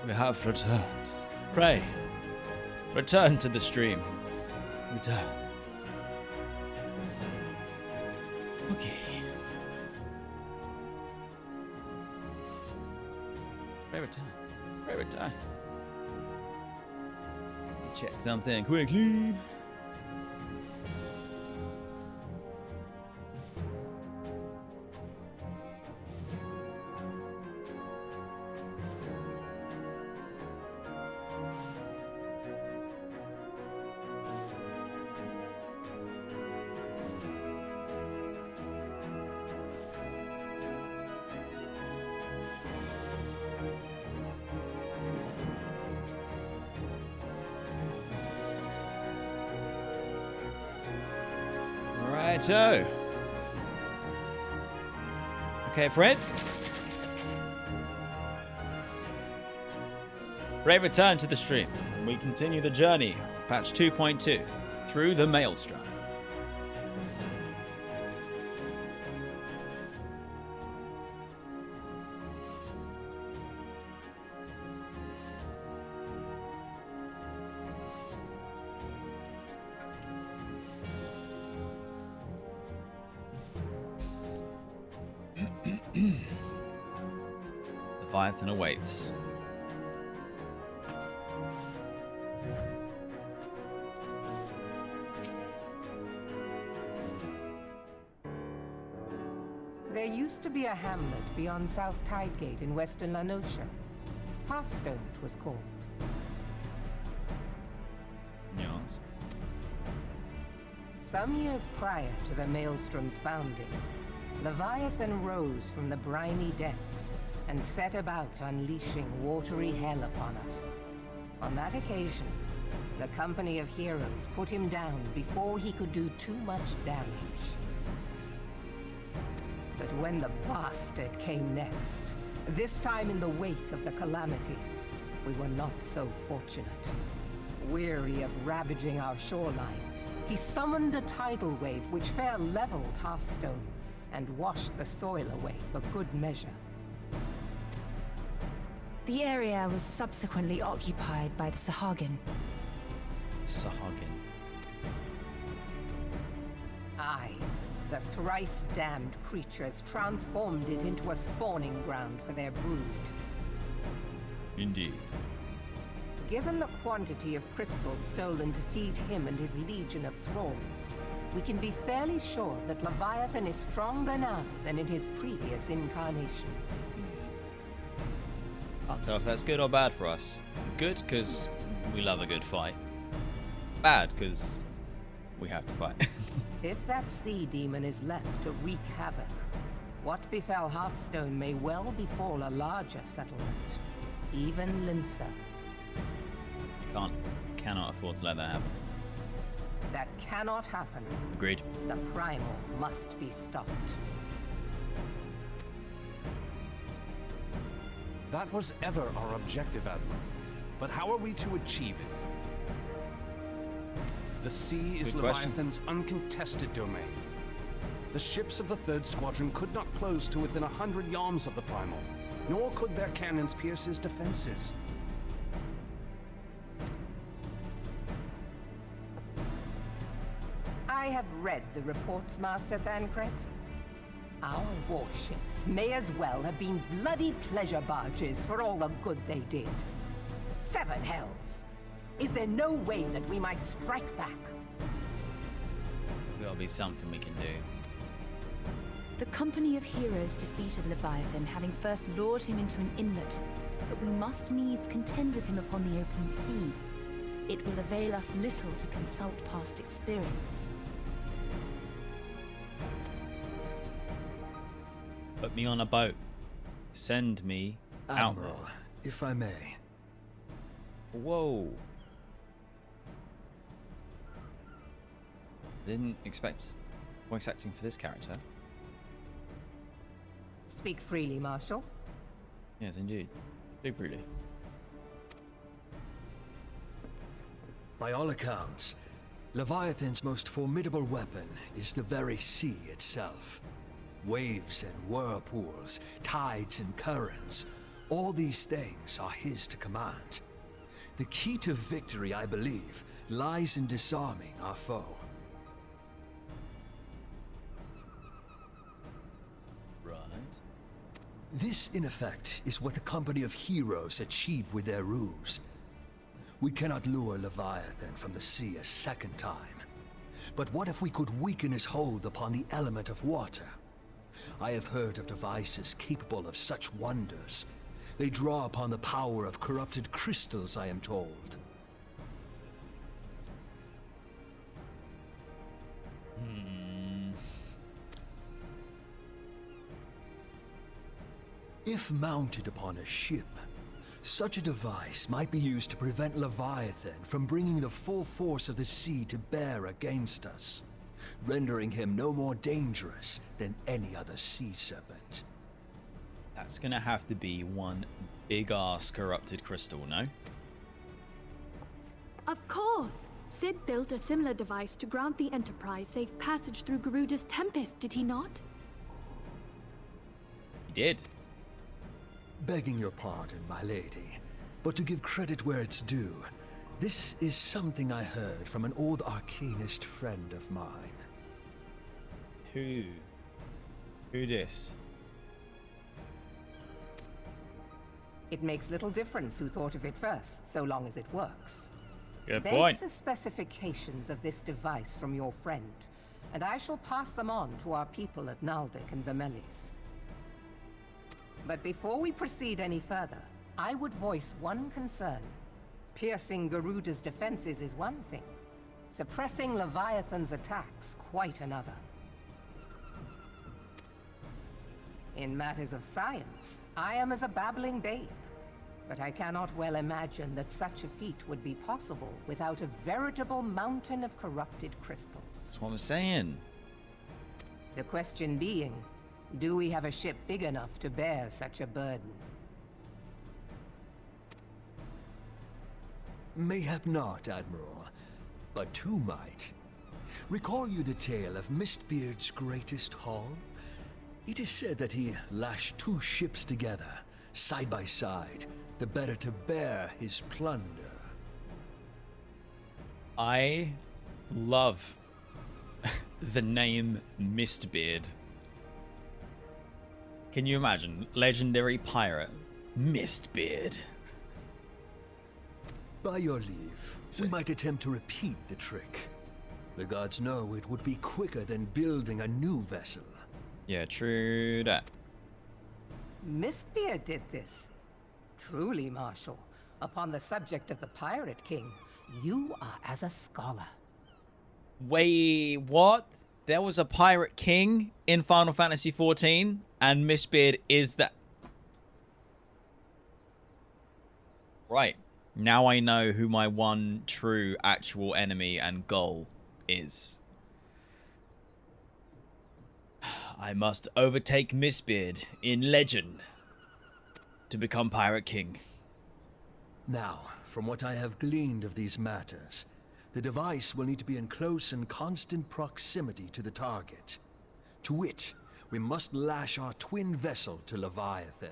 [SPEAKER 3] We have returned. Pray, return to the stream. Return. Okay. Pray return. Pray return. Check something quickly. Righto. Okay, friends. Brave return to the stream. We continue the journey, patch 2.2, through the Maelstrom. Leviathan awaits.
[SPEAKER 10] There used to be a hamlet beyond South Tidegate in western Lanosha. Hearthstone, it was called.
[SPEAKER 3] Yes.
[SPEAKER 10] Some years prior to the Maelstrom's founding, Leviathan rose from the briny depths and set about unleashing watery hell upon us. On that occasion, the Company of Heroes put him down before he could do too much damage. But when the bastard came next, this time in the wake of the calamity, we were not so fortunate. Weary of ravaging our shoreline, he summoned a tidal wave which fair leveled Hearthstone and washed the soil away for good measure.
[SPEAKER 5] The area was subsequently occupied by the Sahagin.
[SPEAKER 3] Sahagin.
[SPEAKER 10] Aye, the thrice-damned creatures transformed it into a spawning ground for their brood.
[SPEAKER 3] Indeed.
[SPEAKER 10] Given the quantity of crystals stolen to feed him and his legion of thralls, we can be fairly sure that Leviathan is stronger now than in his previous incarnations.
[SPEAKER 3] Can't tell if that's good or bad for us. Good, because we love a good fight. Bad, because we have to fight.
[SPEAKER 10] If that sea demon is left to wreak havoc, what befell Hearthstone may well befall a larger settlement, even Limsa.
[SPEAKER 3] Cannot afford to let that happen.
[SPEAKER 10] That cannot happen.
[SPEAKER 3] Agreed.
[SPEAKER 10] The primal must be stopped.
[SPEAKER 4] That was ever our objective, Admiral. But how are we to achieve it? The sea is
[SPEAKER 3] Good question.
[SPEAKER 4] Leviathan's uncontested domain. The ships of the 3rd Squadron could not close to within 100 yards of the primal, nor could their cannons pierce his defenses.
[SPEAKER 10] I have read the reports, Master Thancred. Our warships may as well have been bloody pleasure barges for all the good they did. 7 hells! Is there no way that we might strike back?
[SPEAKER 3] There's got to be something we can do.
[SPEAKER 5] The Company of Heroes defeated Leviathan, having first lured him into an inlet, but we must needs contend with him upon the open sea. It will avail us little to consult past experience.
[SPEAKER 3] Put me on a boat. Send me out.
[SPEAKER 11] Admiral, if I may.
[SPEAKER 3] Whoa. Didn't expect. Voice acting for this character.
[SPEAKER 10] Speak freely, Marshal.
[SPEAKER 3] Yes, indeed. Speak freely.
[SPEAKER 11] By all accounts, Leviathan's most formidable weapon is the very sea itself. Waves and whirlpools, tides and currents, all these things are his to command. The key to victory, I believe, lies in disarming our foe.
[SPEAKER 3] Right.
[SPEAKER 11] This, in effect, is what the company of heroes achieved with their ruse. We cannot lure Leviathan from the sea a second time. But what if we could weaken his hold upon the element of water? I have heard of devices capable of such wonders. They draw upon the power of corrupted crystals, I am told. If mounted upon a ship, such a device might be used to prevent Leviathan from bringing the full force of the sea to bear against us, rendering him no more dangerous than any other sea serpent.
[SPEAKER 3] That's gonna have to be one big-ass corrupted crystal, no?
[SPEAKER 6] Of course! Sid built a similar device to grant the Enterprise safe passage through Garuda's Tempest, did he not?
[SPEAKER 3] He did.
[SPEAKER 11] Begging your pardon, my lady, but to give credit where it's due, this is something I heard from an old arcanist friend of mine.
[SPEAKER 3] Who? Who this?
[SPEAKER 10] It makes little difference who thought of it first, so long as it works.
[SPEAKER 3] Good
[SPEAKER 10] Beg
[SPEAKER 3] point.
[SPEAKER 10] the specifications of this device from your friend, and I shall pass them on to our people at Naldic and Vermelis. But before we proceed any further, I would voice one concern. Piercing Garuda's defenses is one thing. Suppressing Leviathan's attacks, quite another. In matters of science, I am as a babbling babe. But I cannot well imagine that such a feat would be possible without a veritable mountain of corrupted crystals.
[SPEAKER 3] That's what I'm saying.
[SPEAKER 10] The question being, do we have a ship big enough to bear such a burden?
[SPEAKER 11] Mayhap not, Admiral, but two might. Recall you the tale of Mistbeard's greatest haul? It is said that he lashed two ships together, side by side, the better to bear his plunder.
[SPEAKER 3] I love the name Mistbeard. Can you imagine? Legendary pirate, Mistbeard.
[SPEAKER 11] By your leave, we might attempt to repeat the trick. The gods know it would be quicker than building a new vessel.
[SPEAKER 3] Yeah, true that.
[SPEAKER 10] Mistbeard did this. Truly, Marshal, upon the subject of the Pirate King, you are as a scholar.
[SPEAKER 3] Wait, what? There was a pirate king in Final Fantasy XIV, and Mistbeard is that. Right. Now I know who my one true actual enemy and goal is. I must overtake Mistbeard in legend to become Pirate King.
[SPEAKER 11] Now, from what I have gleaned of these matters, the device will need to be in close and constant proximity to the target. To wit, we must lash our twin vessel to Leviathan.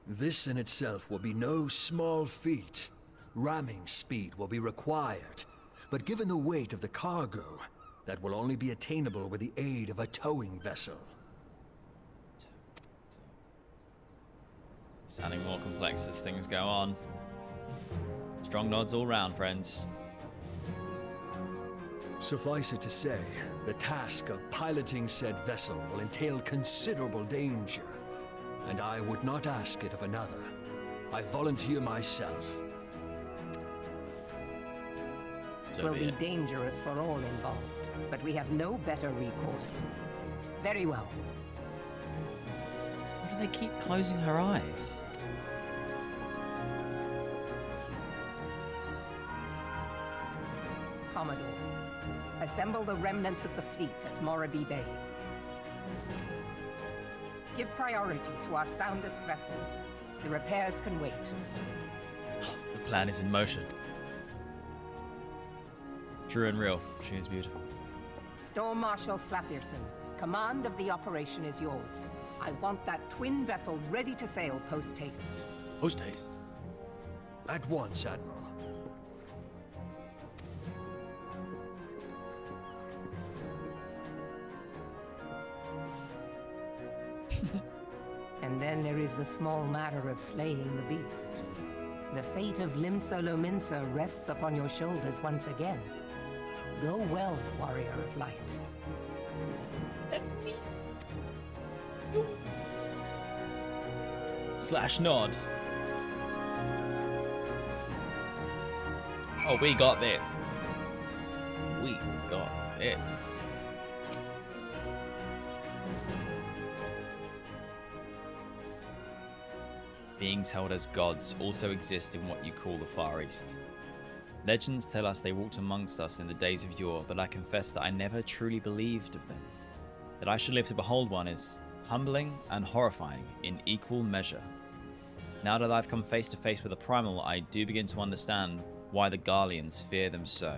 [SPEAKER 11] This in itself will be no small feat. Ramming speed will be required, but given the weight of the cargo, that will only be attainable with the aid of a towing vessel.
[SPEAKER 3] Sounding more complex as things go on. Strong nods all round, friends.
[SPEAKER 11] Suffice it to say, the task of piloting said vessel will entail considerable danger, and I would not ask it of another. I volunteer myself.
[SPEAKER 10] It will be dangerous for all involved, but we have no better recourse. Very well.
[SPEAKER 3] Why do they keep closing her eyes?
[SPEAKER 10] Commodore, assemble the remnants of the fleet at Morabee Bay. Give priority to our soundest vessels. The repairs can wait.
[SPEAKER 3] The plan is in motion. true and real. She is beautiful.
[SPEAKER 10] Storm Marshal Slafirson, command of the operation is yours. I want that twin vessel ready to sail post-haste.
[SPEAKER 3] Post-haste?
[SPEAKER 11] At once, Admiral.
[SPEAKER 10] And then there is the small matter of slaying the beast. The fate of Limsa Lominsa rests upon your shoulders once again. Go well, warrior of light.
[SPEAKER 3] Slash nod. Oh, we got this. We got this. Beings held as gods also exist in what you call the Far East. Legends tell us they walked amongst us in the days of yore, but I confess that I never truly believed of them. That I should live to behold one is humbling and horrifying in equal measure. Now that I've come face to face with a primal, I do begin to understand why the Garleans fear them so.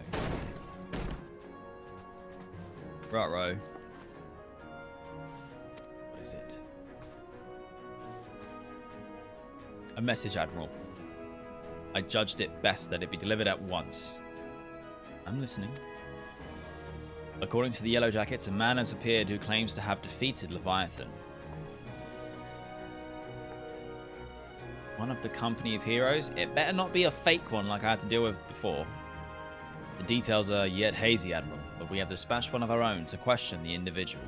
[SPEAKER 3] Right-ro. What is it? A message, Admiral. I judged it best that it be delivered at once. I'm listening. According to the Yellow Jackets, a man has appeared who claims to have defeated Leviathan. One of the company of heroes? It better not be a fake one like I had to deal with before. The details are yet hazy, Admiral, but we have dispatched one of our own to question the individual.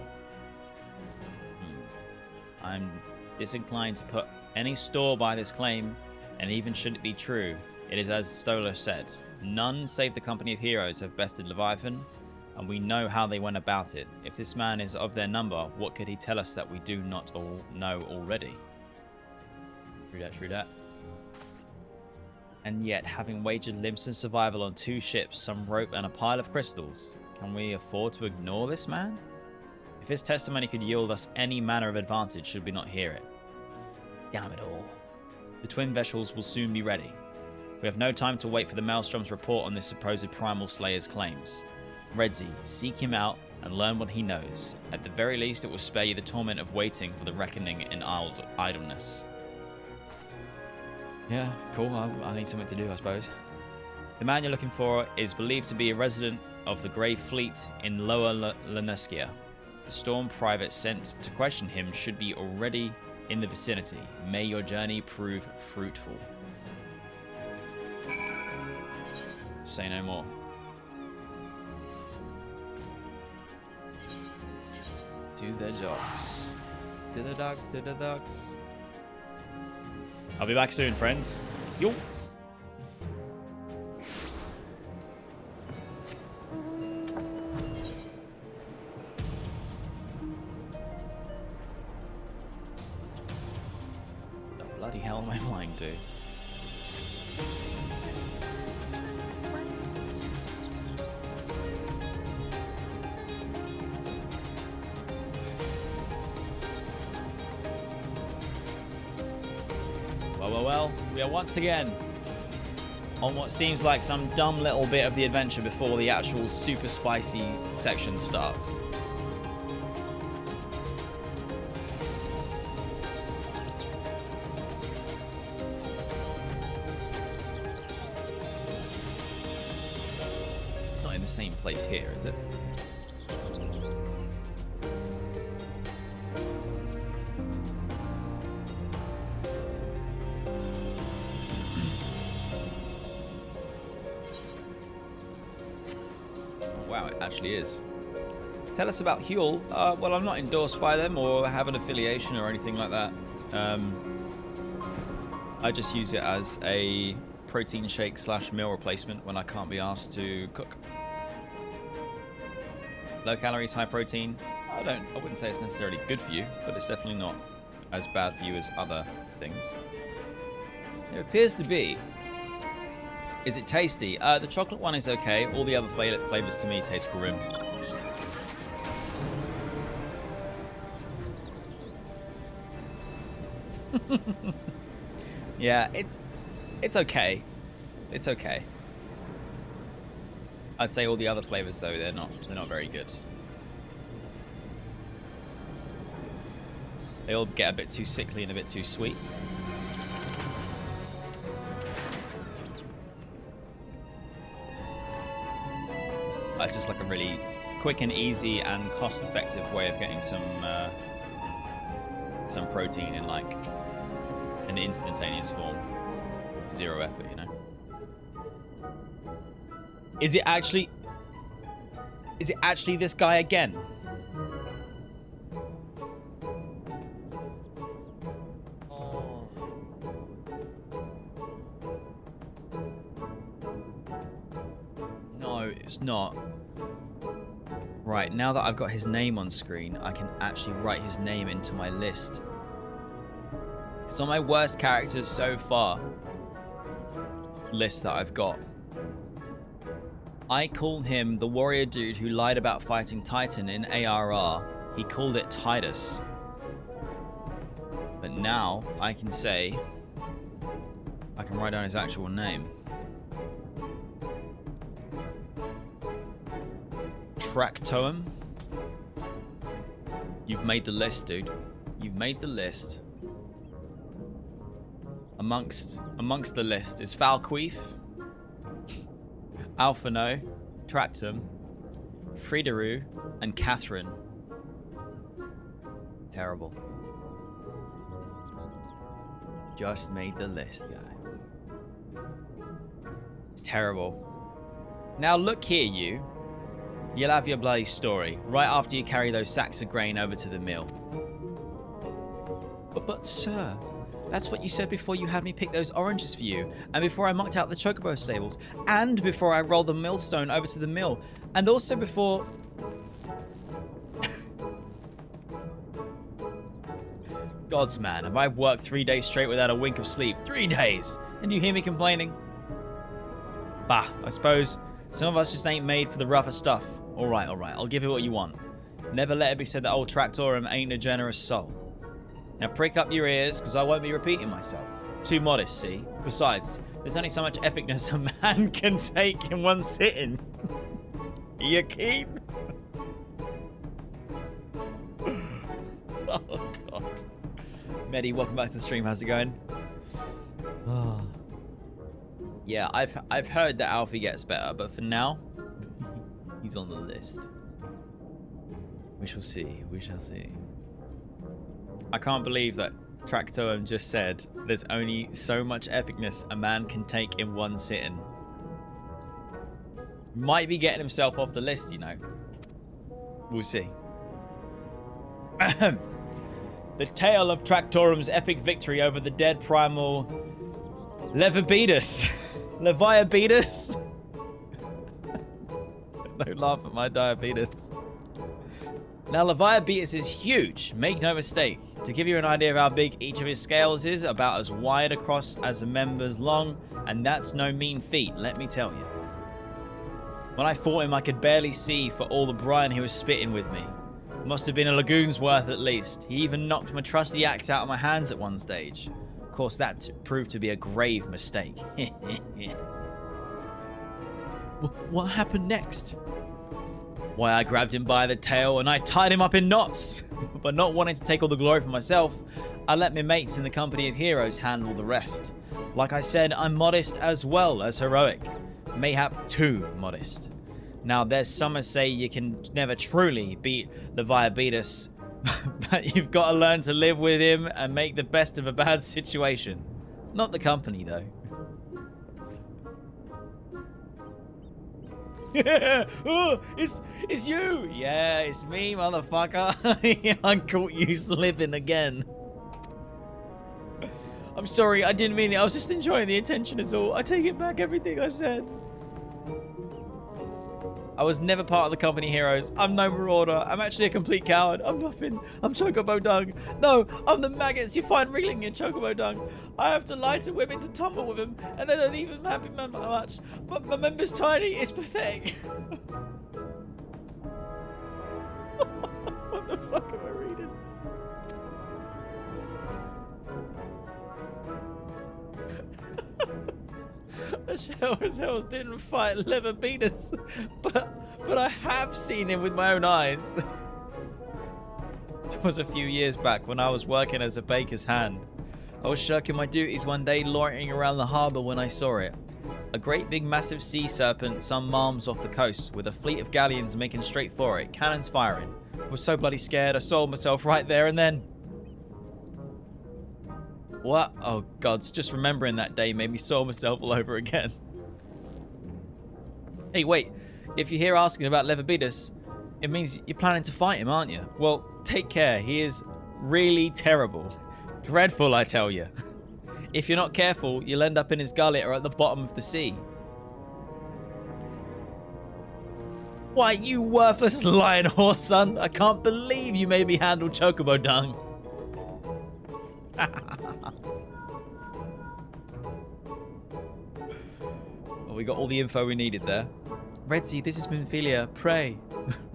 [SPEAKER 3] I'm disinclined to put any store by this claim, and even should it be true, it is as Stolar said. None save the company of heroes have bested Leviathan, and we know how they went about it. If this man is of their number, what could he tell us that we do not all know already? True that. And yet, having wagered Limson's survival on 2 ships, some rope and a pile of crystals, can we afford to ignore this man? If his testimony could yield us any manner of advantage, should we not hear it? Damn it all. The twin vessels will soon be ready. We have no time to wait for the Maelstrom's report on this supposed primal slayer's claims. Redzy, seek him out and learn what he knows. At the very least, it will spare you the torment of waiting for the reckoning in idleness. Yeah, cool. I need something to do, I suppose. The man you're looking for is believed to be a resident of the Grey Fleet in Lower Laneskia. The Storm private sent to question him should be already in the vicinity. May your journey prove fruitful. Say no more. To the dogs. To the dogs, to the dogs. I'll be back soon, friends. Yo. The bloody hell am I flying to? Well, we are once again on what seems like some dumb little bit of the adventure before the actual super spicy section starts. It's not in the same place here, is it? Actually is. Tell us about Huel. Well, I'm not endorsed by them or have an affiliation or anything like that. I just use it as a protein shake / meal replacement when I can't be asked to cook. Low calories, high protein. I wouldn't say it's necessarily good for you, but it's definitely not as bad for you as other things. It appears to be. Is it tasty? The chocolate one is okay. All the other flavors to me taste grim. Yeah, it's okay. It's okay. I'd say all the other flavors though, they're not very good. They all get a bit too sickly and a bit too sweet. That's just like a really quick and easy and cost-effective way of getting some protein in like an instantaneous form with zero effort, you know. Is it actually this guy again?
[SPEAKER 2] Oh.
[SPEAKER 3] No, it's not. Right, now that I've got his name on screen, I can actually write his name into my list. It's on my worst characters so far list that I've got. I call him the warrior dude who lied about fighting Titan in ARR. He called it Titus. But now I can say, I can write down his actual name. Tractoem. You've made the list, dude. You've made the list. Amongst the list is Falqueef, Alphano, Tractum, Fridaru, and Catherine. Terrible. Just made the list, guy. It's terrible. Now look here, you. You'll have your bloody story right after you carry those sacks of grain over to the mill. But sir, that's what you said before you had me pick those oranges for you, and before I mucked out the chocobo stables, and before I rolled the millstone over to the mill, and also before... Gods, man, have I worked 3 days straight without a wink of sleep? 3 days! And you hear me complaining? Bah, I suppose some of us just ain't made for the rougher stuff. Alright, I'll give you what you want. Never let it be said that old Tractorum ain't a generous soul. Now prick up your ears, because I won't be repeating myself. Too modest, see? Besides, there's only so much epicness a man can take in one sitting. You keen? Oh, God. Medi, welcome back to the stream. How's it going? Oh. Yeah, I've heard that Alfie gets better, but for now, he's on the list. We shall see. We shall see. I can't believe that Tractoem just said there's only so much epicness a man can take in one sitting. Might be getting himself off the list, you know. We'll see. The tale of Tractorum's epic victory over the dead primal Leviathan. Leviathan. Don't laugh at my diabetes. Now, Leviathan is huge, make no mistake. To give you an idea of how big each of his scales is, about as wide across as a member's long, and that's no mean feat, let me tell you. When I fought him, I could barely see for all the brine he was spitting with me. Must have been a lagoon's worth at least. He even knocked my trusty axe out of my hands at one stage. Of course, that proved to be a grave mistake. What happened next? Why, I grabbed him by the tail and I tied him up in knots. But not wanting to take all the glory for myself, I let my mates in the company of heroes handle the rest. Like I said, I'm modest as well as heroic. Mayhap too modest. Now, there's some who say you can never truly beat Leviathan, but you've got to learn to live with him and make the best of a bad situation. Not the company, though. Oh, it's you. Yeah, it's me, motherfucker. I caught you slipping again. I'm sorry, I didn't mean it. I was just enjoying the attention is all. I take it back, everything I said. I was never part of the company heroes. I'm no marauder. I'm actually a complete coward. I'm nothing. I'm Chocobo Dung. No, I'm the maggots you find wriggling in Chocobo Dung. I have to lie to women to tumble with them, and they don't even happy me much. But my member's tiny. It's pathetic. What the fuck am I reading? Cells didn't fight Leviathan, but I have seen him with my own eyes. It was a few years back when I was working as a baker's hand. I was shirking my duties one day, loitering around the harbour when I saw it. A great big massive sea serpent some miles off the coast, with a fleet of galleons making straight for it, cannons firing. I was so bloody scared, I sold myself right there and then. What? Oh gods, just remembering that day made me soil myself all over again. Hey, wait. If you're here asking about Leviathan, it means you're planning to fight him, aren't you? Well, take care. He is really terrible. Dreadful, I tell you. If you're not careful, you'll end up in his gullet or at the bottom of the sea. Why, you worthless lion horse, son. I can't believe you made me handle chocobo dung. Well, we got all the info we needed there. Redzy, this is Minfilia. Pray.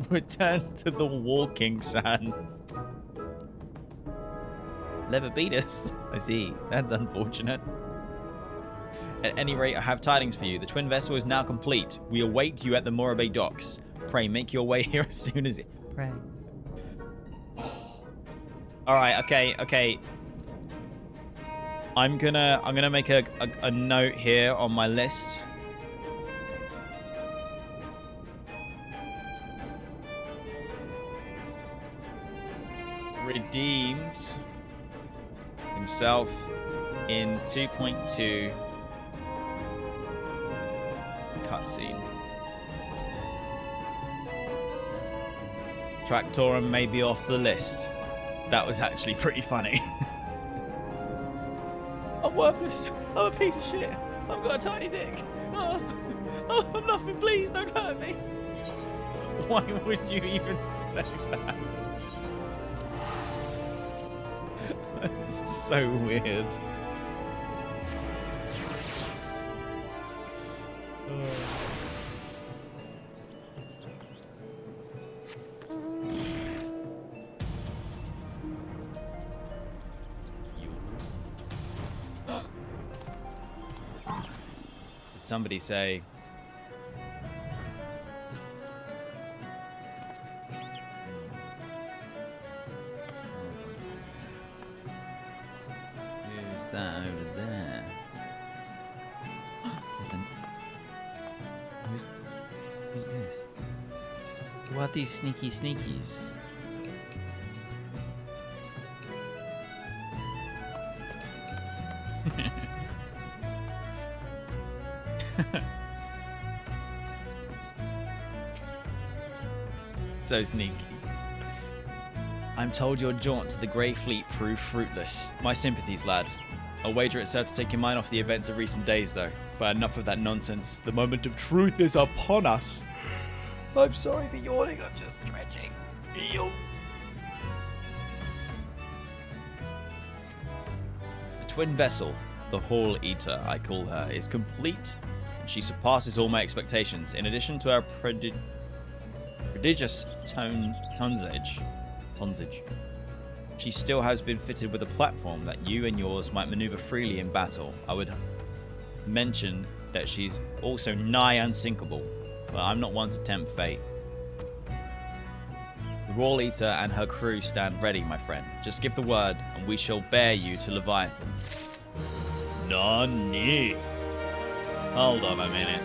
[SPEAKER 3] Return to the walking sands. Leviathan? I see. That's unfortunate. At any rate, I have tidings for you. The twin vessel is now complete. We await you at the Morabay docks. Pray, make your way here as soon as it... Pray. Alright, okay. I'm gonna make a note here on my list. Redeemed himself in 2.2 cutscene. Tractorum may be off the list. That was actually pretty funny. I'm worthless. I'm a piece of shit. I've got a tiny dick. Oh, I'm nothing. Please don't hurt me. Why would you even say that? It's just so weird. Did somebody say... that over there? Who's this? What are these sneaky sneakies? So sneaky. I'm told your jaunt to the Grey Fleet proved fruitless. My sympathies, lad. I'll wager it served to take your mind off the events of recent days, though. But enough of that nonsense. The moment of truth is upon us. I'm sorry for yawning. I'm just stretching. The twin vessel, the Hall Eater, I call her, is complete. And she surpasses all my expectations. In addition to her prodigious tonnage. She still has been fitted with a platform that you and yours might maneuver freely in battle. I would mention that she's also nigh unsinkable, but I'm not one to tempt fate. The Raw Eater and her crew stand ready, my friend. Just give the word, and we shall bear you to Leviathan. Nani? Hold on a minute.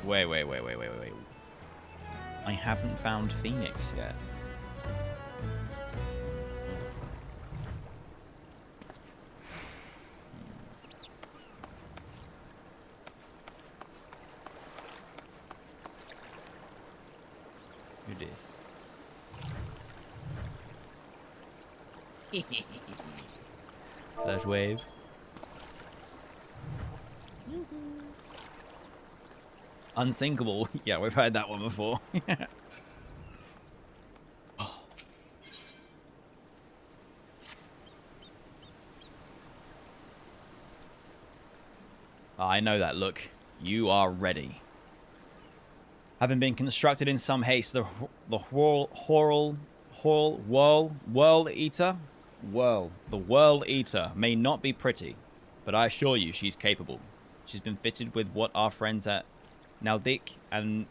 [SPEAKER 3] Wait. I haven't found Phoenix yet. Who this? Slash wave. Unsinkable. Yeah, we've heard that one before. I know that look. You are ready. Having been constructed in some haste, the World Eater may not be pretty, but I assure you she's capable. She's been fitted with what our friends at Naldik and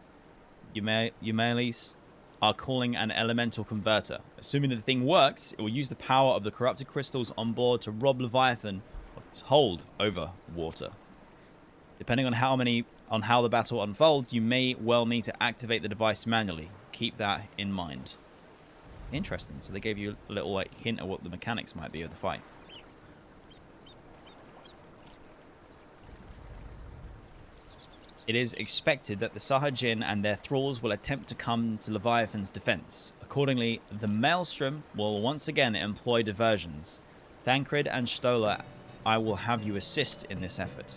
[SPEAKER 3] Eumeles are calling an elemental converter. Assuming that the thing works, it will use the power of the corrupted crystals on board to rob Leviathan of its hold over water. Depending on how the battle unfolds, you may well need to activate the device manually. Keep that in mind. Interesting. So they gave you a little hint of what the mechanics might be of the fight. It is expected that the Sahajin and their thralls will attempt to come to Leviathan's defense. Accordingly, the Maelstrom will once again employ diversions. Thancred and Stola, I will have you assist in this effort.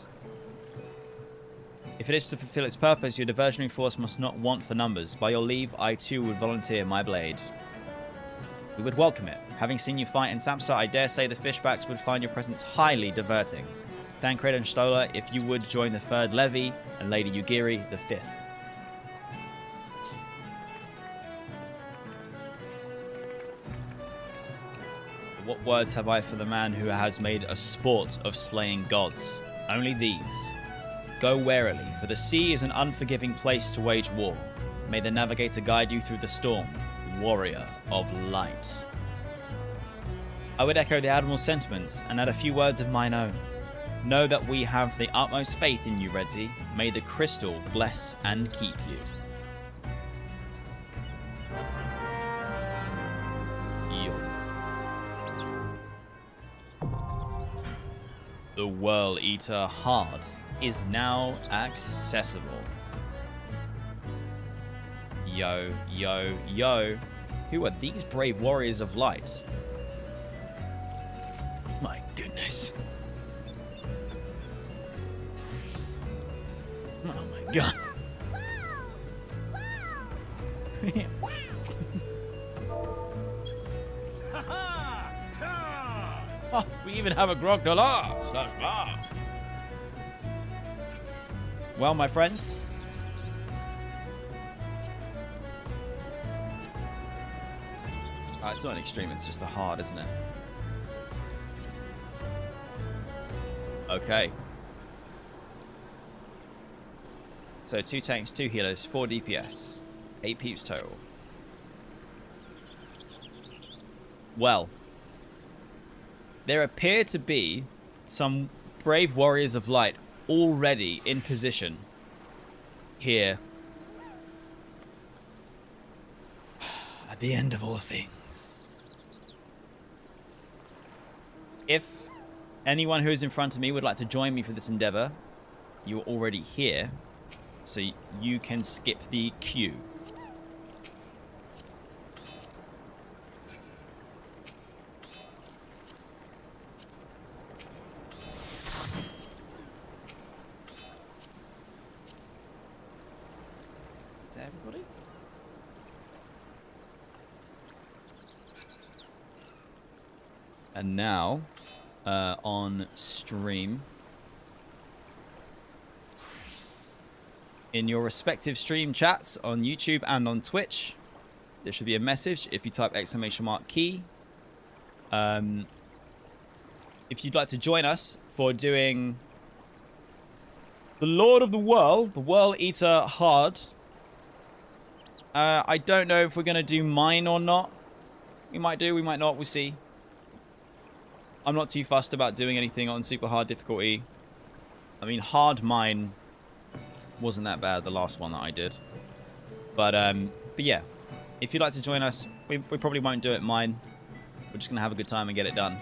[SPEAKER 3] If it is to fulfill its purpose, your diversionary force must not want for numbers. By your leave, I too would volunteer my blade. We would welcome it. Having seen you fight in Samsa, I dare say the Fishbacks would find your presence highly diverting. Thancred and Stola, if you would join the 3rd Levy, and Lady Yugiri, the 5th. What words have I for the man who has made a sport of slaying gods? Only these. Go warily, for the sea is an unforgiving place to wage war. May the navigator guide you through the storm, warrior of light. I would echo the Admiral's sentiments and add a few words of mine own. Know that we have the utmost faith in you, Redzy. May the crystal bless and keep you. The Whirl Eater Hard is now accessible. Yo, yo, yo. Who are these brave warriors of light? My goodness. Oh my god. Oh, we even have a grog de la. Well, my friends. It's not an extreme, it's just a hard, isn't it? Okay. So 2 tanks, 2 healers, 4 DPS, 8 peeps total. Well, there appear to be some brave warriors of light already in position here at the end of all things. If anyone who is in front of me would like to join me for this endeavor, you're already here. So you can skip the queue. Is that everybody? And now, on stream, in your respective stream chats on YouTube and on Twitch, there should be a message if you type !key. If you'd like to join us for doing the Lord of the Whirl, the Whirl Eater Hard. I don't know if we're going to do mine or not. We might do, we might not, we'll see. I'm not too fussed about doing anything on super hard difficulty. I mean, hard mine wasn't that bad, the last one that I did. But yeah, if you'd like to join us, we probably won't do it mine. We're just going to have a good time and get it done.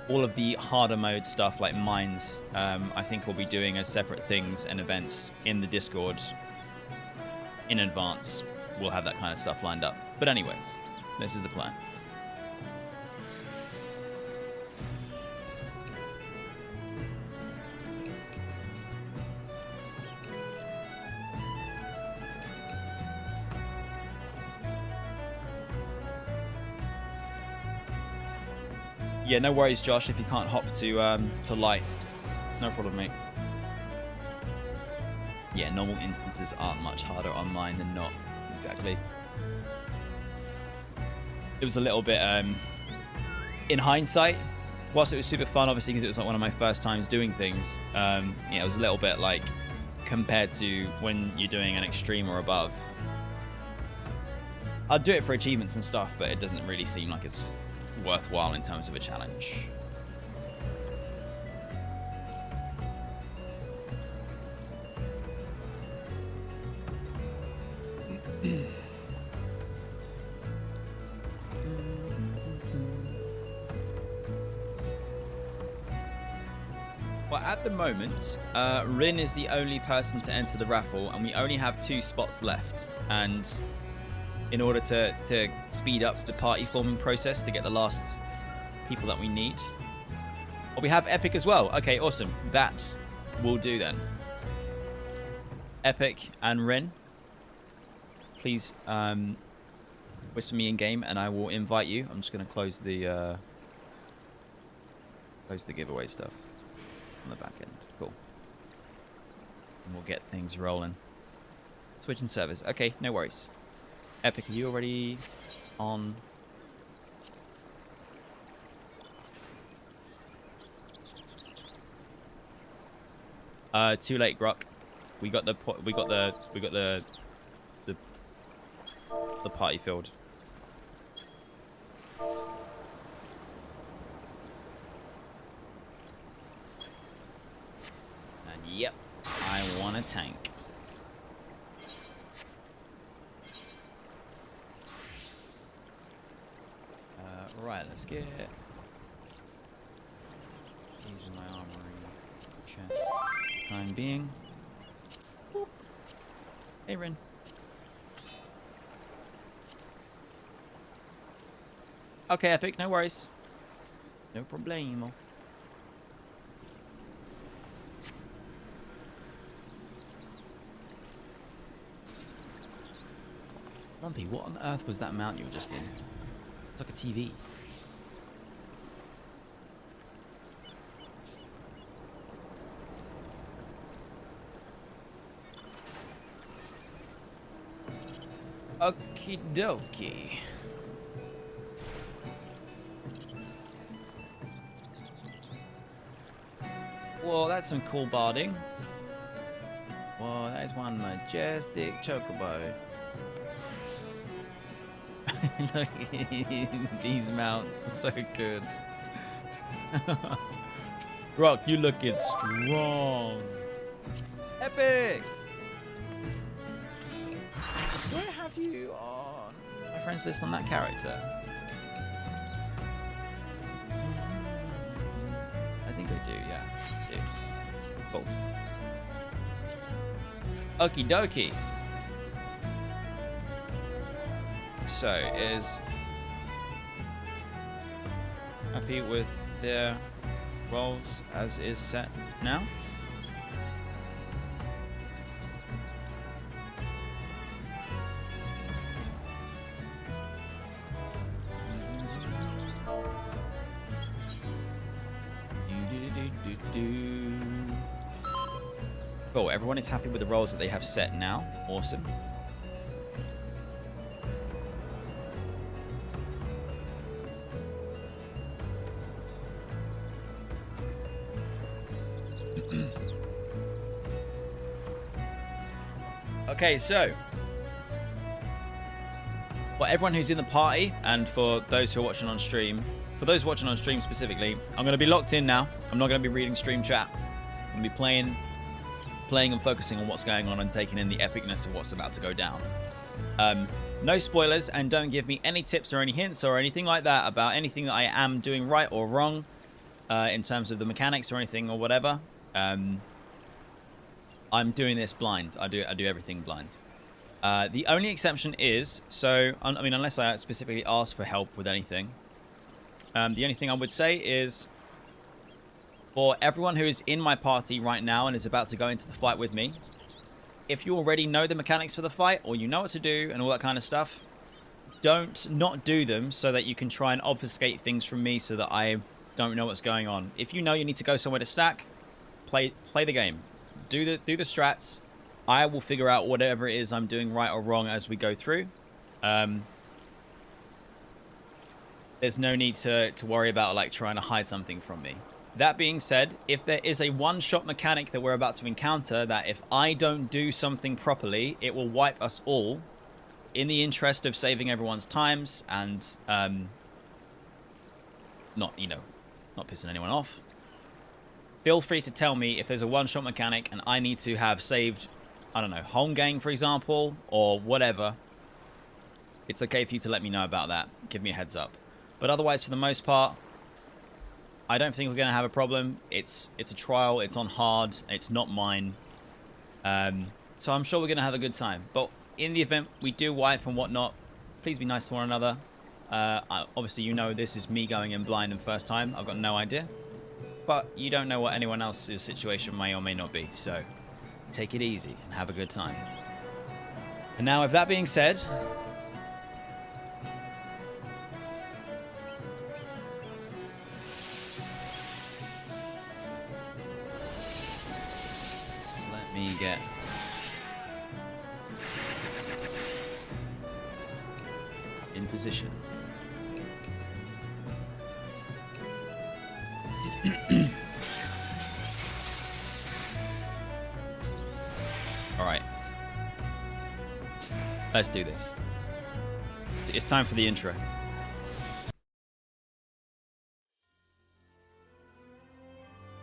[SPEAKER 3] All of the harder mode stuff, like mines, I think we'll be doing as separate things and events in the Discord in advance. We'll have that kind of stuff lined up. But anyways, this is the plan. Yeah, no worries, Josh, if you can't hop to light. No problem, mate. Yeah, normal instances aren't much harder on mine than not. Exactly. It was a little bit, in hindsight, whilst it was super fun, obviously, because it was like one of my first times doing things, yeah, it was a little bit like compared to when you're doing an extreme or above. I'd do it for achievements and stuff, but it doesn't really seem like it's worthwhile in terms of a challenge. Well, at the moment, Rin is the only person to enter the raffle, and we only have 2 spots left. And in order to speed up the party forming process to get the last people that we need. Oh, we have Epic as well. Okay, awesome. That will do then. Epic and Rin, please whisper me in game, and I will invite you. I'm just going to close the giveaway stuff on the back end. Cool. And we'll get things rolling. Switching servers. Okay, no worries. Epic, are you already on? Too late, Grok. We got the party filled. And yep, I want a tank. Right, let's get these in my armory chest for the time being. Boop. Hey, Rin. Okay, Epic, no worries. No problemo. Lumpy, what on earth was that mount you were just in? It's like a TV. Okie dokie. Whoa, that's some cool barding. Whoa, that is one majestic chocobo. Look, these mounts are so good. Rock, you looking strong. Epic! Do I have you on my friends list on that character? I think I do, yeah. I do. Cool. Okie dokie. So, is happy with their roles as is set now? Cool, everyone is happy with the roles that they have set now. Awesome. Okay, so for everyone who's in the party and for those who are watching on stream, for those watching on stream specifically, I'm going to be locked in now. I'm not going to be reading stream chat. I'm going to be playing and focusing on what's going on and taking in the epicness of what's about to go down. No spoilers, and don't give me any tips or any hints or anything like that about anything that I am doing right or wrong in terms of the mechanics or anything or whatever. I'm doing this blind. I do everything blind. The only exception is, so I mean, unless I specifically ask for help with anything, the only thing I would say is for everyone who is in my party right now and is about to go into the fight with me, if you already know the mechanics for the fight or you know what to do and all that kind of stuff, don't not do them so that you can try and obfuscate things from me so that I don't know what's going on. If you know you need to go somewhere to stack, play the game. Do the strats. I will figure out whatever it is I'm doing right or wrong as we go through. there's no need to worry about like trying to hide something from me. That being said, if there is a one-shot mechanic that we're about to encounter that if I don't do something properly, it will wipe us all in the interest of saving everyone's times and not pissing anyone off. Feel free to tell me if there's a one-shot mechanic and I need to have saved, I don't know, Holmgang, for example, or whatever. It's okay for you to let me know about that. Give me a heads up. But otherwise, for the most part, I don't think we're going to have a problem. It's a trial. It's on hard. It's not mine. So I'm sure we're going to have a good time. But in the event we do wipe and whatnot, please be nice to one another. Obviously, you know this is me going in blind and first time. I've got no idea. But you don't know what anyone else's situation may or may not be. So take it easy and have a good time. And now, with that being said... me get in position. All right, let's do this. It's time for the intro.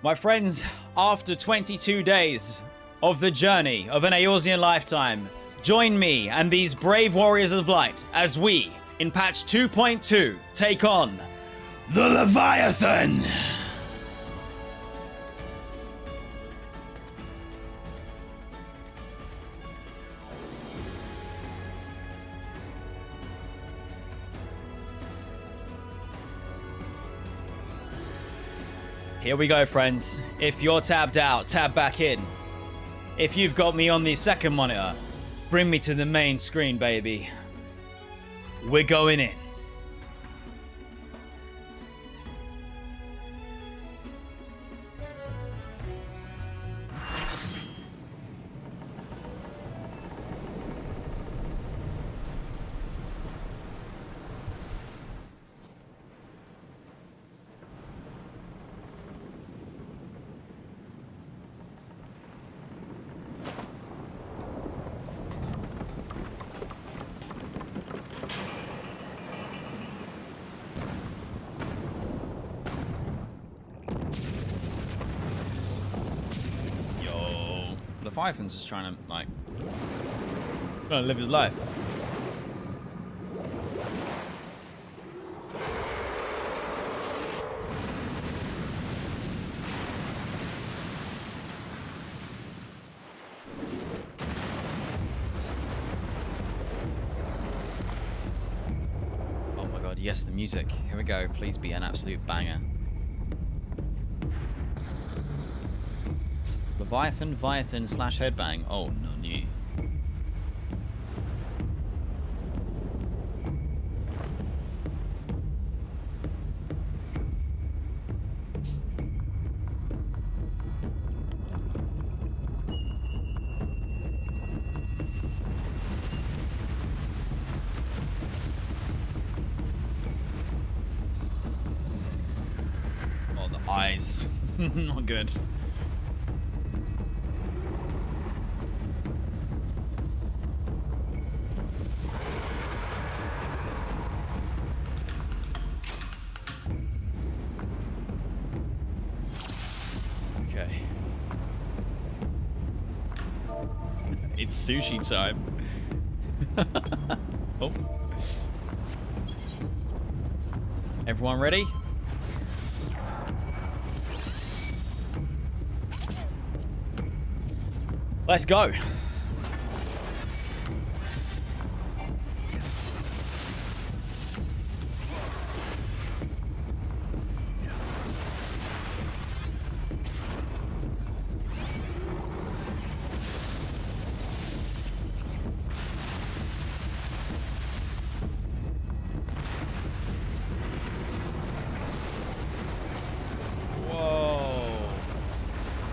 [SPEAKER 3] My friends, after 22 days of the journey of an Eorzean lifetime, join me and these brave warriors of light as we, in patch 2.2, take on the Leviathan! Here we go, friends. If you're tabbed out, tab back in. If you've got me on the second monitor, bring me to the main screen, baby. We're going in. Leviathan's just trying to live his life. Oh my god, yes, the music. Here we go. Please be an absolute banger. Leviathan, Viathan / headbang. Oh, no, new. Oh, the eyes. Not good. It's sushi time. Oh. Everyone ready? Let's go.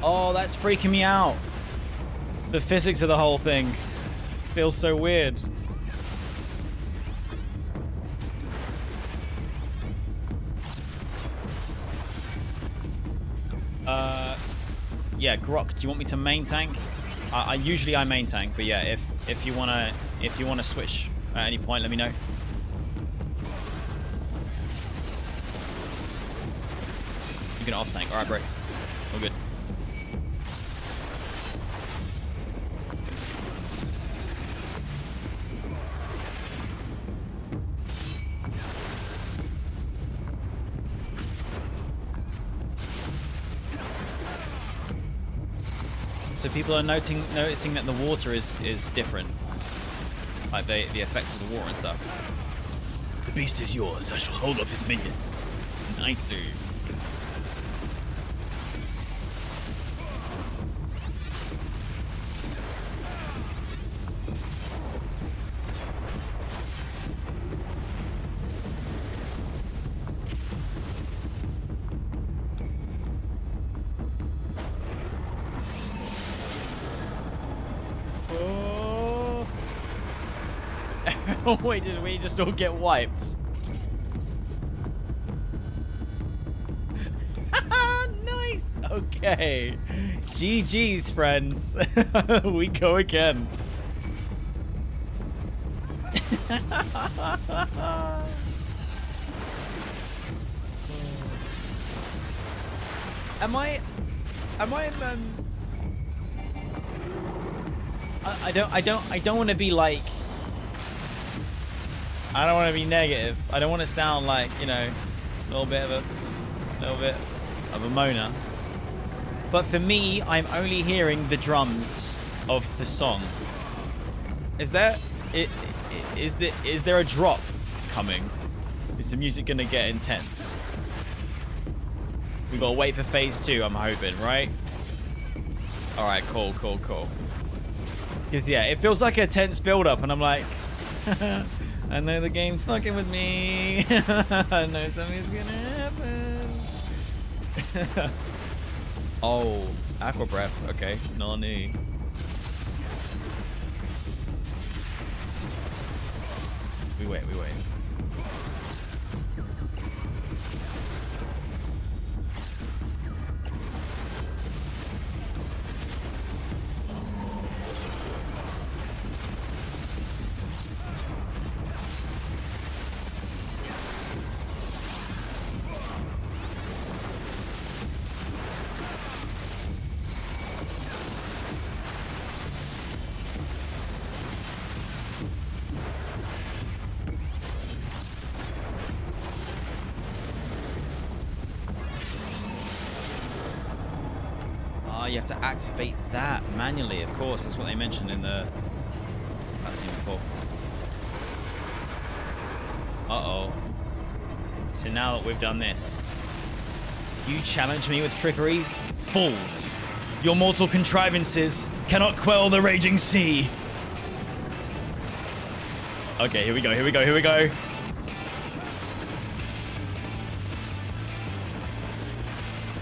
[SPEAKER 3] Oh, that's freaking me out. The physics of the whole thing feels so weird. yeah, Grok, do you want me to main tank? I usually main tank, but yeah, if you wanna switch at any point, let me know. You can off tank. All right, bro. All good. So people are noticing that the water is different, like the effects of the water and stuff. The beast is yours. I shall hold off his minions. Nice. Wait, did we just all get wiped? Nice! Okay. GG's, friends. We go again. I don't want to be like, I don't want to be negative. I don't want to sound like, you know, a little bit of a moaner. But for me, I'm only hearing the drums of the song. Is there a drop coming? Is the music gonna get intense? We gotta wait for phase 2, I'm hoping, right? Alright, cool. Because yeah, it feels like a tense build-up, and I'm like, I know the game's fucking with me. I know something's gonna happen. Oh, Aqua Breath. Okay, nani. We wait. You have to activate that manually, of course. That's what they mentioned in the cutscene before. Uh-oh. So now that we've done this, you challenge me with trickery? Fools! Your mortal contrivances cannot quell the raging sea! Okay, here we go.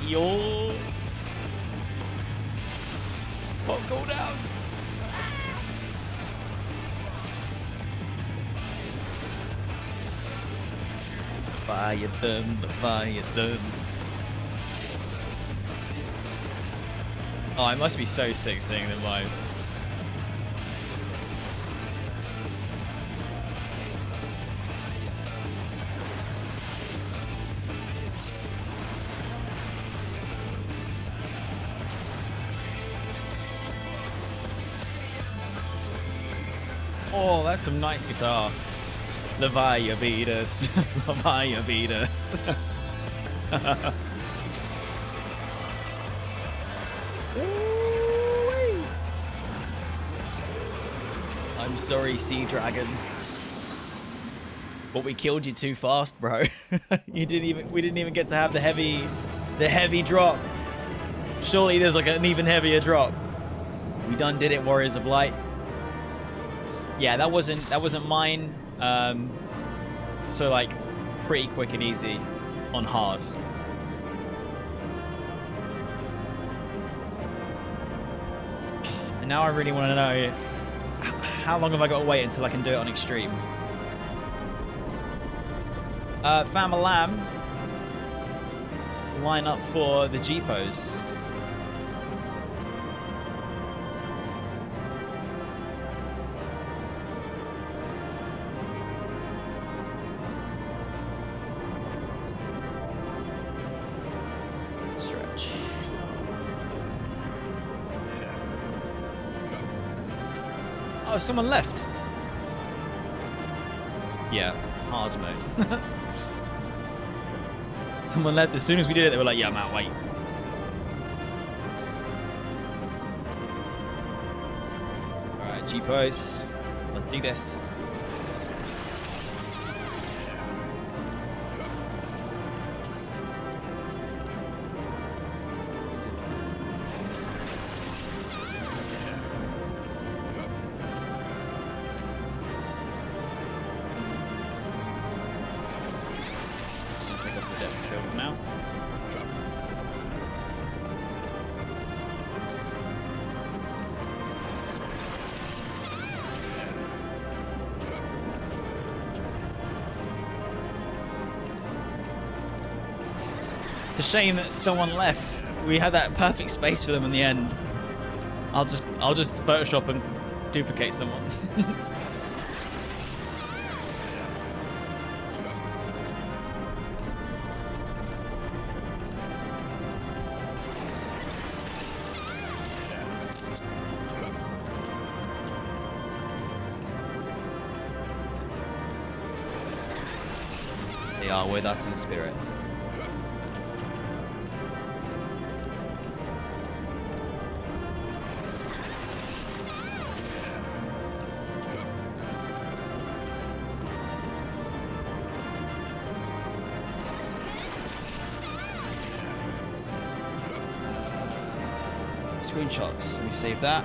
[SPEAKER 3] Yo! Pop cooldowns! Leviathan. Oh, it must be so sick seeing them live. Oh, that's some nice guitar. Leviathan beat us. Leviathan beat us. I'm sorry, Sea Dragon. But we killed you too fast, bro. We didn't even get to have the heavy drop. Surely there's like an even heavier drop. We done did it, Warriors of Light. Yeah, that wasn't mine. So like pretty quick and easy on hard. And now I really want to know how long have I got to wait until I can do it on extreme. Famalam, line up for the G-pose. much. Oh, someone left. Yeah, hard mode. Someone left. As soon as we did it, they were like, yeah, I'm out, wait. Alright, G-pose. Let's do this. It's a shame that someone left. We had that perfect space for them in the end. I'll just Photoshop and duplicate someone. They are with us in spirit. Screenshots. Let me save that.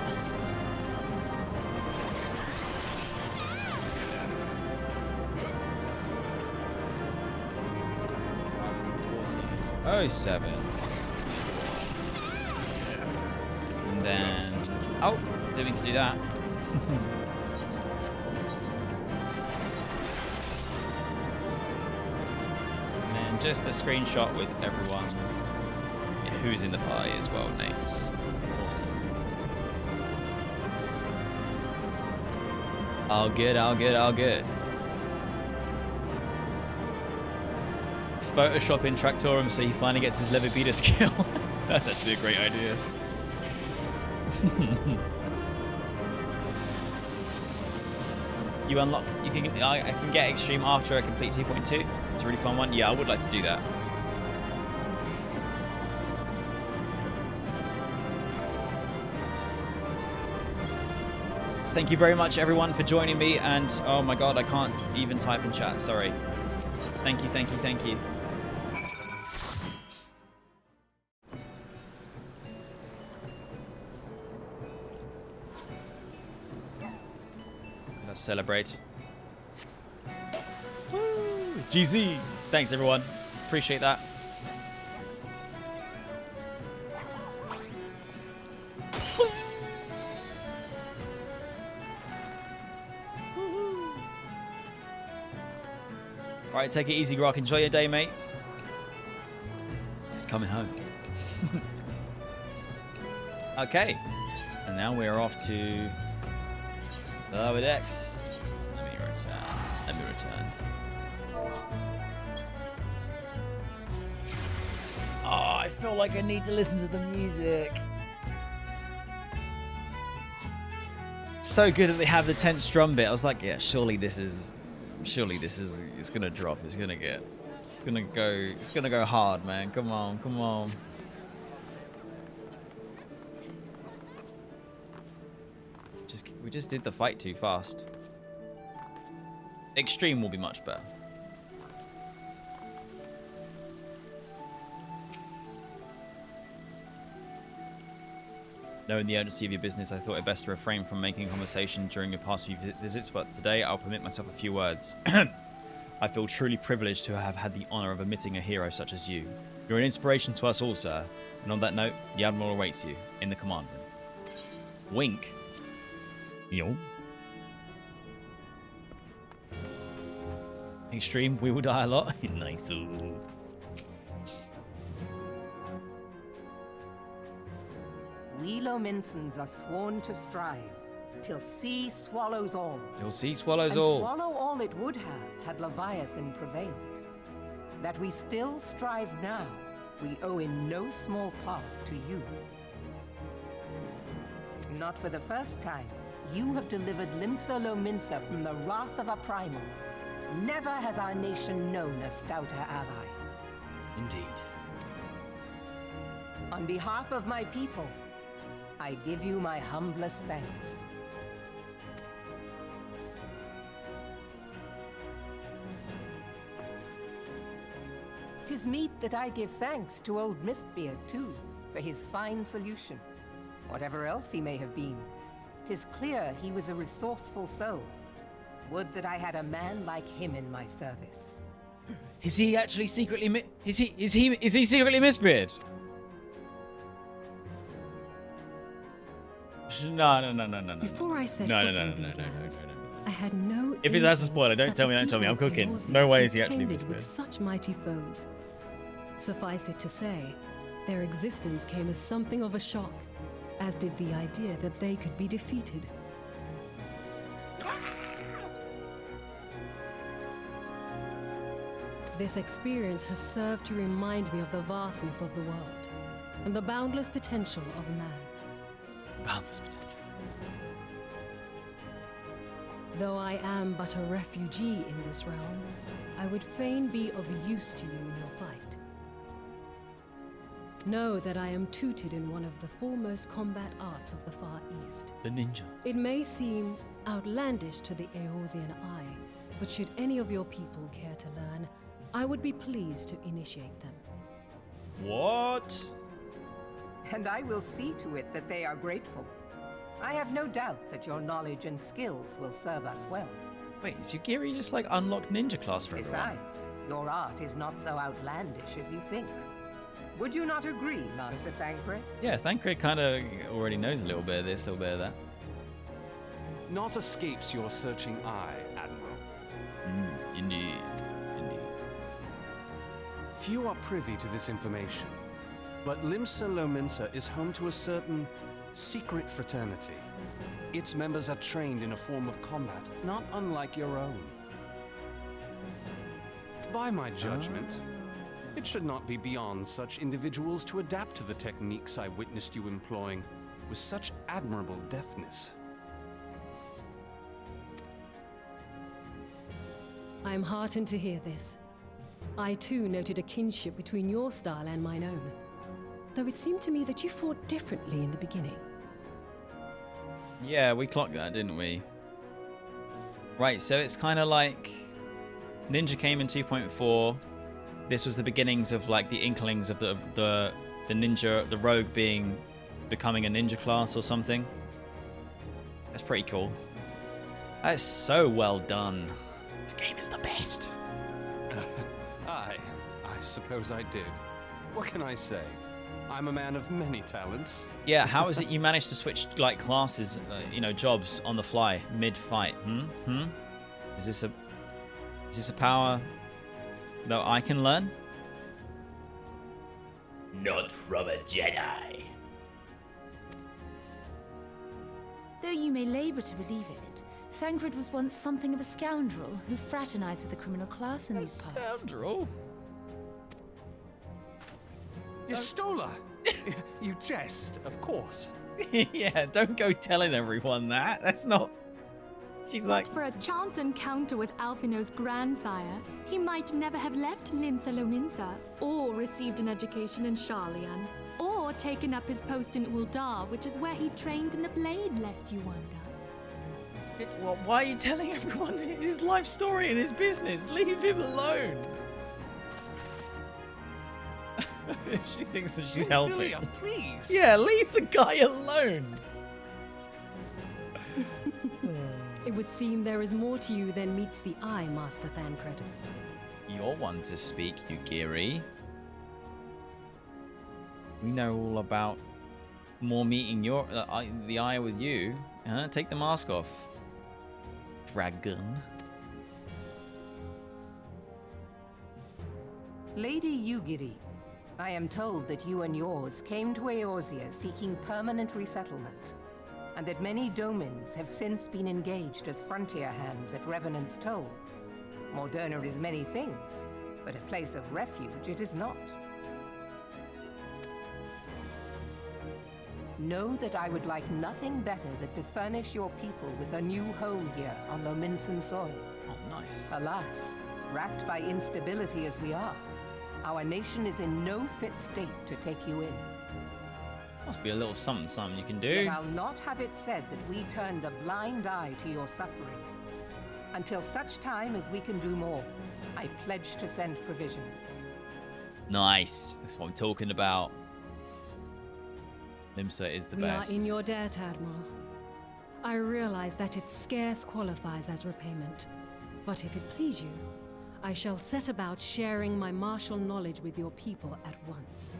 [SPEAKER 3] Oh, 7. And then, oh, didn't mean to do that. And then just the screenshot with everyone who's in the party as well, names. Awesome. All good, all good, all good. Photoshop in Tractorum so he finally gets his Leviathan skill. That's actually a great idea. You unlock, I can get extreme after I complete 2.2. It's a really fun one. Yeah, I would like to do that. Thank you very much, everyone, for joining me. And oh my god, I can't even type in chat. Sorry. Thank you, thank you, thank you. Let's celebrate. Woo! GZ. Thanks, everyone. Appreciate that. Alright, take it easy, Grok. Enjoy your day, mate. It's coming home. Okay. And now we're off to the lower decks. Let me return. Oh, I feel like I need to listen to the music. So good that they have the tense drum bit. I was like, yeah, surely this is it's gonna drop. It's gonna go hard, man. Come on. We just did the fight too fast. Extreme will be much better. Knowing the urgency of your business, I thought it best to refrain from making conversation during your past few visits, but today I'll permit myself a few words. I feel truly privileged to have had the honor of admitting a hero such as you. You're an inspiration to us all, sir. And on that note, the Admiral awaits you in the command room. Wink. Yo. Extreme, we will die a lot. Nice.
[SPEAKER 10] We Lominsons are sworn to strive, till sea swallows all.
[SPEAKER 3] Till sea swallows
[SPEAKER 10] and
[SPEAKER 3] all.
[SPEAKER 10] Swallow all it would have had Leviathan prevailed. That we still strive now we owe in no small part to you. Not for the first time, you have delivered Limsa Lominsa from the wrath of a primal. Never has our nation known a stouter ally.
[SPEAKER 3] Indeed.
[SPEAKER 10] On behalf of my people, I give you my humblest thanks. "'Tis meet that I give thanks to old Mistbeard, too, for his fine solution. Whatever else he may have been, 'tis clear he was a resourceful soul. Would that I had a man like him in my service."
[SPEAKER 3] Is he actually secretly is he secretly Mistbeard? No.
[SPEAKER 8] Before I set
[SPEAKER 3] No.
[SPEAKER 8] foot in these lands, I had no.
[SPEAKER 3] If that's a spoiler, don't
[SPEAKER 8] that
[SPEAKER 3] tell me.
[SPEAKER 8] the
[SPEAKER 3] Don't tell me. I'm
[SPEAKER 8] people of
[SPEAKER 3] cooking.
[SPEAKER 8] Eorzea
[SPEAKER 3] No way is he actually
[SPEAKER 8] contended with
[SPEAKER 3] Mistbeard.
[SPEAKER 8] such mighty foes. Suffice it to say, their existence came as something of a shock, as did the idea that they could be defeated. This experience has served to remind me of the vastness of the world and the boundless potential of man.
[SPEAKER 3] Boundless potential.
[SPEAKER 8] Though I am but a refugee in this realm, I would fain be of use to you in your fight. Know that I am tutored in one of the foremost combat arts of the Far East.
[SPEAKER 3] The ninja.
[SPEAKER 8] It may seem outlandish to the Eorzean eye, but should any of your people care to learn, I would be pleased to initiate them.
[SPEAKER 3] What?
[SPEAKER 10] And I will see to it that they are grateful. I have no doubt that your knowledge and skills will serve us well.
[SPEAKER 3] Wait, is Yugiri just like unlocked ninja class for everyone?
[SPEAKER 10] Besides, your art is not so outlandish as you think. Would you not agree, Master Thancred?
[SPEAKER 3] Yeah, Thancred kind of already knows a little bit of this, a little bit of that.
[SPEAKER 4] Naught escapes your searching eye, Admiral.
[SPEAKER 3] Indeed.
[SPEAKER 4] Few are privy to this information, but Limsa Lominsa is home to a certain secret fraternity. Its members are trained in a form of combat, not unlike your own. By my judgment, it should not be beyond such individuals to adapt to the techniques I witnessed you employing with such admirable deftness.
[SPEAKER 8] I am heartened to hear this. I too noted a kinship between your style and mine own, though it seemed to me that you fought differently in the beginning.
[SPEAKER 3] Yeah, we clocked that, didn't we? Right, so it's kind of like Ninja came in 2.4. This was the beginnings of like the inklings of the ninja, the rogue becoming a ninja class or something. That's pretty cool. That is so well done. This game is the best.
[SPEAKER 4] I suppose I did. What can I say? I'm a man of many talents.
[SPEAKER 3] Yeah, how is it you managed to switch like classes, jobs on the fly mid-fight? Is this a power that I can learn?
[SPEAKER 7] Not from a Jedi.
[SPEAKER 5] Though you may labor to believe it, Thancred was once something of a scoundrel who fraternized with the criminal class in these parts.
[SPEAKER 3] Scoundrel?
[SPEAKER 4] Yastola! You jest, of course.
[SPEAKER 3] Yeah, don't go telling everyone that. That's not... She's like...
[SPEAKER 6] But for a chance encounter with Alphino's grandsire, he might never have left Limsa Lominsa, or received an education in Sharlayan, or taken up his post in Uldar, which is where he trained in the blade, lest you wonder.
[SPEAKER 3] Well, why are you telling everyone his life story and his business? Leave him alone. She thinks that she's helping.
[SPEAKER 4] Philia, please.
[SPEAKER 3] Yeah, leave the guy alone.
[SPEAKER 8] It would seem there is more to you than meets the eye, Master Thancred.
[SPEAKER 3] You're one to speak, Yugiri. We know all about more meeting your the eye with you. Take the mask off, dragon.
[SPEAKER 10] Lady Yugiri, I am told that you and yours came to Eorzea seeking permanent resettlement, and that many domins have since been engaged as frontier hands at Revenant's Toll. Moderna is many things, but a place of refuge it is not. Know that I would like nothing better than to furnish your people with a new home here on Lominsan soil.
[SPEAKER 3] Oh, nice.
[SPEAKER 10] Alas, racked by instability as we are, our nation is in no fit state to take you in.
[SPEAKER 3] Must be a little something you can do.
[SPEAKER 10] Yet I'll not have it said that we turned a blind eye to your suffering. Until such time as we can do more, I pledge to send provisions.
[SPEAKER 3] Nice. That's what I'm talking about. Limsa is the best.
[SPEAKER 8] We are in your debt, Admiral. I realize that it scarce qualifies as repayment. But if it please you, I shall set about sharing my martial knowledge with your people at once.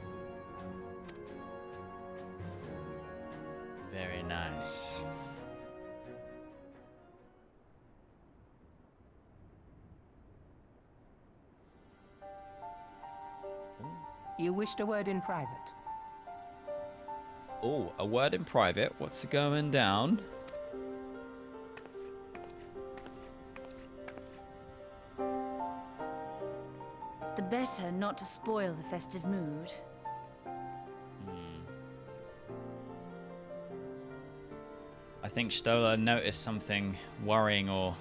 [SPEAKER 3] Very nice.
[SPEAKER 10] You wished a word in private.
[SPEAKER 3] Oh, a word in private. What's going down?
[SPEAKER 5] The better not to spoil the festive mood.
[SPEAKER 3] I think Stola noticed something worrying or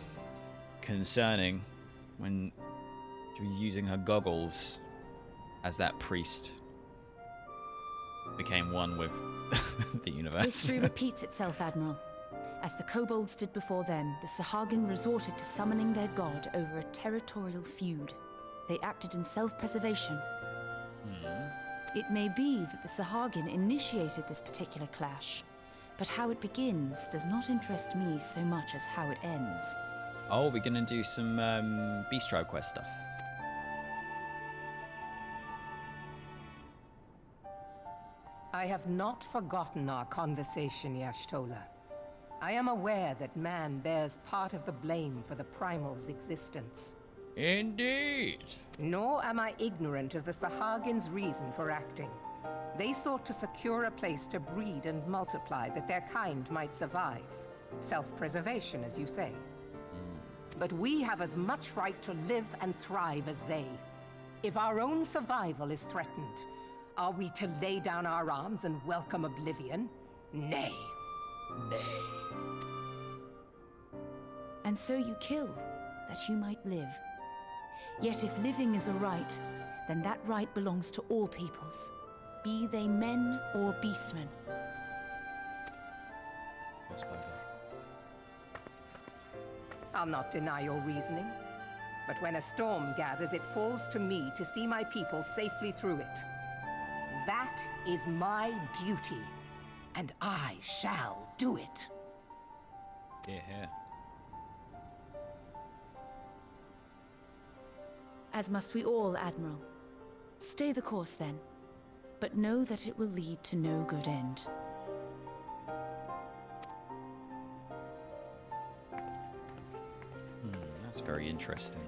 [SPEAKER 3] concerning when she was using her goggles as that priest became one with the universe.
[SPEAKER 5] History repeats itself, Admiral. As the kobolds did before them, the Sahagin resorted to summoning their god over a territorial feud. They acted in self-preservation. It may be that the Sahagin initiated this particular clash, but how it begins does not interest me so much as how it ends.
[SPEAKER 3] Oh, we're gonna do some Beast Tribe quest stuff.
[SPEAKER 10] I have not forgotten our conversation, Y'shtola. I am aware that man bears part of the blame for the Primal's existence.
[SPEAKER 3] Indeed.
[SPEAKER 10] Nor am I ignorant of the Sahagin's reason for acting. They sought to secure a place to breed and multiply that their kind might survive. Self-preservation, as you say. But we have as much right to live and thrive as they. If our own survival is threatened, are we to lay down our arms and welcome oblivion? Nay. Nay.
[SPEAKER 5] And so you kill, that you might live. Yet if living is a right, then that right belongs to all peoples, be they men or beastmen.
[SPEAKER 10] I'll not deny your reasoning, but when a storm gathers, it falls to me to see my people safely through it. That is my duty, and I shall do it.
[SPEAKER 3] Yeah.
[SPEAKER 5] As must we all, Admiral. Stay the course then, but know that it will lead to no good end.
[SPEAKER 3] That's very interesting.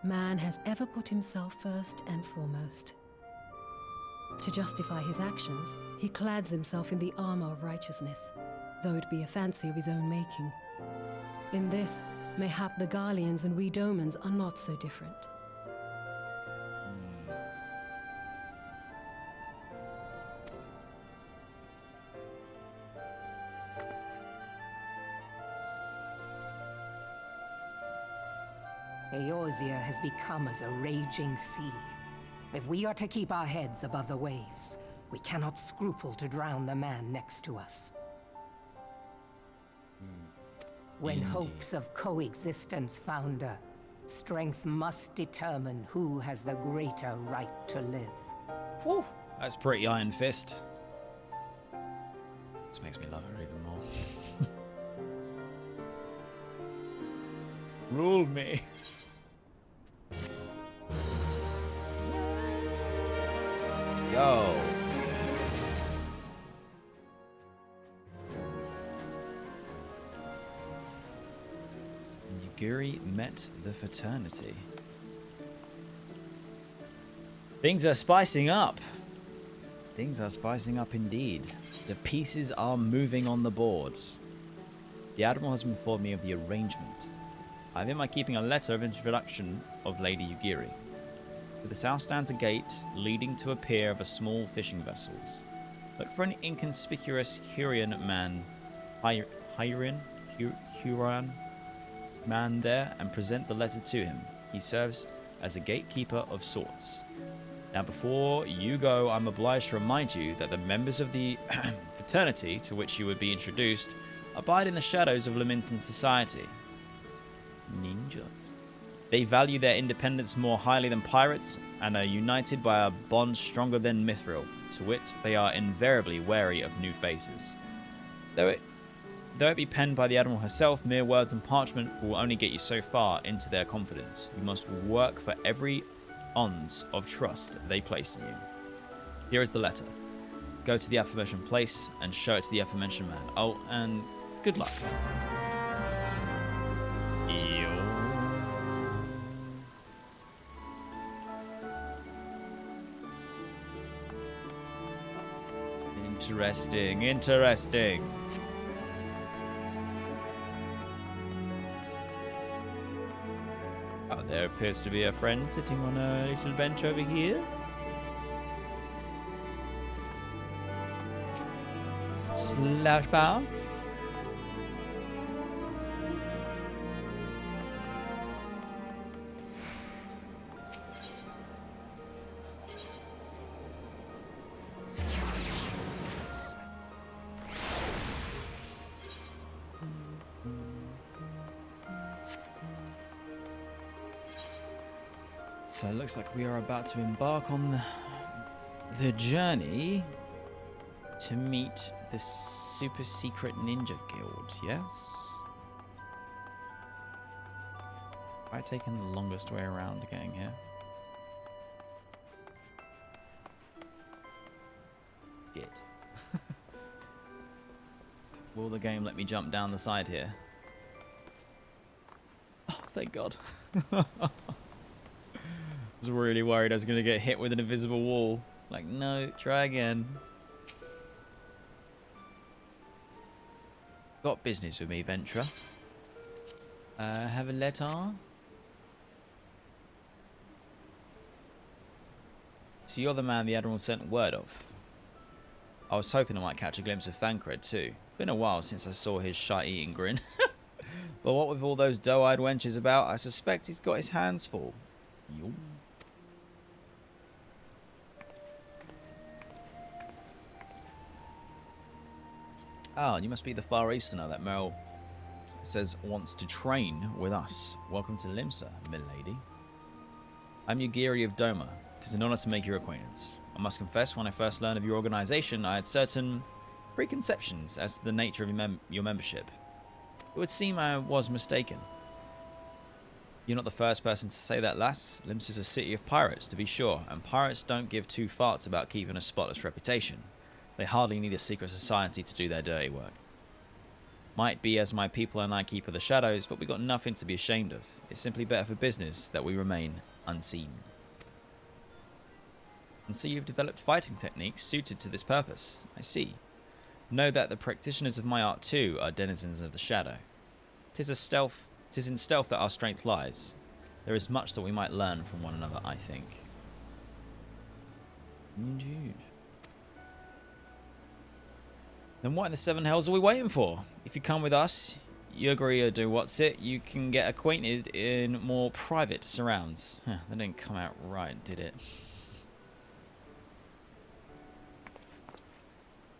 [SPEAKER 8] Man has ever put himself first and foremost. To justify his actions, he clads himself in the armor of righteousness, though it be a fancy of his own making. In this, mayhap the Garleans and we Domans are not so different.
[SPEAKER 10] Eorzea has become as a raging sea. If we are to keep our heads above the waves, we cannot scruple to drown the man next to us. When
[SPEAKER 3] Indeed.
[SPEAKER 10] hopes of coexistence founder, strength must determine who has the greater right to live.
[SPEAKER 3] Whew, that's pretty Iron Fist. This makes me love her even more. Rule me. Yo. Yugiri met the fraternity. Things are spicing up. Things are spicing up indeed. The pieces are moving on the board. The Admiral has informed me of the arrangement. I have in my keeping a letter of introduction of Lady Yugiri. To the south stands a gate leading to a pier of a small fishing vessels. Look for an inconspicuous Hurrian man, Huron man there, and present the letter to him. He serves as a gatekeeper of sorts. Now, before you go, I'm obliged to remind you that the members of the fraternity to which you would be introduced abide in the shadows of Lamenton society. Ninjas. They value their independence more highly than pirates and are united by a bond stronger than mithril. To wit, they are invariably wary of new faces. Though it be penned by the Admiral herself, mere words and parchment will only get you so far into their confidence. You must work for every ounce of trust they place in you. Here is the letter. Go to the aforementioned place and show it to the aforementioned man. Oh, and good luck. Interesting, interesting. Oh, there appears to be a friend sitting on a little bench over here. Slash bar. So it looks like we are about to embark on the journey to meet the super secret ninja guild, yes? I've taken the longest way around getting here. Shit. Will the game let me jump down the side here? Oh, thank God. I was really worried I was going to get hit with an invisible wall. Like, no, try again. Got business with me, Ventra. Have a letter? So you're the man the Admiral sent word of. I was hoping I might catch a glimpse of Thancred too. Been a while since I saw his shite-eating grin. But what with all those doe-eyed wenches about, I suspect he's got his hands full. Yo. Ah, you must be the Far Easterner that Merrill says wants to train with us. Welcome to Limsa, milady. I'm Yugiri of Doma. It is an honor to make your acquaintance. I must confess, when I first learned of your organization, I had certain preconceptions as to the nature of your membership. It would seem I was mistaken. You're not the first person to say that, lass. Limsa is a city of pirates, to be sure, and pirates don't give two farts about keeping a spotless reputation. They hardly need a secret society to do their dirty work. Might be as my people and I keep of the shadows, but we got nothing to be ashamed of. It's simply better for business that we remain unseen. And so you've developed fighting techniques suited to this purpose. I see. Know that the practitioners of my art too are denizens of the shadow. 'Tis in stealth that our strength lies. There is much that we might learn from one another, I think. Indeed. Then what in the seven hells are we waiting for? If you come with us, you agree or do what's it, you can get acquainted in more private surrounds. That didn't come out right, did it?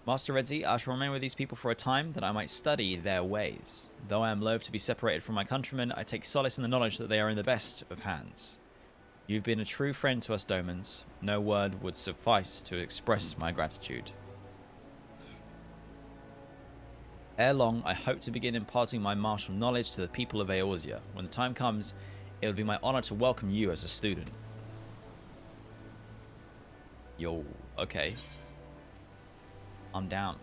[SPEAKER 3] Master Redzy, I shall remain with these people for a time, that I might study their ways. Though I am loath to be separated from my countrymen, I take solace in the knowledge that they are in the best of hands. You've been a true friend to us Domans. No word would suffice to express my gratitude. Ere long, I hope to begin imparting my martial knowledge to the people of Eorzea. When the time comes, it will be my honor to welcome you as a student. Yo, okay. I'm down.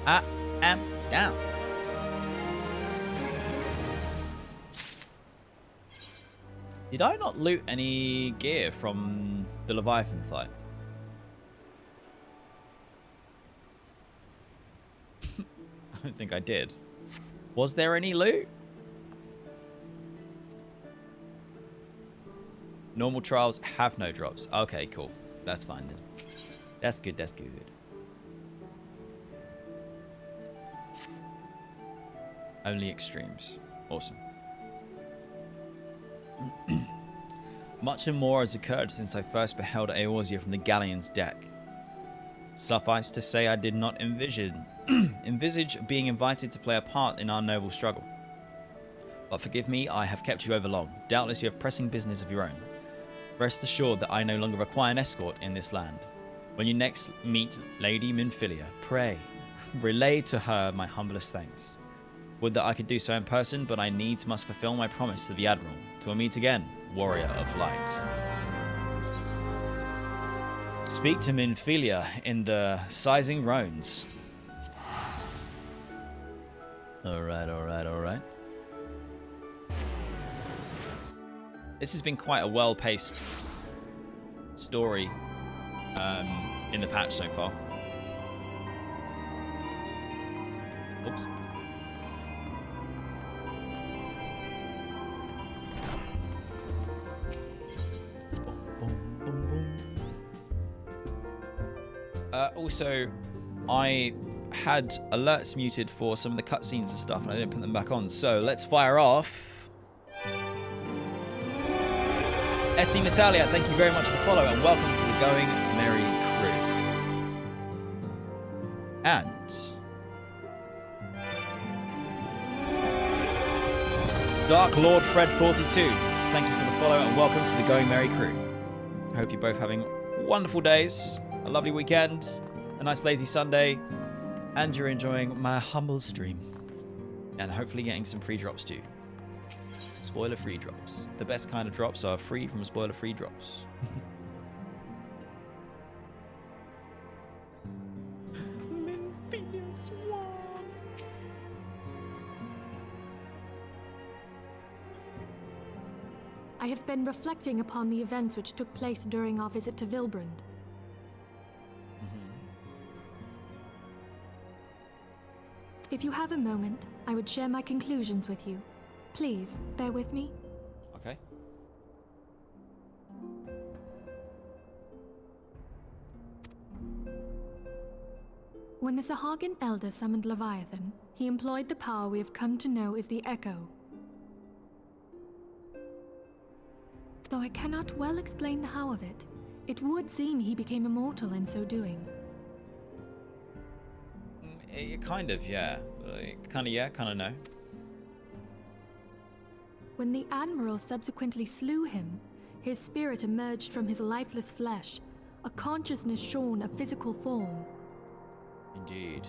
[SPEAKER 3] I am down. Did I not loot any gear from the Leviathan fight? I don't think I did. Was there any loot? Normal trials have no drops. Okay, cool. That's fine then. That's good, that's good. Only extremes. Awesome. Much and more has occurred since I first beheld Eorzea from the galleon's deck. Suffice to say, I did not envisage being invited to play a part in our noble struggle. But forgive me, I have kept you over long. Doubtless you have pressing business of your own. Rest assured that I no longer require an escort in this land. When you next meet Lady Minfilia, pray, relay to her my humblest thanks. Would that I could do so in person, but I needs must fulfill my promise to the Admiral. Till we meet again, Warrior of Light. Speak to Minfilia in the Sizing Roans. Alright, alright, alright. This has been quite a well-paced story in the patch so far. Oops. Also, I had alerts muted for some of the cutscenes and stuff, and I didn't put them back on. So let's fire off. SE Natalia, thank you very much for the follow, and welcome to the Going Merry crew. And Dark Lord Fred 42, thank you for the follow, and welcome to the Going Merry crew. I hope you're both having wonderful days, a lovely weekend, a nice lazy Sunday, and you're enjoying my humble stream. And hopefully getting some free drops too. Spoiler-free drops. The best kind of drops are free from spoiler-free drops.
[SPEAKER 6] I have been reflecting upon the events which took place during our visit to Vilbrand. If you have a moment, I would share my conclusions with you. Please, bear with me.
[SPEAKER 3] Okay.
[SPEAKER 6] When the Sahagin Elder summoned Leviathan, he employed the power we have come to know as the Echo. Though I cannot well explain the how of it, it would seem he became immortal in so doing.
[SPEAKER 3] Kind of, yeah. Kind of, yeah, kind of no.
[SPEAKER 6] When the Admiral subsequently slew him, his spirit emerged from his lifeless flesh, a consciousness shorn of physical form.
[SPEAKER 3] Indeed.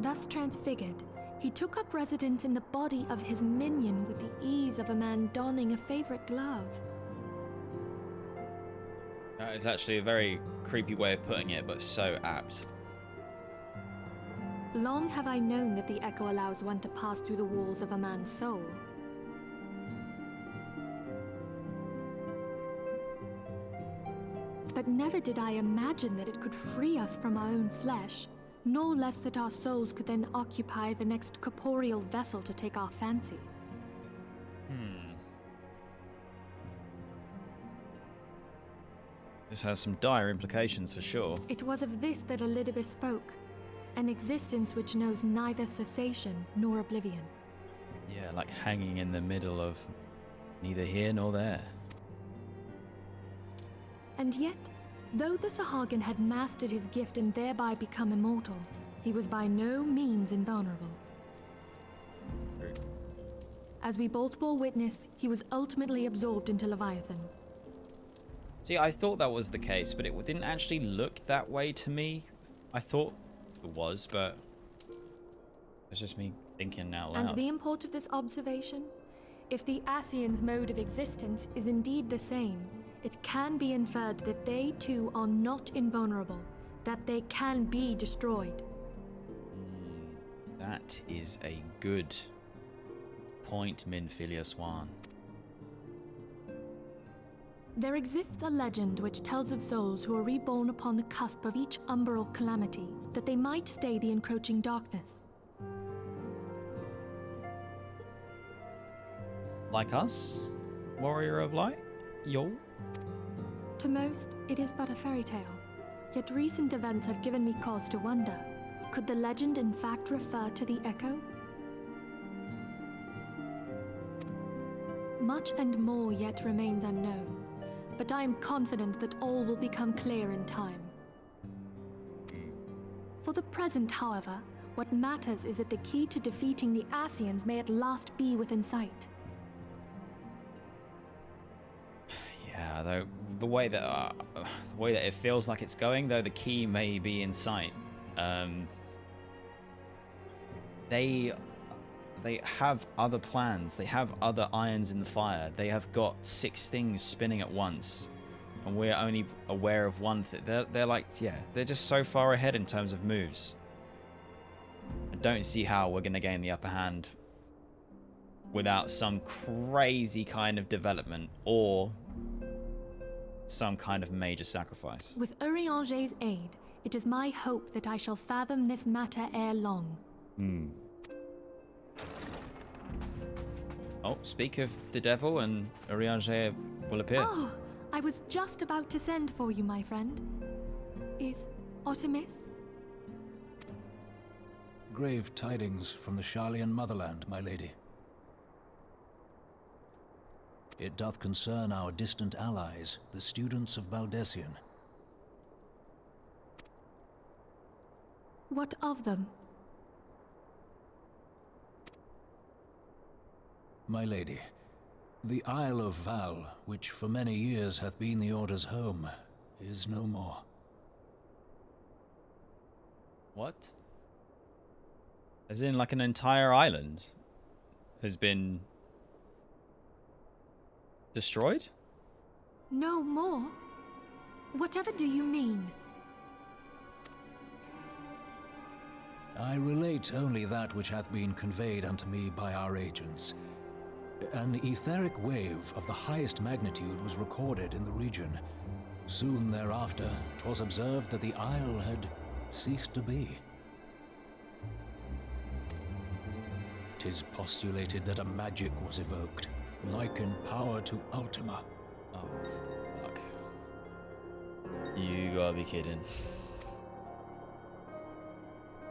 [SPEAKER 6] Thus transfigured, he took up residence in the body of his minion with the ease of a man donning a favorite glove.
[SPEAKER 3] That is actually a very creepy way of putting it, but so apt.
[SPEAKER 6] Long have I known that the Echo allows one to pass through the walls of a man's soul. But never did I imagine that it could free us from our own flesh, nor less that our souls could then occupy the next corporeal vessel to take our fancy.
[SPEAKER 3] This has some dire implications for sure.
[SPEAKER 6] It was of this that Elidibeth spoke, an existence which knows neither cessation nor oblivion.
[SPEAKER 3] Yeah, like hanging in the middle of neither here nor there.
[SPEAKER 6] And yet, though the Sahagin had mastered his gift and thereby become immortal, he was by no means invulnerable.
[SPEAKER 3] True.
[SPEAKER 6] As we both bore witness, he was ultimately absorbed into Leviathan.
[SPEAKER 3] See, I thought that was the case, but it didn't actually look that way to me. I thought it was, but it's just me thinking out loud.
[SPEAKER 6] And the import of this observation? If the Ascians' mode of existence is indeed the same, it can be inferred that they too are not invulnerable, that they can be destroyed.
[SPEAKER 3] That is a good point, Minfilia Swan.
[SPEAKER 6] There exists a legend which tells of souls who are reborn upon the cusp of each umbral calamity, that they might stay the encroaching darkness.
[SPEAKER 3] Like us? Warrior of Light? Yo?
[SPEAKER 6] To most, it is but a fairy tale. Yet recent events have given me cause to wonder. Could the legend in fact refer to the Echo? Much and more yet remains unknown, but I am confident that all will become clear in time. For the present, however, what matters is that the key to defeating the Ascians may at last be within sight.
[SPEAKER 3] Yeah, though the way that it feels like it's going, though the key may be in sight. They have other plans. They have other irons in the fire. They have got 6 things spinning at once, and we're only aware of one thing. They're like, yeah, they're just so far ahead in terms of moves. I don't see how we're gonna gain the upper hand without some crazy kind of development or some kind of major sacrifice.
[SPEAKER 6] With Urianger's aid, it is my hope that I shall fathom this matter ere long.
[SPEAKER 3] Oh, speak of the devil and Urianger will appear.
[SPEAKER 6] Oh, I was just about to send for you, my friend. Is Artemis?
[SPEAKER 4] Grave tidings from the Sharlayan motherland, my lady. It doth concern our distant allies, the students of Baldessian.
[SPEAKER 6] What of them?
[SPEAKER 4] My lady, the Isle of Val, which for many years hath been the Order's home, is no more.
[SPEAKER 3] What? As in, like, an entire island has been destroyed?
[SPEAKER 6] No more? Whatever do you mean?
[SPEAKER 4] I relate only that which hath been conveyed unto me by our agents. An etheric wave of the highest magnitude was recorded in the region. Soon thereafter, 'twas observed that the isle had ceased to be. 'Tis postulated that a magic was evoked, like in power to Ultima.
[SPEAKER 3] Oh, fuck. You gotta be kidding.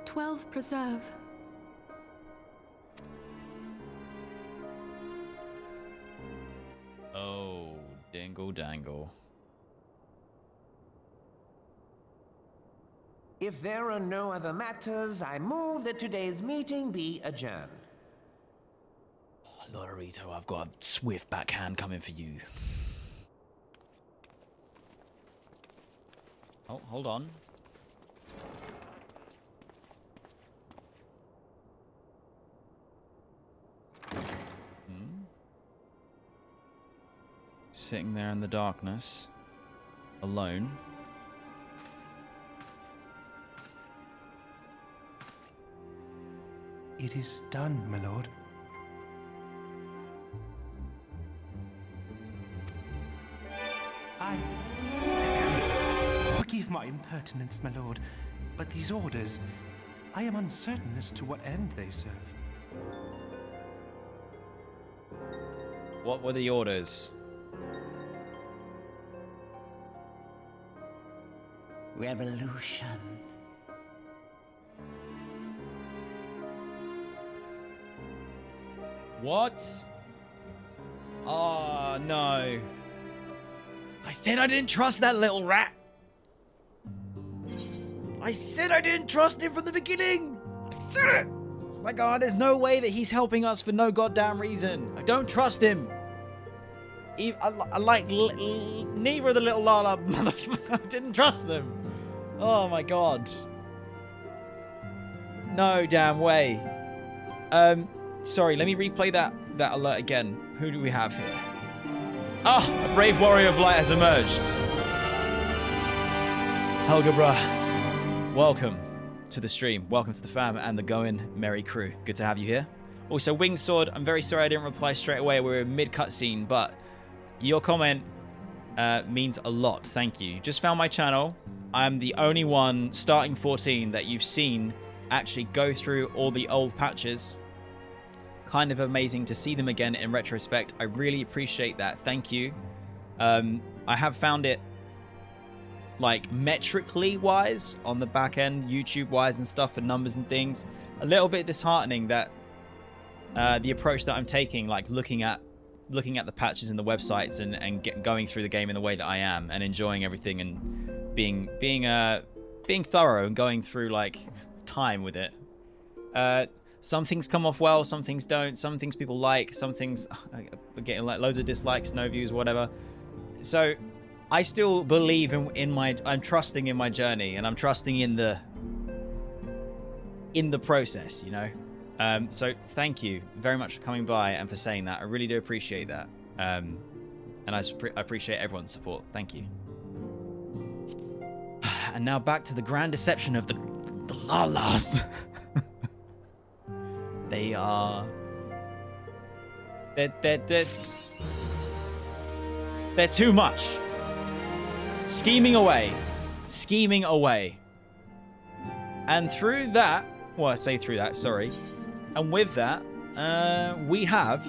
[SPEAKER 6] 12 preserve.
[SPEAKER 3] Oh, dingle dangle.
[SPEAKER 12] If there are no other matters, I move that today's meeting be adjourned.
[SPEAKER 3] Lorito, I've got a swift backhand coming for you. Oh, hold on. Sitting there in the darkness, alone.
[SPEAKER 13] It is done, my lord. Forgive my impertinence, my lord, but these orders, I am uncertain as to what end they serve.
[SPEAKER 3] What were the orders?
[SPEAKER 12] Revolution.
[SPEAKER 3] What? Oh, no. I said I didn't trust that little rat. I said I didn't trust him from the beginning. I said it. It's like, oh, there's no way that he's helping us for no goddamn reason. I don't trust him. I like neither of the little Lala motherfuckers. I didn't trust them. Oh my god. No damn way. Sorry, let me replay that alert again. Who do we have here? Ah, a brave warrior of light has emerged. Helga, bruh. Welcome to the stream. Welcome to the fam and the Going Merry crew. Good to have you here. Also, Winged Sword, I'm very sorry I didn't reply straight away. We're in mid-cutscene, but your comment means a lot. Thank you. You just found my channel. I'm the only one starting 14 that you've seen actually go through all the old patches. Kind of amazing to see them again in retrospect. I really appreciate that. Thank you. I have found it, like, metrically wise on the back end, YouTube wise and stuff, and numbers and things, a little bit disheartening that the approach that I'm taking, like looking at the patches and the websites and going through the game in the way that I am and enjoying everything and being thorough and going through like time with it. Some things come off well, some things don't. Some things people like, some things are getting like loads of dislikes, no views, whatever. So I still believe I'm trusting in my journey, and I'm trusting in the process, you know. So thank you very much for coming by and for saying that. I really do appreciate that. And I appreciate everyone's support. Thank you. And now back to the grand deception of the Lalas. They're too much. Scheming away. And through that, well, I say through that, sorry. And with that, we have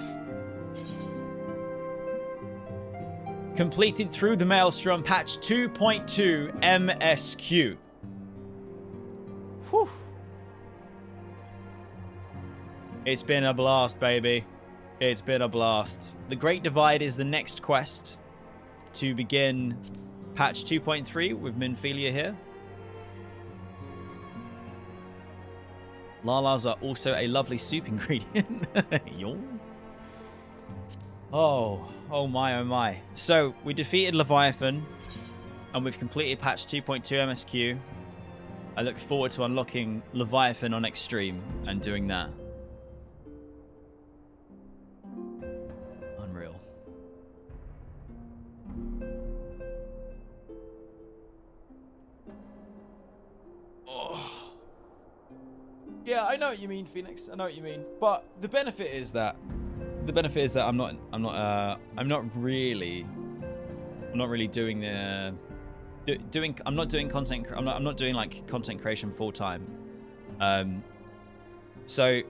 [SPEAKER 3] completed through the Maelstrom patch 2.2 MSQ. Whew. It's been a blast, baby. It's been a blast. The Great Divide is the next quest to begin patch 2.3 with Minfilia here. Lalas are also a lovely soup ingredient. Oh my, oh my. So, we defeated Leviathan, and we've completed patch 2.2 MSQ. I look forward to unlocking Leviathan on Extreme and doing that. Unreal. Oh. Yeah, I know what you mean, Phoenix. I know what you mean. But the benefit is that I'm not really doing the I'm not doing content. I'm not doing like content creation full time. So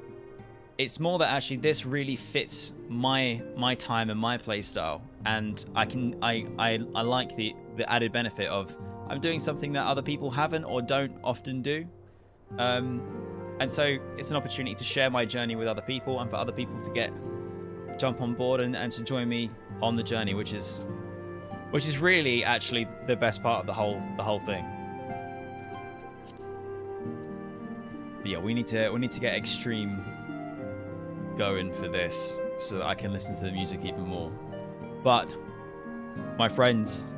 [SPEAKER 3] it's more that actually this really fits my time and my play style, and I like the added benefit of I'm doing something that other people haven't or don't often do. And so it's an opportunity to share my journey with other people and for other people to jump on board and to join me on the journey, which is really actually the best part of the whole thing. But yeah, we need to get Extreme going for this so that I can listen to the music even more. But my friends,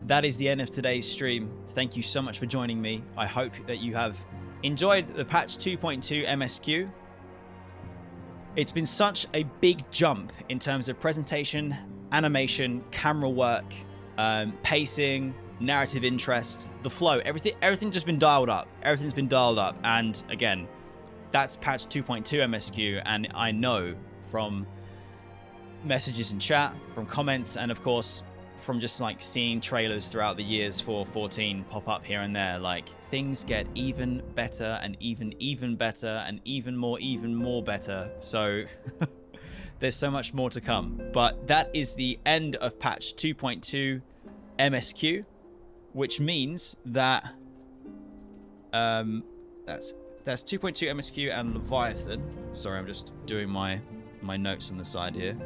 [SPEAKER 3] that is the end of today's stream. Thank you so much for joining me. I hope that you have enjoyed the patch 2.2 MSQ. It's been such a big jump in terms of presentation, animation, camera work, pacing, narrative interest, the flow, everything just been dialed up. Everything's been dialed up. And again, that's patch 2.2 MSQ, and I know from messages in chat, from comments, and of course from just like seeing trailers throughout the years for 14 pop up here and there, like things get even better and even better and even more better. So there's so much more to come. But that is the end of patch 2.2 MSQ, which means that that's 2.2 MSQ and Leviathan. Sorry, I'm just doing my notes on the side here.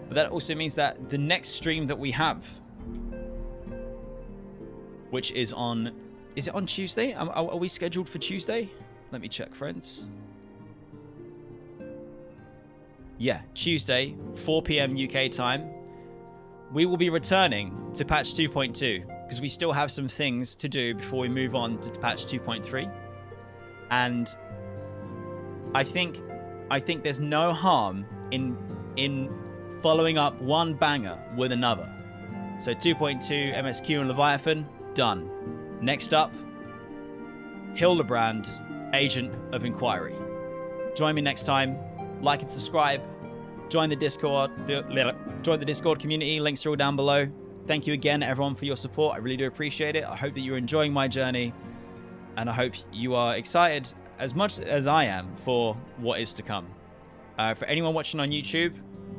[SPEAKER 3] But that also means that the next stream that we have, which is on... Is it on Tuesday? Are we scheduled for Tuesday? Let me check, friends. Yeah, Tuesday, 4 PM UK time. We will be returning to patch 2.2 because we still have some things to do before we move on to patch 2.3. And I think there's no harm in following up one banger with another. So 2.2 MSQ and Leviathan, done. Next up, Hildebrand, Agent of Inquiry. Join me next time. Like and subscribe. Join the Discord. Join the Discord community. Links are all down below. Thank you again, everyone, for your support. I really do appreciate it. I hope that you're enjoying my journey, and I hope you are excited as much as I am for what is to come. For anyone watching on YouTube,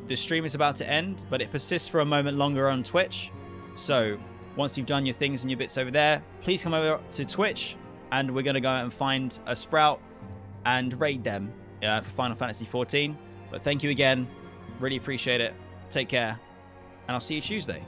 [SPEAKER 3] the stream is about to end, but it persists for a moment longer on Twitch. So once you've done your things and your bits over there, please come over to Twitch, and we're going to go out and find a Sprout and raid them for Final Fantasy XIV. But thank you again. Really appreciate it. Take care. And I'll see you Tuesday.